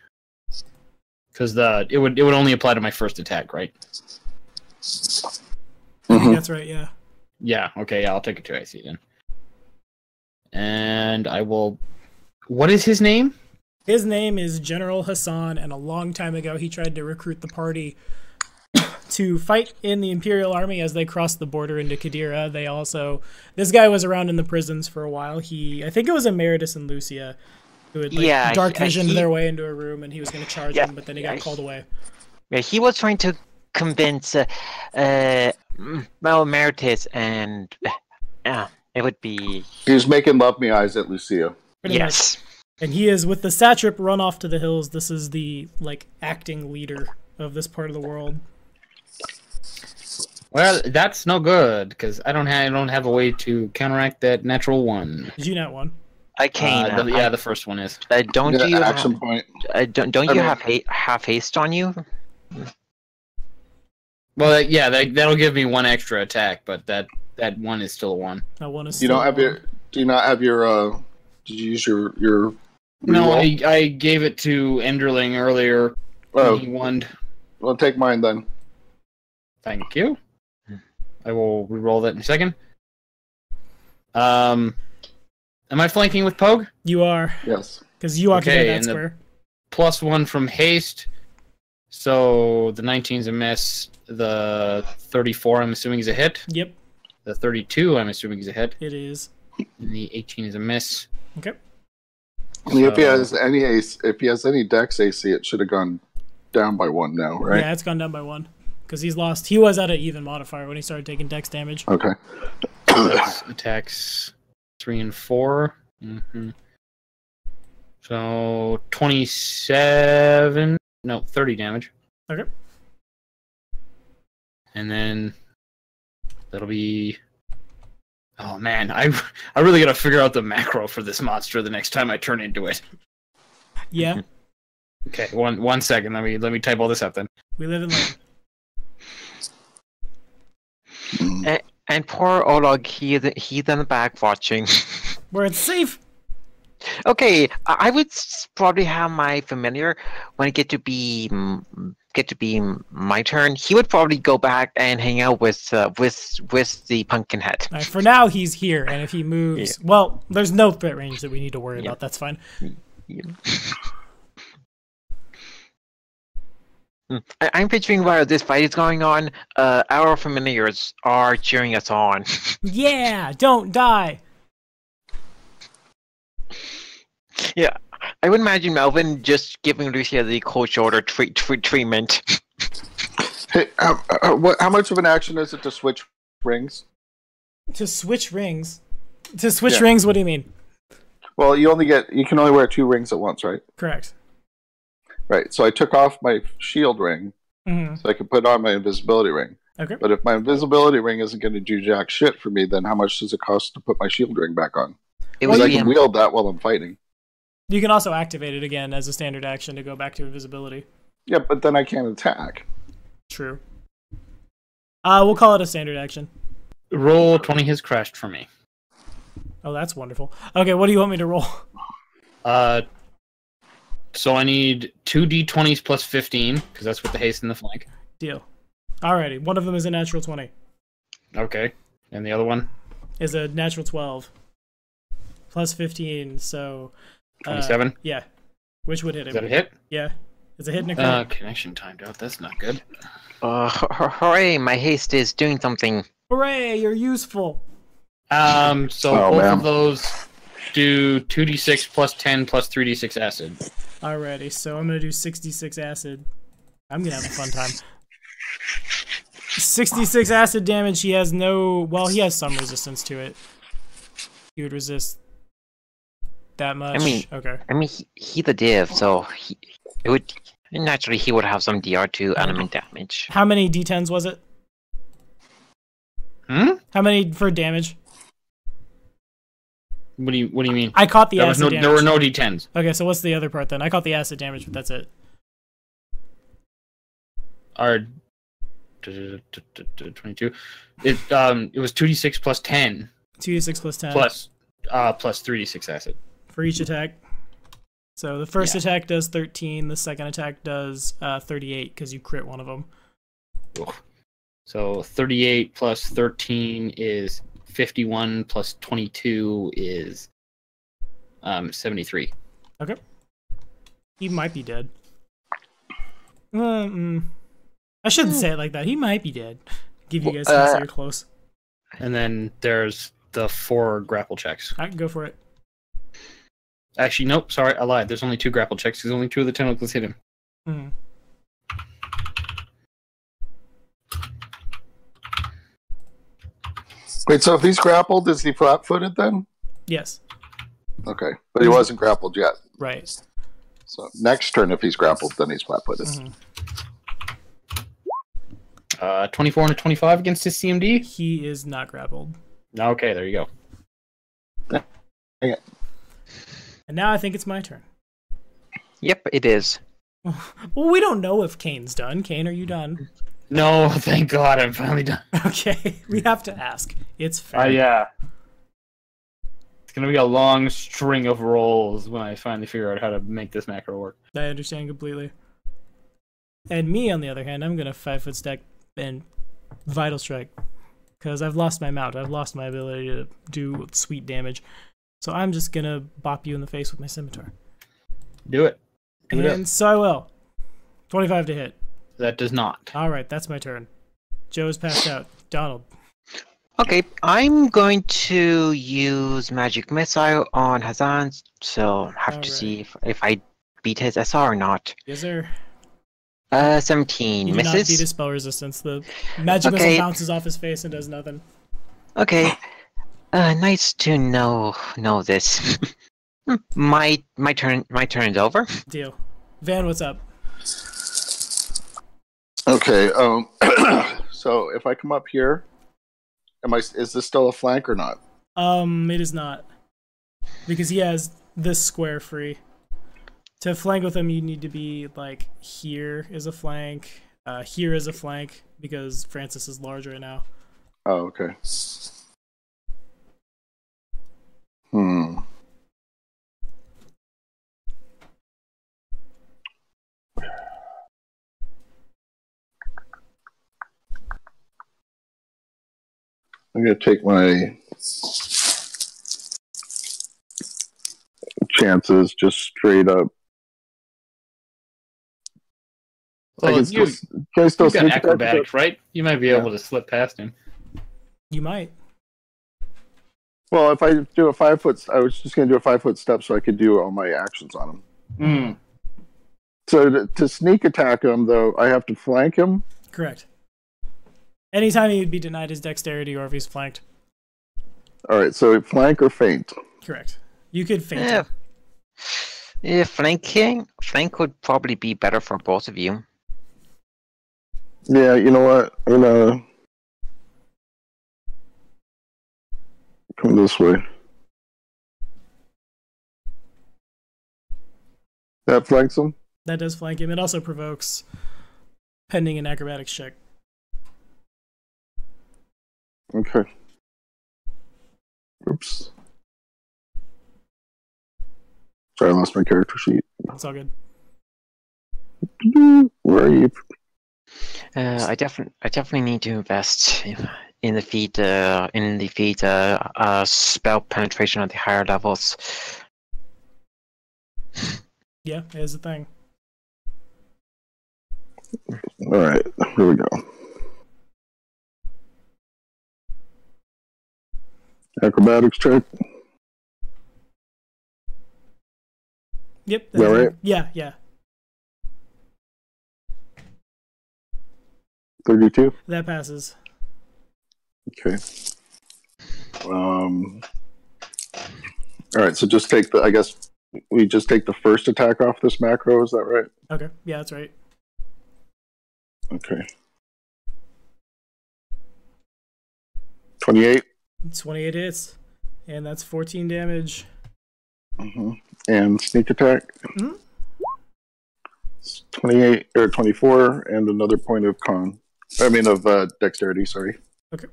Because it would only apply to my first attack, right? I think that's right, yeah. Yeah, okay, yeah, I'll take it to AC then. And I will... What is his name? His name is General Hassan, and a long time ago he tried to recruit the party to fight in the Imperial Army as they crossed the border into Katheer. They also... This guy was around in the prisons for a while. I think it was Emeritus and Lucia who had dark visioned their way into a room, and he was going to charge him, but then he got called away. Yeah, he was trying to convince Emeritus, and it would be... He was making love me eyes at Lucia. Pretty much. And he is, with the satrap run off to the hills, this is the, acting leader of this part of the world. Well, that's no good, because I don't have a way to counteract that natural one. Did you not one? I can't. The first one is. Don't you action point? Don't you have half haste on you? Well, yeah, that'll give me one extra attack, but that one is still a 1. That one is. Do you not have your? Did you use your? No, I gave it to Enderling earlier. Oh, he won. Well, take mine then. Thank you. I will re-roll that in a second. Am I flanking with Pogue? You are. Yes. Because you occupy that square. +1 from haste. So the 19's a miss. The 34, I'm assuming, is a hit. Yep. The 32, I'm assuming, is a hit. It is. And the 18 is a miss. Okay. If he has any dex AC, it should have gone down by 1 now, right? Yeah, it's gone down by 1. Because he's lost. He was at an even modifier when he started taking dex damage. Okay. That's attacks 3 and 4. Mm-hmm. So 27. No, 30 damage. Okay. And then that'll be. Oh man, I really gotta figure out the macro for this monster the next time I turn into it. Yeah. Okay, one second. Let me type all this up then. We live and learn. And poor Oleg, he's in the back watching. Where it's safe. Okay, I would probably have my familiar when it get to be my turn. He would probably go back and hang out with the Pumpkinhead. Right, for now, he's here, and if he moves, well, there's no threat range that we need to worry about. That's fine. Yeah. I'm picturing while this fight is going on, our familiars are cheering us on. Yeah, don't die. Yeah, I would imagine Melvin just giving Lucia the cold shoulder treatment. Hey, how much of an action is it to switch rings? To switch rings? To switch rings? What do you mean? Well, you can only wear 2 rings at once, right? Correct. Right. So I took off my shield ring, so I could put on my invisibility ring. Okay. But if my invisibility ring isn't going to do jack shit for me, then how much does it cost to put my shield ring back on? Because I can wield that while I'm fighting. You can also activate it again as a standard action to go back to invisibility. Yeah, but then I can't attack. True. We'll call it a standard action. Roll 20 has crashed for me. Oh, that's wonderful. Okay, what do you want me to roll? So I need 2 d20s plus 15, because that's with the haste in the flank. Deal. Alrighty, one of them is a natural 20. Okay. And the other one? Is a natural 12. Plus 15, so... 27? Yeah. Which would hit him? Is that a hit? Yeah. It's a hit and a crit. Connection timed out. That's not good. Hooray, my haste is doing something. Hooray, you're useful. Both of those do 2d6 plus 10 plus 3d6 acid. Alrighty, so I'm going to do 66 acid. I'm going to have a fun time. 66 acid damage. He has no... Well, he has some resistance to it. He would resist That much? Okay. He's a div, so it would naturally he would have some DR2 element damage. How many D10s was it? How many for damage? What do you mean? I caught the acid damage. There were no D10s. Okay, so what's the other part then? I caught the acid damage, but that's it. Our 22. It was 2d6 plus 10. 2d6 plus 10. Plus 3d6 acid. For each attack. So the first attack does 13, the second attack does 38 because you crit one of them. So 38 plus 13 is 51 plus 22 is 73. Okay. He might be dead. I shouldn't say it like that. He might be dead. Give you guys hints that you're close. And then there's the 4 grapple checks. I can go for it. Actually, nope. Sorry, I lied. There's only 2 grapple checks because only 2 of the tentacles hit him. Mm-hmm. Wait, so if he's grappled, is he flat-footed then? Yes. Okay, but he wasn't grappled yet. Right. So next turn, if he's grappled, then he's flat-footed. 24 and a 25 against his CMD? He is not grappled. Okay, there you go. Okay. And now I think it's my turn. Yep, it is. Well, we don't know if Kane's done. Kane, are you done? No, thank God, I'm finally done. Okay, we have to ask. It's fair. Yeah. It's going to be a long string of rolls when I finally figure out how to make this macro work. I understand completely. And me, on the other hand, I'm going to 5-foot step and Vital Strike. Because I've lost my mount. I've lost my ability to do sweet damage. So I'm just going to bop you in the face with my scimitar. Do it. And so I will. 25 to hit. That does not. Alright, that's my turn. Joe's passed out. Donald. Okay, I'm going to use Magic Missile on Hassan, so have to see if I beat his SR or not. Yes, sir. 17 you misses. You do not beat his spell resistance. The magic missile bounces off his face and does nothing. Okay. Nice to know this. my turn is over. Deal. Van, what's up? Okay, so if I come up here, is this still a flank or not? It is not. Because he has this square free. To flank with him, you need to be, like, here is a flank, here is a flank, because Francis is large right now. Oh, okay. I'm going to take my chances just straight up. Well, you got acrobatics, right? You might be able to slip past him. You might. Well, if I do a 5-foot, I was just going to do a 5-foot step so I could do all my actions on him. So to sneak attack him, though, I have to flank him? Correct. Anytime he'd be denied his dexterity or if he's flanked. Alright, so flank or feint? Correct. You could feint him. Yeah, flank would probably be better for both of you. Yeah, you know what? I'm gonna come this way. That flanks him? That does flank him. It also provokes pending an acrobatics check. Okay. Oops. Sorry, I lost my character sheet. It's all good. Where are you? I definitely need to invest in the feat spell penetration at the higher levels. Yeah, it is a thing. All right, here we go. Acrobatics check. Yep. Is that right? Yeah. 32? That passes. Okay. All right, so just take the. I guess we just take the first attack off this macro. Is that right? Okay. Yeah, that's right. Okay. 28. 28 hits, and that's 14 damage. And sneak attack. 28 or 24, and another point of dexterity. Sorry. Okay,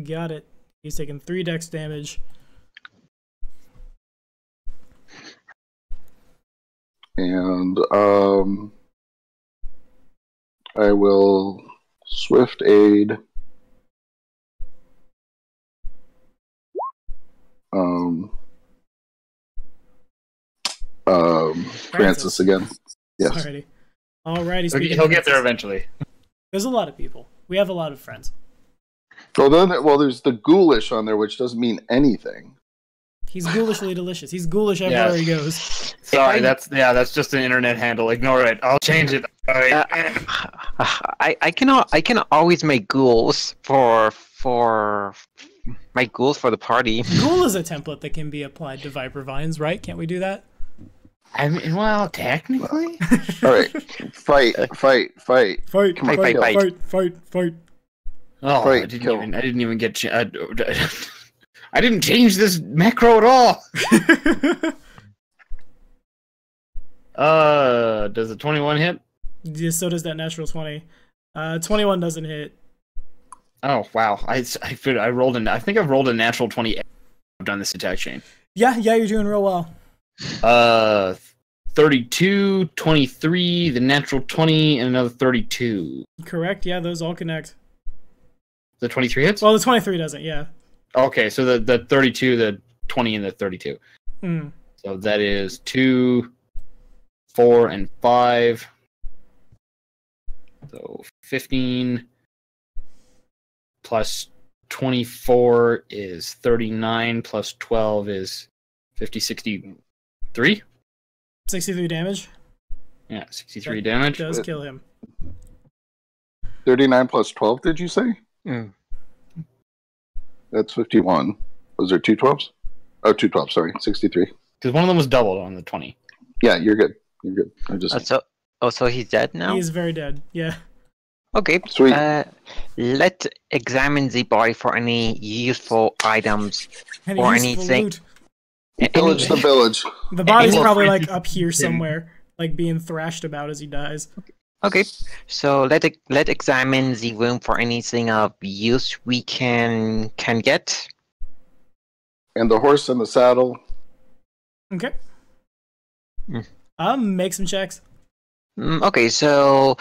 got it. He's taking 3 dex damage. And I will swift aid. Francis again. Yes. Alrighty. He'll get there eventually. There's a lot of people. We have a lot of friends. Well, there's the ghoulish on there, which doesn't mean anything. He's ghoulishly delicious. He's ghoulish everywhere he goes. Sorry, that's just an internet handle. Ignore it. I'll change it. I can always make ghouls for my ghouls for the party. Ghoul is a template that can be applied to Viper Vines, right? Can't we do that? I mean, well, technically. All right, fight. Oh, Fight, I didn't even get. I didn't change this macro at all. Does a 21 hit? Yeah, so does that natural 20. 21 doesn't hit. Oh wow! I rolled I think I've rolled a natural 20. I've done this attack chain. Yeah, you're doing real well. 32, 23, the natural 20, and another 32. Correct. Yeah, those all connect. The 23 hits? Well, the 23 doesn't. Yeah. Okay, so the 32, the 20, and the 32. So that is 2, 4, and 5. So 15 plus 24 is 39 plus 12 is 50, 63? 63 damage? Yeah, 63 damage. Does kill him. 39 plus 12, did you say? That's 51. Was there 2 12s? Oh, 2 12s, sorry. 63. Because one of them was doubled on the 20. Yeah, you're good. You're good. I just... So he's dead now? He is very dead, yeah. Okay. Sweet. Let's examine the body for any useful items or anything. Loot. Pillage the village. The body's probably like up here somewhere, like being thrashed about as he dies. Okay, so let's examine the room for anything of use we can get. And the horse and the saddle. Okay. Make some checks. Okay, so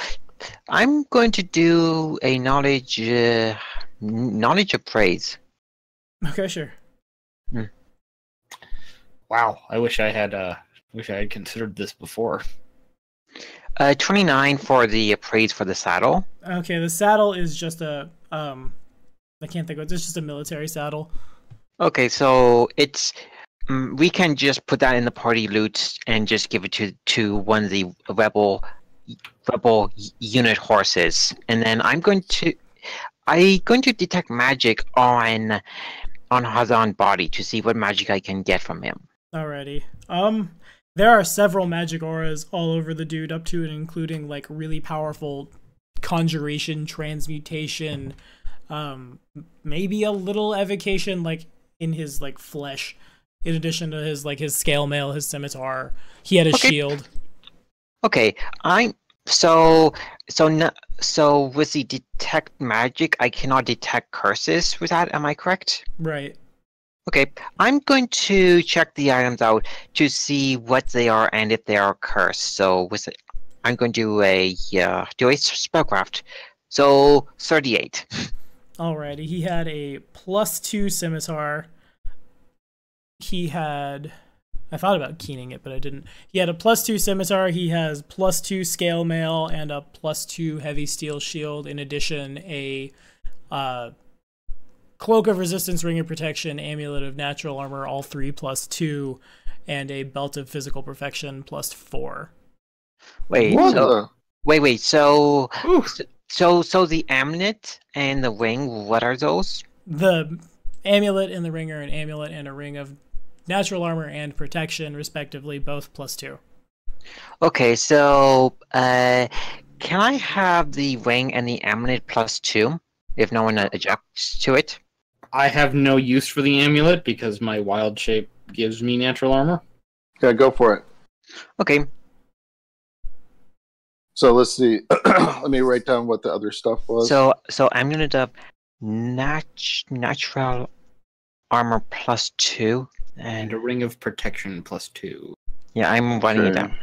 I'm going to do a knowledge appraise. Okay, sure. Wow, I wish I had considered this before. 29 for the appraise for the saddle. Okay, the saddle is just a I can't think of it. It's just a military saddle. Okay, so it's we can just put that in the party loot and just give it to one of the rebel unit horses, and then I'm going to detect magic on Hassan's body to see what magic I can get from him. Alrighty. There are several magic auras all over the dude, up to and including like really powerful conjuration, transmutation, maybe a little evocation like in his like flesh. In addition to his scale mail, his scimitar, he had a shield. Okay, so with the detect magic, I cannot detect curses with that. Am I correct? Right. Okay, I'm going to check the items out to see what they are and if they are cursed. So I'm going to do a spellcraft. So 38. Alrighty, he had a +2 scimitar. He had, I thought about keying it, but I didn't. He had a +2 scimitar. He has +2 scale mail and a +2 heavy steel shield. In addition, a Cloak of Resistance, Ring of Protection, Amulet of Natural Armor, all 3 +2, and a Belt of Physical Perfection +4. Wait, What? wait. So the amulet and the ring, what are those? The amulet and the ring are an amulet and a ring of natural armor and protection, respectively, both +2. Okay, so can I have the ring and the amulet +2 if no one objects to it? I have no use for the amulet because my wild shape gives me natural armor. Yeah, go for it. Okay. So let's see. Let me write down what the other stuff was. So amulet of natural armor +2 And a ring of protection +2. Yeah, I'm writing it down.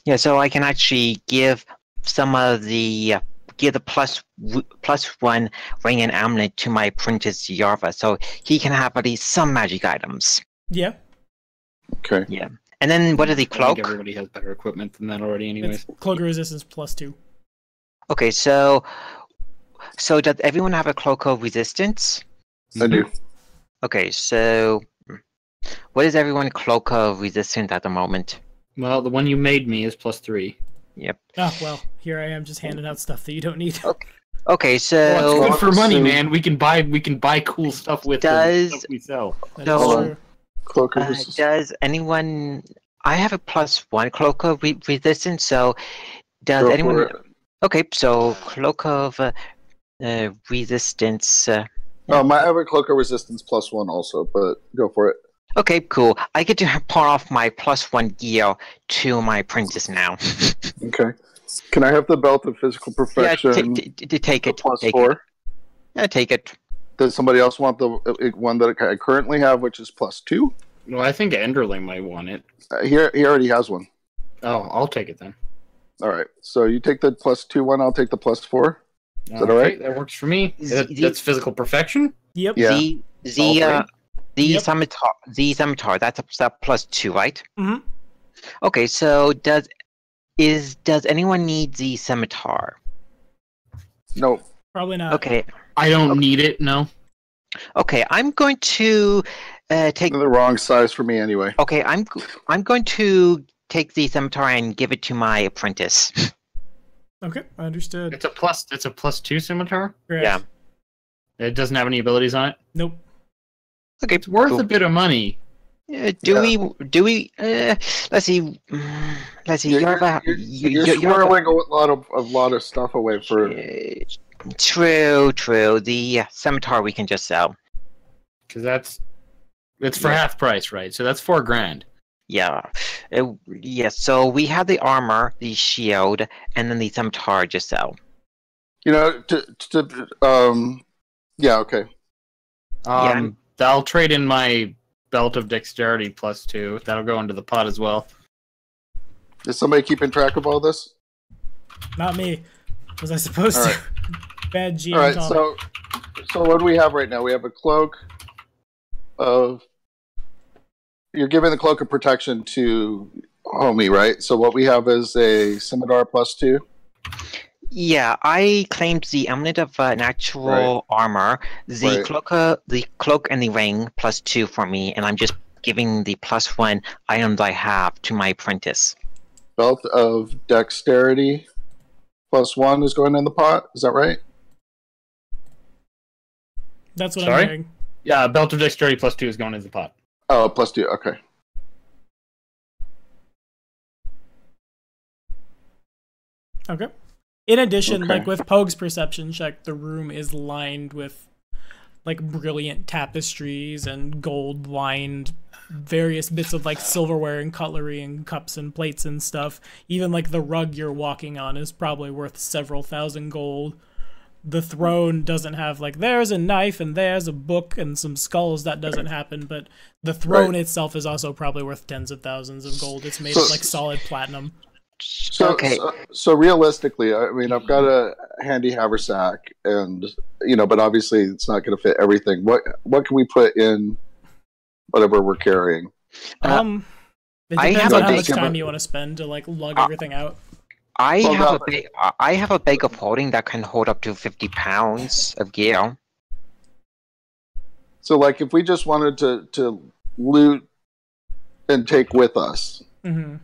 Yeah, so I can actually give some of the give the +1 ring and amulet to my apprentice Yarva, so he can have at least some magic items. Yeah. Okay. Yeah, and then what are the I cloak? think everybody has better equipment than that already, anyways. It's Cloak of Resistance +2. Okay, so does everyone have a cloak of resistance? I do. Okay, so what is everyone cloak of resistance at the moment? Well, the one you made me is +3. Yep. Oh, well, here I am just handing out stuff that you don't need. Okay, so Well, it's good for money, so- man. We can buy cool stuff with the stuff we sell. That is So- true. Cloak of Resistance. does anyone? I have a +1 cloak of resistance. So does Go anyone? for it. Okay, so cloak of resistance. I have a Cloak of Resistance +1 also, but go for it. Okay, cool. I get to pawn off my +1 gear to my apprentice now. Okay. Can I have the Belt of Physical Yeah, Perfection? take it. Take +4. it. Yeah, take it. Does somebody else want the one that I currently have, which is +2? Well, I think Enderling might want it. He already has one. Oh, I'll take it then. All right. So you take the +2 one. I'll take the +4. Is that all right? That works for me. Z- That's physical perfection. Yep. Yeah. The Yep. scimitar. That's a +2, right? Mhm. Okay, so does anyone need the scimitar? No. Probably not. Okay. I don't need it. No. Okay, I'm going to take. They're the wrong size for me anyway. Okay, I'm going to take the scimitar and give it to my apprentice. Okay, understood. It's a +2 scimitar. Correct. Yeah. It doesn't have any abilities on it. Nope. Okay, It's worth cool. a bit of money. Do we? Let's see. Let's see. You're squirreling a lot of stuff away for. True. The scimitar we can just sell. Because it's for half price, right? So that's $4,000. Yeah. Yes. So we have the armor, the shield, and then the scimitar just sell. You know, yeah, okay. I'll trade in my Belt of Dexterity +2. That'll go into the pot as well. Is somebody keeping track of all this? Not me. Was I supposed All to? right. Bad GM All right, talk. so what do we have right now? We have a cloak of. You're giving the Cloak of Protection to Homie, right? So what we have is a scimitar +2. Yeah, I claimed the amulet of natural armor, the cloak and the ring +2 for me, and I'm just giving the +1 items I have to my apprentice. Belt of Dexterity +1 is going in the pot. Is that right? That's what Sorry? I'm hearing. Yeah, Belt of Dexterity +2 is going into the pot. Oh, +2. Okay. Okay. In addition, Okay. like with Pogue's perception check, the room is lined with like brilliant tapestries and gold lined various bits of like silverware and cutlery and cups and plates and stuff. Even like the rug you're walking on is probably worth several thousand gold. The throne doesn't have like there's a knife and there's a book and some skulls. That doesn't happen, but the throne itself is also probably worth tens of thousands of gold. It's made of like solid platinum. So realistically, I mean, I've got a handy haversack, and but obviously it's not going to fit everything. What can we put in whatever we're carrying? It I depends have on a how big- much time you want to spend to like lug everything out. I Well, have a bag of holding that can hold up to 50 pounds of gear. So, like, if we just wanted to loot and take with us, Mm-hmm.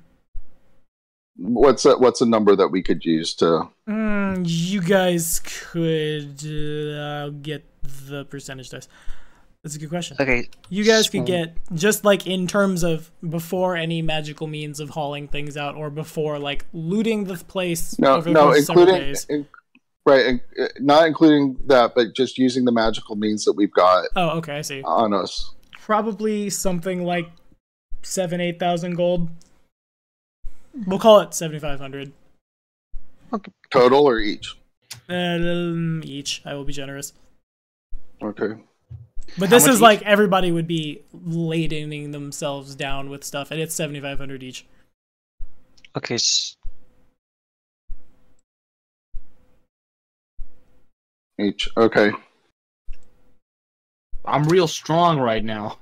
what's a number that we could use to? You guys could get the percentage dice. That's a good question. Okay. You guys could get, just like in terms of before any magical means of hauling things out, or before like looting the place over the course of several days. Right, not including that, but just using the magical means that we've got. Oh, okay, I see. On us. Probably something like 7,000-8,000 gold. We'll call it 7,500. Okay. Total or each? Each. I will be generous. Okay. But this is like everybody would be ladening themselves down with stuff, and it's 7,500 each. Okay. Each. Okay. I'm real strong right now.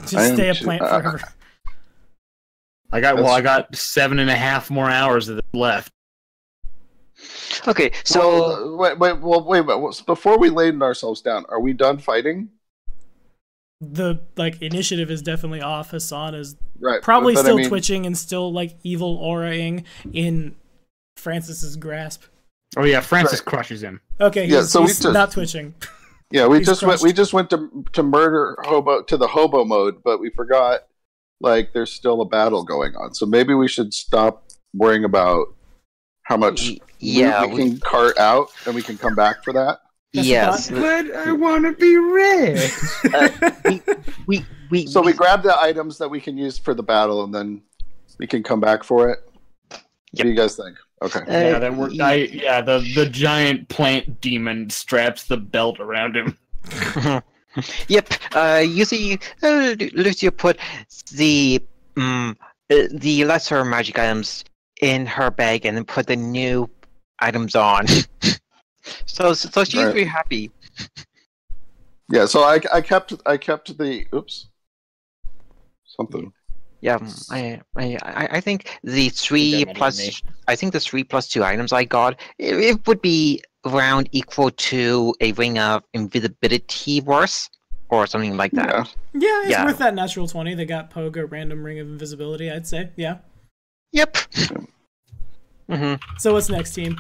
Just stay a plant forever. I got 7.5 more hours of it left. Okay, so wait. Before we laden ourselves down, are we done fighting? The initiative is definitely off. Hassan is right, probably still twitching and still evil auraing in Francis's grasp. Oh yeah, Francis crushes him. Okay, he's not twitching. Yeah, we just went to murder hobo to the hobo mode, but we forgot there's still a battle going on. So maybe we should stop worrying about how much we can cart out, and we can come back for that. Yes, but I want to be rich. So we grab the items that we can use for the battle, and then we can come back for it. Yep. What do you guys think? Okay. The giant plant demon straps the belt around him. Yep. You see, Lucia put the lesser magic items in her bag and then put the new items on. so she's very happy. Yeah. So I kept the something. Yeah, I think the 3 plus. I think the 3 plus 2 items I got, it would be around equal to a ring of invisibility worth, or something like that. Yeah, it's worth that natural 20. They got Pogue a random ring of invisibility, I'd say. Yeah. Yep. So what's next, team?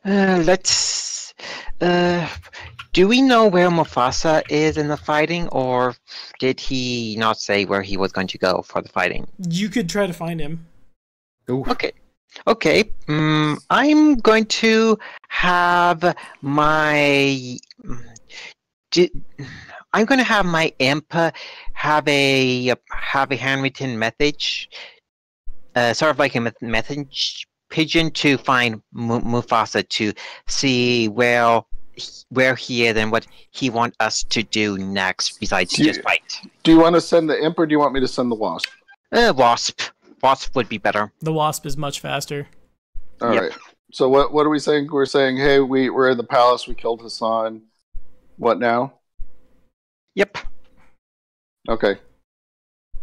Let's. Do we know where Mufasa is in the fighting, or did he not say where he was going to go for the fighting? You could try to find him. Ooh. Okay. I'm going to have my. I'm going to have my imp have a handwritten message, sort of like a message pigeon to find Mufasa to see where he is and what he wants us to do next besides just fight. Do you want to send the imp, or do you want me to send the wasp? Wasp. Wasp would be better. The wasp is much faster. All right. So what are we saying? We're saying, hey, we're in the palace. We killed Hassan. What now? Yep. Okay.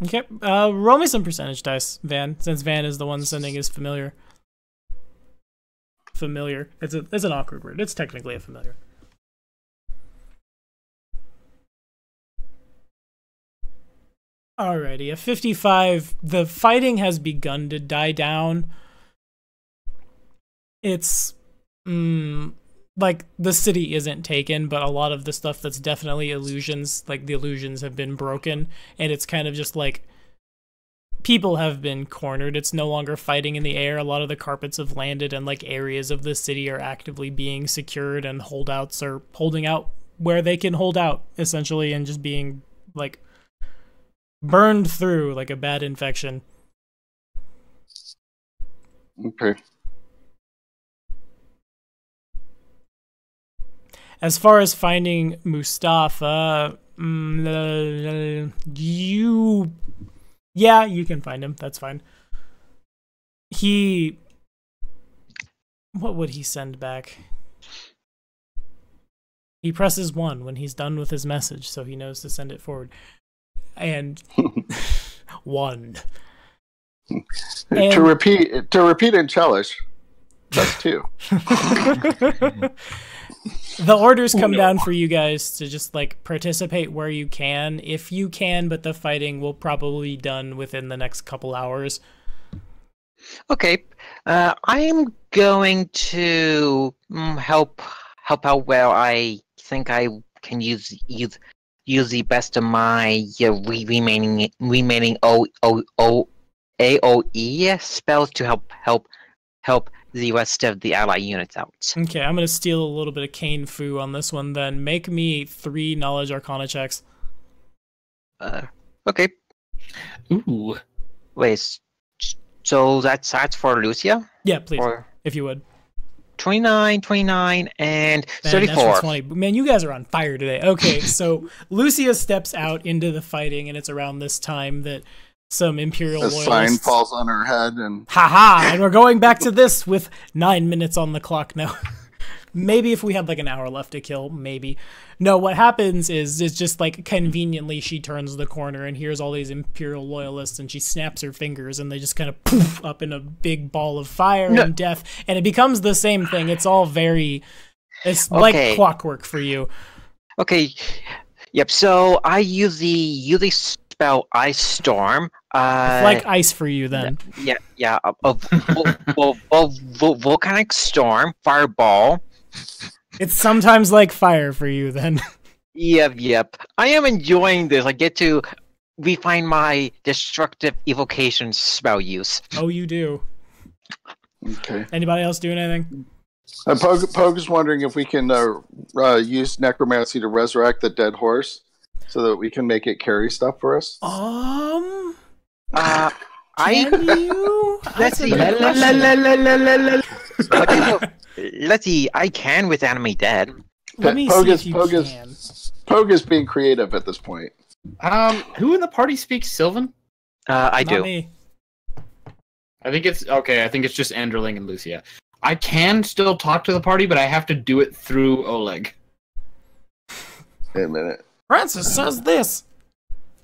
Okay. Roll me some percentage dice, Van, since Van is the one sending his familiar. Familiar. It's an awkward word. It's technically a familiar. Alrighty, a 55. The fighting has begun to die down. It's the city isn't taken, but a lot of the stuff that's definitely illusions, the illusions have been broken, and it's kind of just people have been cornered. It's no longer fighting in the air. A lot of the carpets have landed, and areas of the city are actively being secured, and holdouts are holding out where they can hold out, essentially, and just being burned through like a bad infection. Okay. As far as finding Mustafa, you can find him. That's fine. What would he send back? He presses 1 when he's done with his message, so he knows to send it forward. And 1. To repeat in Cheliax, that's 2. The orders come down for you guys to just participate where you can, if you can, but the fighting will probably be done within the next couple hours. Okay, I'm going to help out where I think I can use use the best of my remaining AOE spells to help the rest of the ally units out. Okay, I'm gonna steal a little bit of Kane Fu on this one. Then make me 3 Knowledge Arcana checks. Okay. Ooh. Wait. So that's for Lucia? Yeah, please, Or if you would. 29, 29, and Man, 34. 20. Man, you guys are on fire today. Okay, so Lucia steps out into the fighting, and it's around this time that some Imperial A loyalists... sign falls on her head, and Haha! And we're going back to this with 9 minutes on the clock now. Maybe if we had like an hour left to kill, maybe. No, what happens is it's just like conveniently she turns the corner and hears all these Imperial loyalists, and she snaps her fingers and they just kind of poof up in a big ball of fire and death, and it becomes the same thing. It's all very... It's like clockwork for you. Okay. Yep, so I use the spell Ice Storm. It's like ice for you then. Yeah. Volcanic Storm, Fireball. It's sometimes like fire for you then. Yep. I am enjoying this. I get to refine my destructive evocation spell use. Oh, you do. okay. Anybody else doing anything? Pogue is wondering if we can use necromancy to resurrect the dead horse, so that we can make it carry stuff for us. Can you? Let's see. Let's see. I can with Animate Dead. Let me see if you can. Pogue is being creative at this point. Who in the party speaks Sylvan? I Not do. me. I think it's okay. I think it's just Anderling and Lucia. I can still talk to the party, but I have to do it through Oleg. Wait a minute. Francis says this.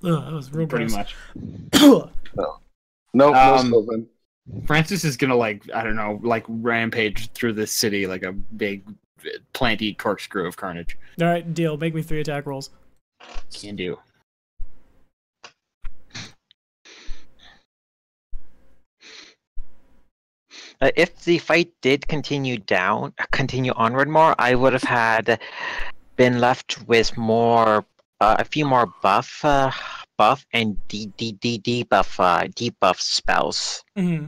Ugh, that was real Pretty gross. much. No, no Sylvan. Francis is gonna rampage through this city like a big planty corkscrew of carnage. All right, deal. Make me 3 attack rolls. Can do. If the fight did continue onward more, I would have been left with a few more buff and debuff spells. Mm-hmm.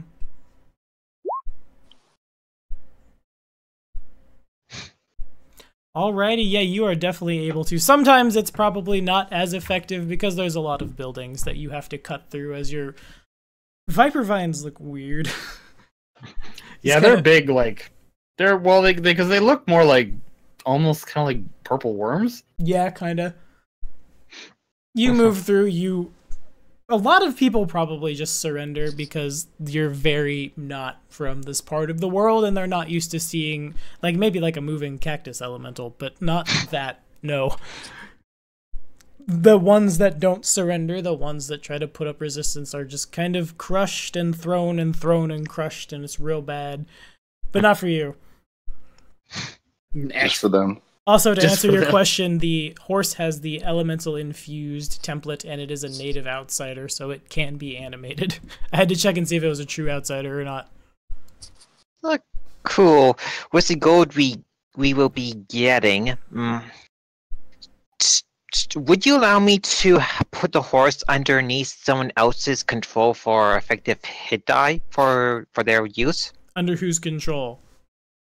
Alrighty, yeah, you are definitely able to. Sometimes it's probably not as effective because there's a lot of buildings that you have to cut through as your Viper Vines look weird. Yeah, they're big, because they look more like almost kind of like purple worms. Yeah, kind of. You move through, a lot of people probably just surrender because you're very not from this part of the world and they're not used to seeing, maybe a moving cactus elemental, but not that, no. The ones that don't surrender, the ones that try to put up resistance, are just kind of crushed and thrown and thrown and crushed, and it's real bad. But not for you. Just for them. Also, to answer your question, the horse has the elemental infused template, and it is a native outsider, so it can be animated. I had to check and see if it was a true outsider or not. Look, cool. With the gold we will be getting, would you allow me to put the horse underneath someone else's control for effective hit die for their use? Under whose control?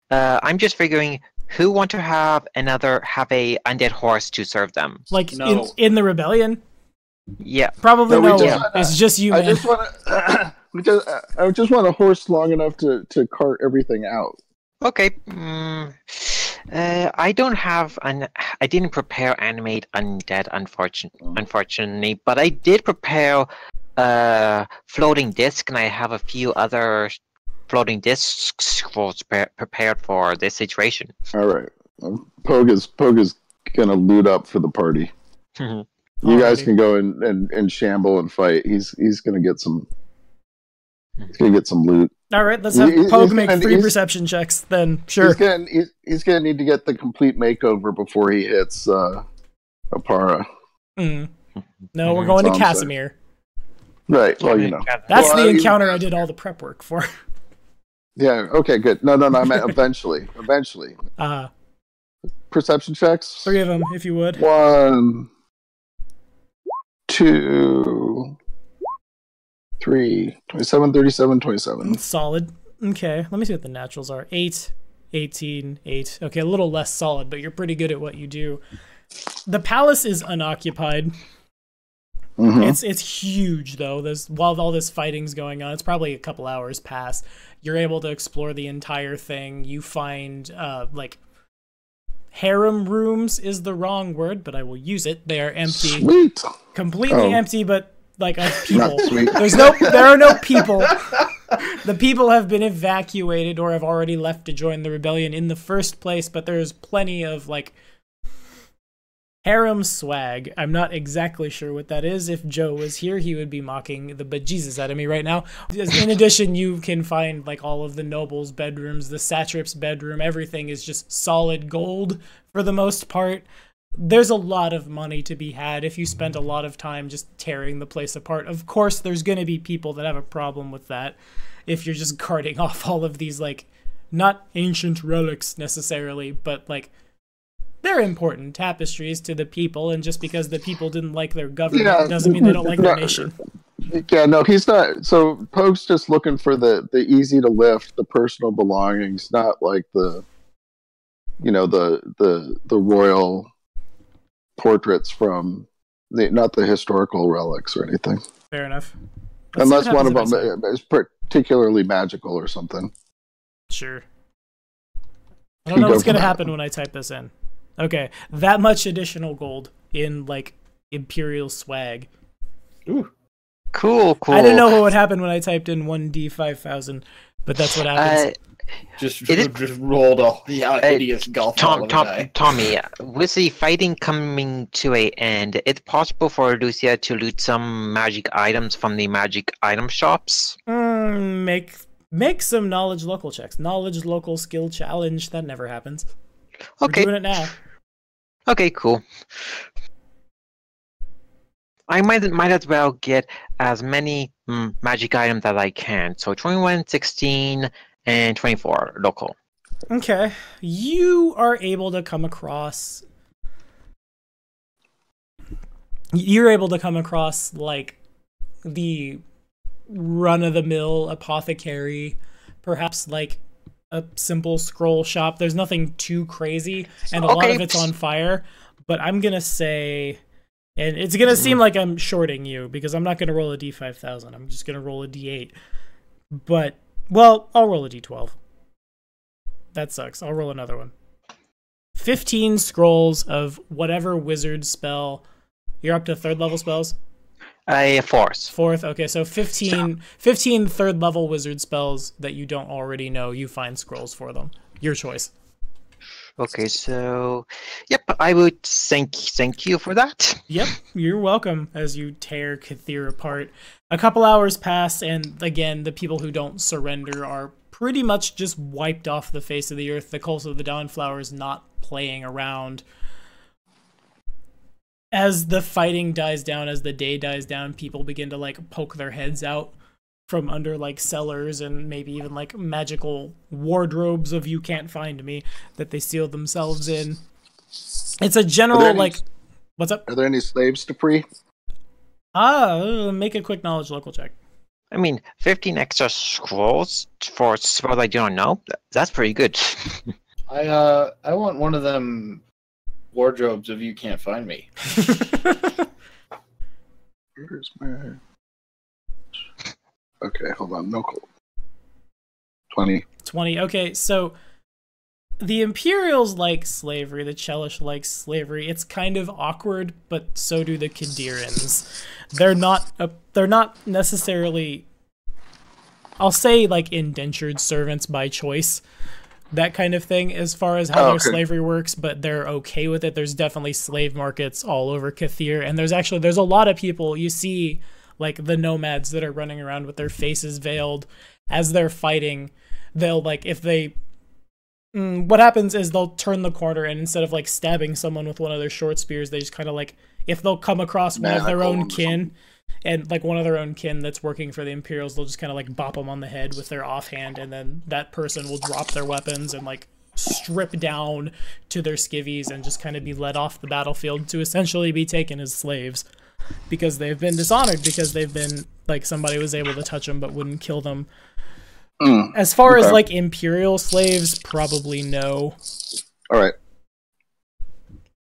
I'm just figuring who want to have a undead horse to serve them. No. in the rebellion? Yeah. Probably no one. It's just you, man. I just want a horse long enough to cart everything out. Okay. I didn't prepare animate undead, unfortunately, but I did prepare floating disc, and I have a few other floating discs prepared for this situation. All right, Pogue is gonna loot up for the party. You guys can go and shamble and fight. He's gonna get some. He's gonna get some loot. All right, let's have Pogue make 3 perception checks. Then sure. He's gonna need to get the complete makeover before he hits Apara. No, we're going to Casimir. Right. Well, that's the encounter I did all the prep work for. Yeah. Okay. Good. No. I meant eventually. Perception checks. 3 of them, if you would. 1, 2, 3, 27, 37, 27. Solid. Okay, let me see what the naturals are. 8, 18, 8. Okay, a little less solid, but you're pretty good at what you do. The palace is unoccupied. It's huge though. While all this fighting's going on, it's probably a couple hours past. You're able to explore the entire thing. You find like harem rooms is the wrong word, but I will use it. They are empty. Sweet. Completely empty, but like of people. Not sweet. There are no people. The people have been evacuated or have already left to join the rebellion in the first place, but there's plenty of like harem swag. I'm not exactly sure what that is. If Joe was here, he would be mocking the bejesus out of me right now. In addition, you can find like all of the nobles' bedrooms, the satrap's bedroom. Everything is just solid gold for the most part. There's a lot of money to be had if you spend a lot of time just tearing the place apart. Of course, there's going to be people that have a problem with that if you're just carting off all of these, like, not ancient relics necessarily, but like they're important tapestries to the people, and just because the people didn't like their government doesn't mean they don't like their nation. Yeah, no, he's not. So Pogue's just looking for the easy to lift, the personal belongings, not like the royal portraits from not the historical relics or anything. Fair enough. Unless one of them is particularly magical or something. Sure. I don't know what's going to happen when I type this in. Okay, that much additional gold in, like, Imperial swag. Ooh. Cool. I didn't know what would happen when I typed in 1D5000, but that's what happens. Just rolled off the hideous golf ball. Tommy, with the fighting coming to an end, it's possible for Lucia to loot some magic items from the magic item shops? Make some knowledge local checks. Knowledge local skill challenge. That never happens. Okay. We're doing it now. Okay, cool. I might as well get as many magic items as I can. So 21, 16, and 24 local. Okay. You are able to come across... You're able to come across, like, the run-of-the-mill apothecary, perhaps, like, a simple scroll shop. There's nothing too crazy, and a lot of it's on fire. But I'm gonna say, and it's gonna seem like I'm shorting you because I'm not gonna roll a D5000. I'm just gonna roll a D8. But well, I'll roll a D12. That sucks. I'll roll another one. 15 scrolls of whatever wizard spell. You're up to 3rd level spells. Fourth. Okay, so 15 3rd level wizard spells that you don't already know. You find scrolls for them. Your choice. Okay, so yep, I would thank you for that. Yep, you're welcome. As you tear Katheer apart, a couple hours pass, and again, the people who don't surrender are pretty much just wiped off the face of the earth. The Cult of the Dawnflower is not playing around. As the fighting dies down, as the day dies down, people begin to like poke their heads out from under like cellars and maybe even like magical wardrobes of You Can't Find Me that they seal themselves in. It's a general like... What's up? Are there any slaves to free? Make a quick knowledge local check. I mean, 15 extra scrolls for spells I don't know? That's pretty good. I want one of them wardrobes of You Can't Find Me. Where's my... Okay, hold on. No cool. 20. 20. Okay, so the Imperials like slavery. The Chelish like slavery. It's kind of awkward, but so do the Kadeerans. They're not necessarily, I'll say, like indentured servants by choice. That kind of thing as far as how their slavery works, but they're okay with it. There's definitely slave markets all over Katheer, and there's a lot of people you see, like the nomads that are running around with their faces veiled as they're fighting. They'll like, if they what happens is they'll turn the corner, and instead of like stabbing someone with one of their short spears, they just kind of like, if they'll come across one of their own kin, and like one of their own kin that's working for the Imperials, they'll just kind of like bop them on the head with their offhand, and then that person will drop their weapons and like strip down to their skivvies and just kind of be led off the battlefield to essentially be taken as slaves. because they've been dishonored, because they've been, like, somebody was able to touch them but wouldn't kill them. As far as, like, Imperial slaves, probably no. Alright.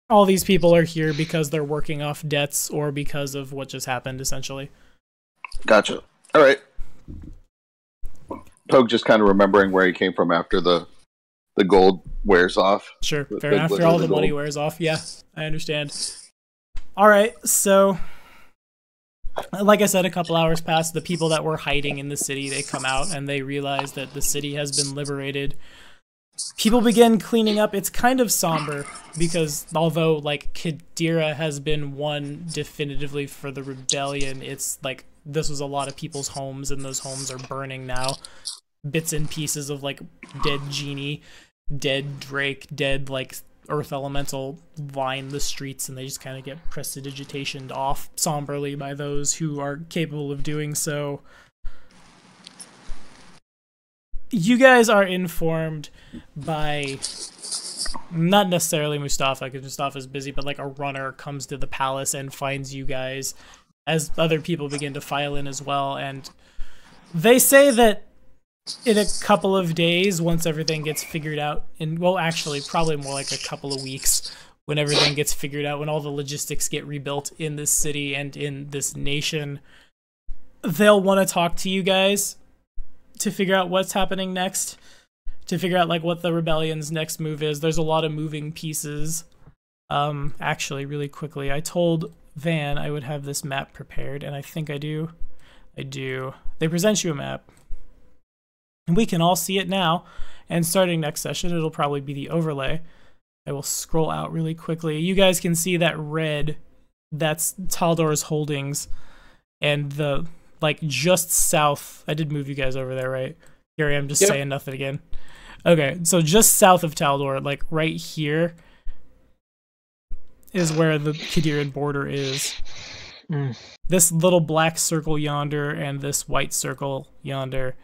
All these people are here because they're working off debts or because of what just happened, essentially. Gotcha. Alright. Pogue just kind of remembering where he came from after the gold wears off. Sure, fair enough. After all the money wears off, yeah, I understand. Alright, so... like I said, a couple hours pass. The people that were hiding in the city, they come out and they realize that the city has been liberated. People begin cleaning up. It's kind of somber because although, like, Katheer has been won definitively for the rebellion, it's like this was a lot of people's homes and those homes are burning now. Bits and pieces of, like, dead genie, dead drake, dead, like, earth elemental line the streets, and they just kind of get prestidigitationed off somberly by those who are capable of doing so. You guys are informed by not necessarily Mustafa, because Mustafa's busy, but like a runner comes to the palace and finds you guys as other people begin to file in as well, and they say that in a couple of days, once everything gets figured out, and well, actually, probably more like a couple of weeks, when everything gets figured out, when all the logistics get rebuilt in this city and in this nation, they'll want to talk to you guys to figure out what's happening next, to figure out like what the rebellion's next move is. There's a lot of moving pieces. Actually, really quickly, I told Van I would have this map prepared, and I think I do. I do. They present you a map. And we can all see it now, and starting next session, it'll probably be the overlay. I will scroll out really quickly. You guys can see that red, that's Taldor's holdings, and the, like, just south, I did move you guys over there, right? Here I am just saying nothing again. Okay, so just south of Taldor, like right here, is where the Katheerian border is. This little black circle yonder, and this white circle yonder,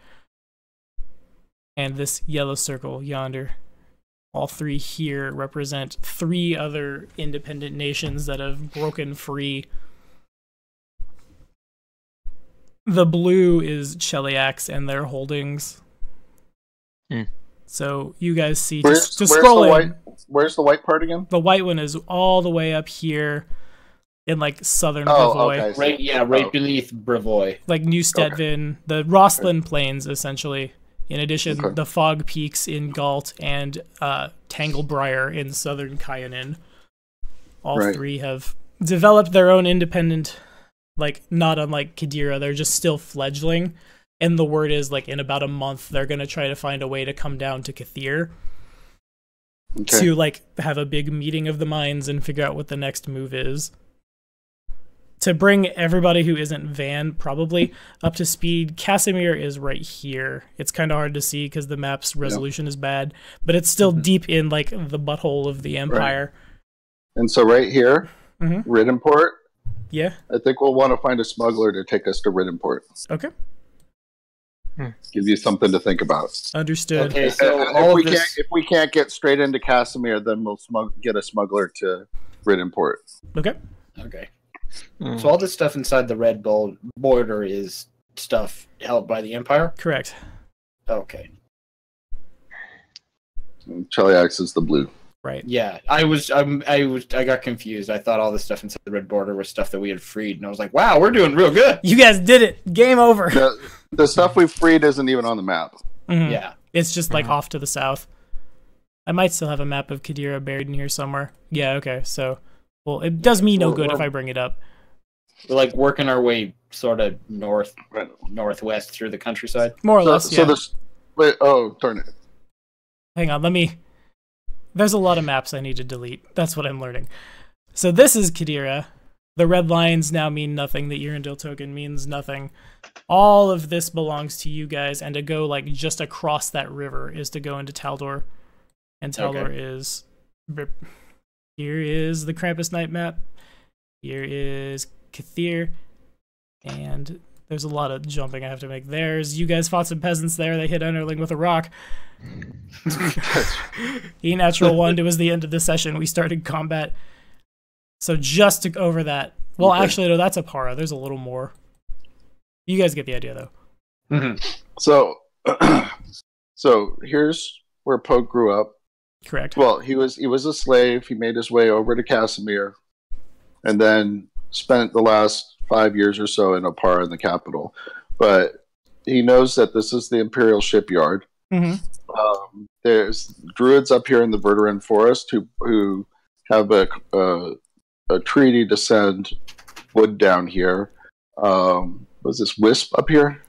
and this yellow circle yonder. All three here represent 3 other independent nations that have broken free. The blue is Cheliax and their holdings. So you guys see, just scroll in. Where's the white part again? The white one is all the way up here in like southern Brevoy. Okay. Right beneath Brevoy. Like New Stedvin, the Rosslyn Plains, essentially. In addition, the Fog Peaks in Galt and Tanglebriar in southern Kyanin. All 3 have developed their own independent, like, not unlike Katheer, they're just still fledgling. And the word is, like, in about a month, they're going to try to find a way to come down to Katheer to, like, have a big meeting of the minds and figure out what the next move is. To bring everybody who isn't Van probably up to speed, Casimir is right here. It's kind of hard to see because the map's resolution is bad, but it's still deep in like the butthole of the Empire. Right. And so right here, Riddenport. Yeah. I think we'll want to find a smuggler to take us to Riddenport. Okay. Give you something to think about. Understood. Okay, so if we can't get straight into Casimir, then we'll get a smuggler to Riddenport. Okay. Okay. So all this stuff inside the red border is stuff held by the Empire? Correct. Okay. Cheliax is the blue. Right. Yeah, I got confused. I thought all the stuff inside the red border was stuff that we had freed, and I was like, wow, we're doing real good. You guys did it. Game over. The stuff we freed isn't even on the map. Yeah. It's just like off to the south. I might still have a map of Katheer buried in here somewhere. Yeah, okay, so... Well, it does me no good if I bring it up. We're like working our way sort of northwest through the countryside. More or less, yeah. Darn it. Hang on, there's a lot of maps I need to delete. That's what I'm learning. So this is Katheer. The red lines now mean nothing. The Erendil token means nothing. All of this belongs to you guys, and to go like just across that river is to go into Taldor. And Taldor is... Here is the Krampus Night map. Here is Katheer. And there's a lot of jumping I have to make. You guys fought some peasants there. They hit Underling with a rock. He natural one. It was the end of the session. We started combat. So just to over that, Well, Okay. actually, no, that's a para. There's a little more. You guys get the idea, though. So, so here's where Pogue grew up. Correct. Well, he was a slave. He made his way over to Casimir, and then spent the last 5 years or so in Opara in the capital. But he knows that this is the Imperial shipyard. There's druids up here in the Verduran Forest who have a treaty to send wood down here. Was this Wisp up here?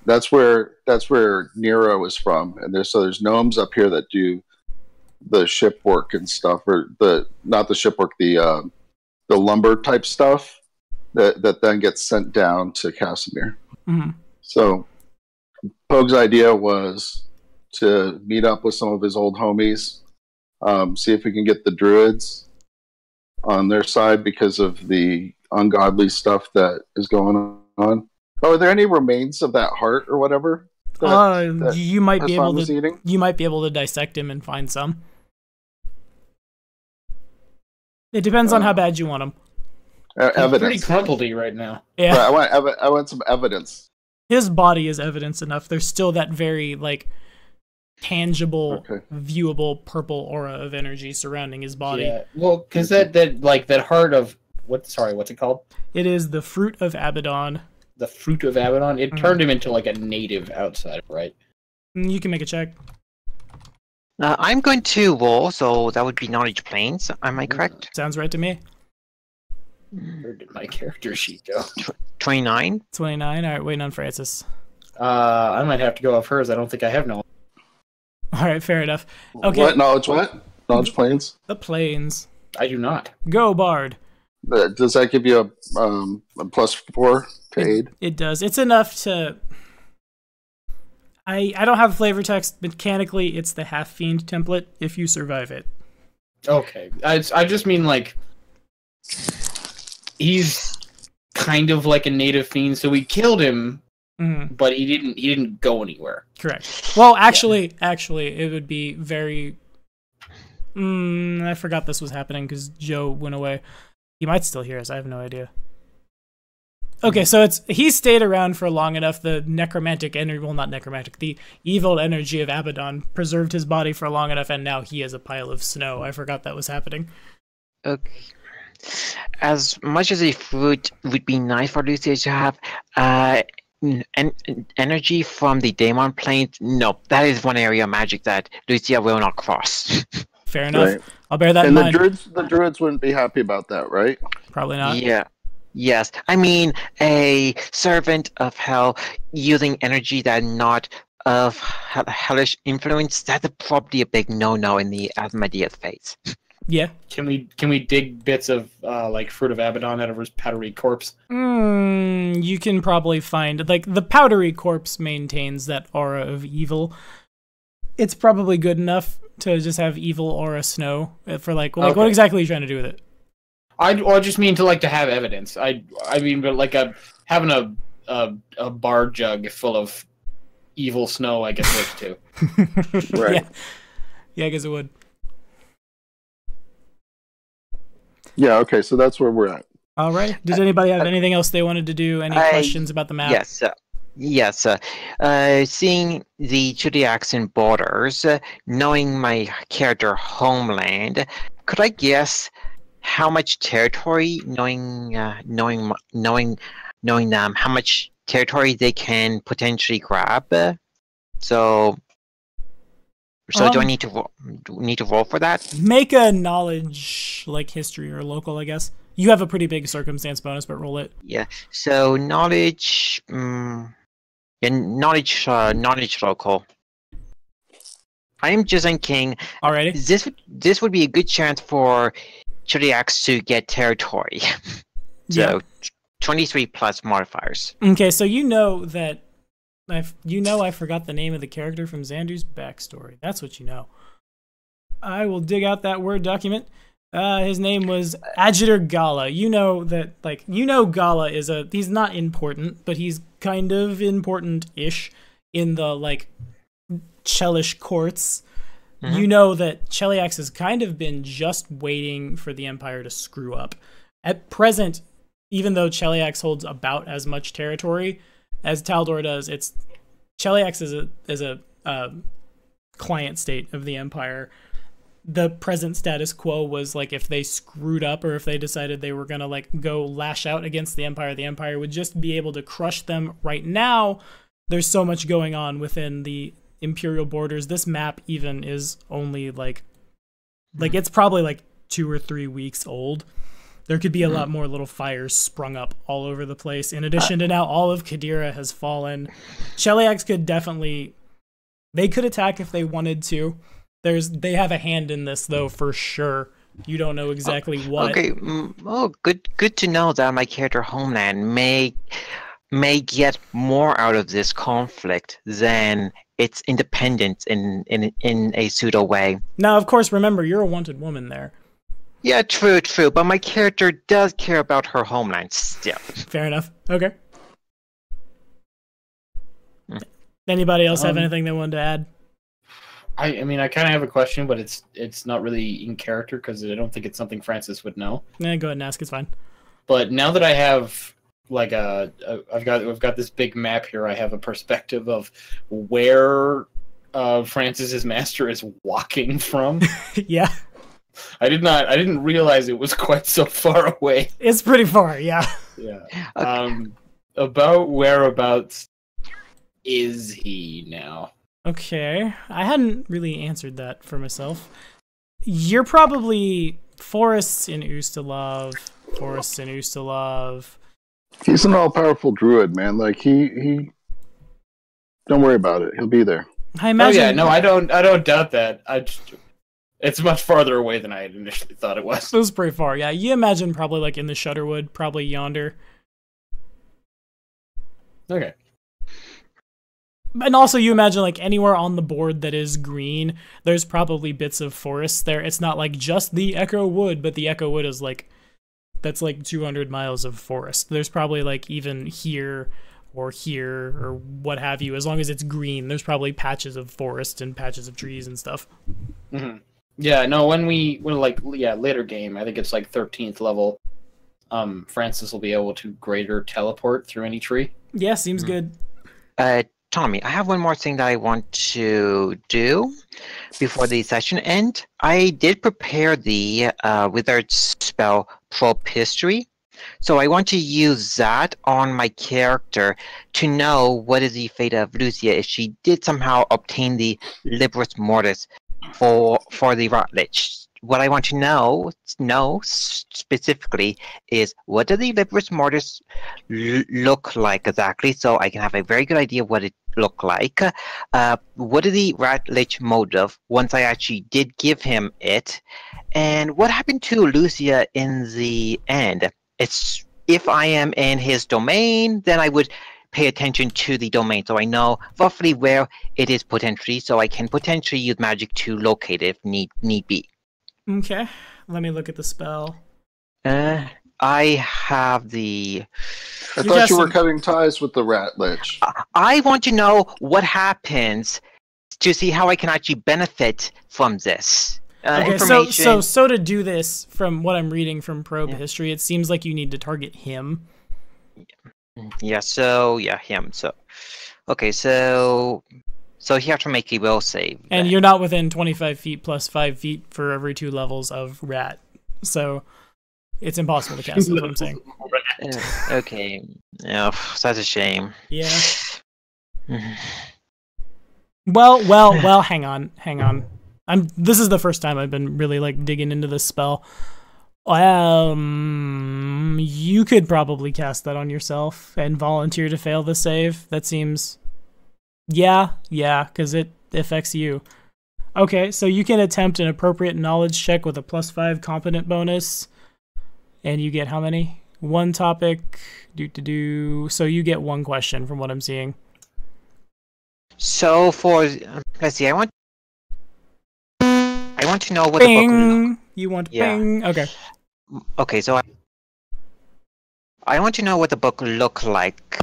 That's where Nero is from, and there's gnomes up here that do the ship work and stuff, or not the ship work, the lumber type stuff that then gets sent down to Casimir. So Pogue's idea was to meet up with some of his old homies, see if we can get the druids on their side because of the ungodly stuff that is going on. Oh, are there any remains of that heart or whatever? You might be able Hassan was to. eating? You might be able to dissect him and find some. It depends on how bad you want him. Evidence. Pretty crumpledy right now. Yeah, Right, I want some evidence. his body is evidence enough. There's still that very tangible, viewable purple aura of energy surrounding his body. Yeah. Well, because that heart of what's it called? It is the fruit of Abaddon. The fruit of Abaddon. It turned him into a native outsider, right? You can make a check. I'm going to roll, so that would be knowledge planes. Am I correct? Sounds right to me. Where did my character sheet go? 29. 29. All right, waiting on Francis. I might have to go off hers. I don't think I have no. All right, fair enough. Okay. What knowledge? What knowledge planes? The planes. I do not. Go, Bard. Does that give you a +4 to aid? It does. It's enough to. I don't have flavor text. Mechanically, it's the half fiend template. If you survive it. Okay, I just mean he's kind of like a native fiend, so we killed him, but he didn't go anywhere. Correct. Well, actually, it would be very. I forgot this was happening because Joe went away. He might still hear us. I have no idea. Okay, so he stayed around for long enough. The necromantic energy, well, not necromantic, the evil energy of Abaddon preserved his body for long enough, and now he is a pile of snow. I forgot that was happening. Okay. As much as a fruit would be nice for Lucia to have, energy from the Daemon planes, no, that is one area of magic that Lucia will not cross. Fair enough. Right. I'll bear that in mind. The druids wouldn't be happy about that, right? Probably not. Yeah. Yes. I mean, a servant of hell using energy that not of hellish influence, that's probably a big no-no in the Asmodeus phase. Yeah. Can we dig bits of fruit of Abaddon out of his powdery corpse? You can probably find the powdery corpse maintains that aura of evil. It's probably good enough to just have evil aura snow for what exactly are you trying to do with it? I just mean to have evidence. I mean, but having a bar jug full of evil snow, I guess works too. Right. Yeah, I guess it would. Yeah. Okay. So that's where we're at. All right. Does anybody have anything else they wanted to do? Any questions about the map? Yes. Yes. Seeing the Cheliax and borders, knowing my character homeland, could I guess how much territory, knowing them, how much territory they can potentially grab? So do I need to roll for that? Make a knowledge, history or local, I guess. You have a pretty big circumstance bonus, but roll it. Yeah. So knowledge, knowledge local. I am just thinking. Alrighty. This would be a good chance for Cheliax to get territory. So 23 plus modifiers. Okay, so you know that I forgot the name of the character from Xandu's backstory. That's what you know. I will dig out that Word document. His name was Adjutor Gala. You know that, Gala is he's not important, but he's kind of important-ish in the, Chelish courts. You know that Cheliax has kind of been just waiting for the Empire to screw up. At present, even though Cheliax holds about as much territory as Taldor does, Cheliax is a client state of the Empire. The present status quo was like if they screwed up or if they decided they were gonna like go lash out against the Empire would just be able to crush them. Right now, there's so much going on within the Imperial borders. This map even is only like it's probably like 2 or 3 weeks old. There could be a lot more little fires sprung up all over the place. In addition to now all of Katheer has fallen. Cheliax could definitely... They could attack if they wanted to. They have a hand in this, though, for sure. You don't know exactly what. Okay, good to know that my character Homeland may get more out of this conflict than its independence in a pseudo way. Now, of course, remember, you're a wanted woman there. Yeah, true, but my character does care about her homeland still. Fair enough. Okay. Anybody else have anything they wanted to add? I mean, I kind of have a question, but it's not really in character because I don't think it's something Francis would know. Go ahead and ask. It's fine. But now that I have like I've got this big map here. I have a perspective of where Francis's master is walking from. Yeah. I didn't realize it was quite so far away. It's pretty far, yeah. Yeah. Okay. About whereabouts is he now? Okay. I hadn't really answered that for myself. You're probably forests in Ustalov. He's an all-powerful druid, man. Like he don't worry about it. He'll be there. I imagine. Oh yeah, no, I don't doubt that. It's much farther away than I had initially thought it was. It was pretty far, yeah. You imagine probably like in the Shudderwood, probably yonder. Okay. And also you imagine like anywhere on the board that is green, there's probably bits of forest there. It's not like just the Echo Wood, but the Echo Wood is like, that's like 200 miles of forest. There's probably like even here or what have you. As long as it's green, there's probably patches of forest and patches of trees and stuff. Mm-hmm. Yeah, no, when later game, I think it's like 13th level, Francis will be able to greater teleport through any tree. Yeah, seems good. Tommy, I have one more thing that I want to do before the session ends. I did prepare the Withered spell Probe History, so I want to use that on my character to know what is the fate of Lucia if she did somehow obtain the Libris Mortis for the Rat Lich. What I want to know specifically is what does the Libris Mortis look like exactly, so I can have a very good idea what it looked like. What is the Rat Lich motive once I actually did give him it, and what happened to Lucia in the end? It's if I am in his domain, then I would pay attention to the domain so I know roughly where it is potentially, so I can potentially use magic to locate it if need be. Okay, let me look at the spell. I have the... I thought you were cutting ties with the Rat Lich. I want to know what happens to see how I can actually benefit from this. Okay, so to do this, from what I'm reading from Probe History, it seems like you need to target him. Yeah, him. So, okay, so he has to make a will save. And you're not within 25 feet plus 5 feet for every 2 levels of rat. So it's impossible to cast, is what I'm saying. Okay. Oh, that's a shame. Yeah. Well, hang on. This is the first time I've been really like digging into this spell. You could probably cast that on yourself and volunteer to fail the save. That seems... Yeah, because it affects you. Okay, so you can attempt an appropriate knowledge check with a +5 competent bonus. And you get how many? 1 topic. So you get 1 question from what I'm seeing. So for... let's see, I want to know what the book... You want bing? Okay. Okay, so I want to know what the book looked like.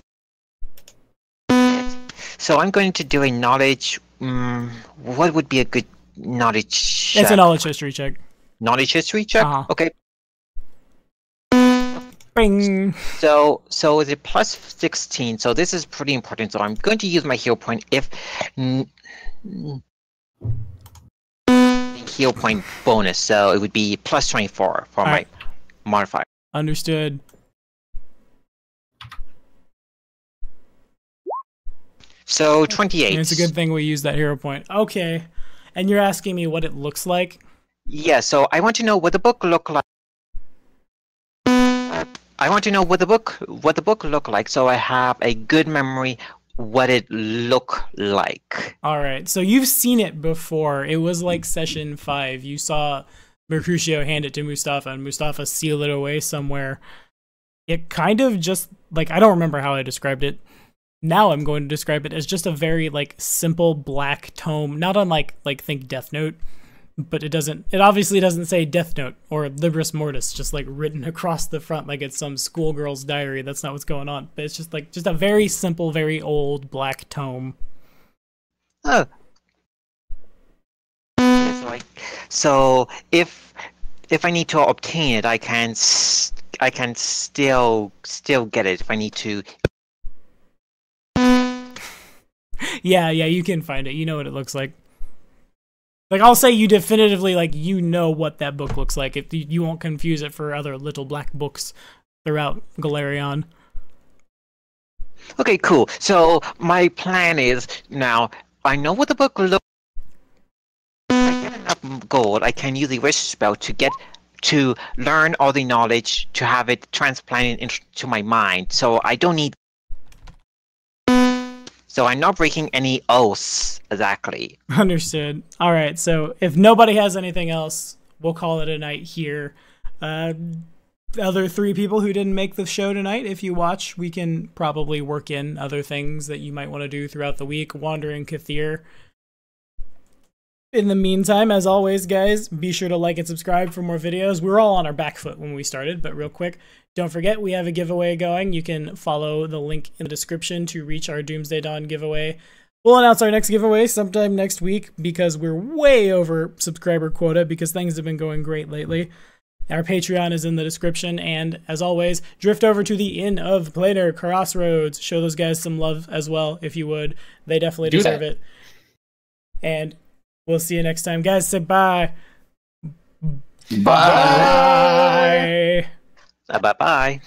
So I'm going to do a knowledge... what would be a good knowledge check? It's a knowledge history check. Knowledge history check? Uh-huh. Okay. Bing. So is it plus 16? So this is pretty important. So I'm going to use my hero point if hero point bonus. So it would be plus 24 for my modifier. Understood. So 28. And it's a good thing we use that hero point. Okay. And you're asking me what it looks like? Yeah, so I want to know what the book look like. I want to know what the book look like, so I have a good memory what it look like. All right. So you've seen it before. It was like session 5. You saw Mercutio hand it to Mustafa and Mustafa seal it away somewhere. It kind of just like, I don't remember how I described it. Now I'm going to describe it as just a very like simple black tome, not unlike like think Death Note, but it obviously doesn't say Death Note or Libris Mortis just like written across the front like it's some schoolgirl's diary. That's not what's going on. But it's just a very simple, very old black tome. Oh. So if I need to obtain it, I can still get it if I need to. Yeah, you can find it. You know what it looks like. Like, I'll say you definitively, like, you know what that book looks like. If you won't confuse it for other little black books throughout Galarion. Okay, cool. So my plan is now I know what the book looks. If I get enough gold, I can use the wish spell to learn all the knowledge to have it transplanted into my mind. So I don't need. So I'm not breaking any oaths, exactly. Understood. All right, so if nobody has anything else, we'll call it a night here. Other 3 people who didn't make the show tonight, if you watch, we can probably work in other things that you might want to do throughout the week. Wandering Katheer. In the meantime, as always, guys, be sure to like and subscribe for more videos. We were all on our back foot when we started, but real quick, don't forget we have a giveaway going. You can follow the link in the description to reach our Doomsday Dawn giveaway. We'll announce our next giveaway sometime next week because we're way over subscriber quota because things have been going great lately. Our Patreon is in the description, and as always, drift over to the Inn of Planar Crossroads. Show those guys some love as well, if you would. They definitely deserve it. And we'll see you next time. Guys, say bye. Bye. Bye-bye.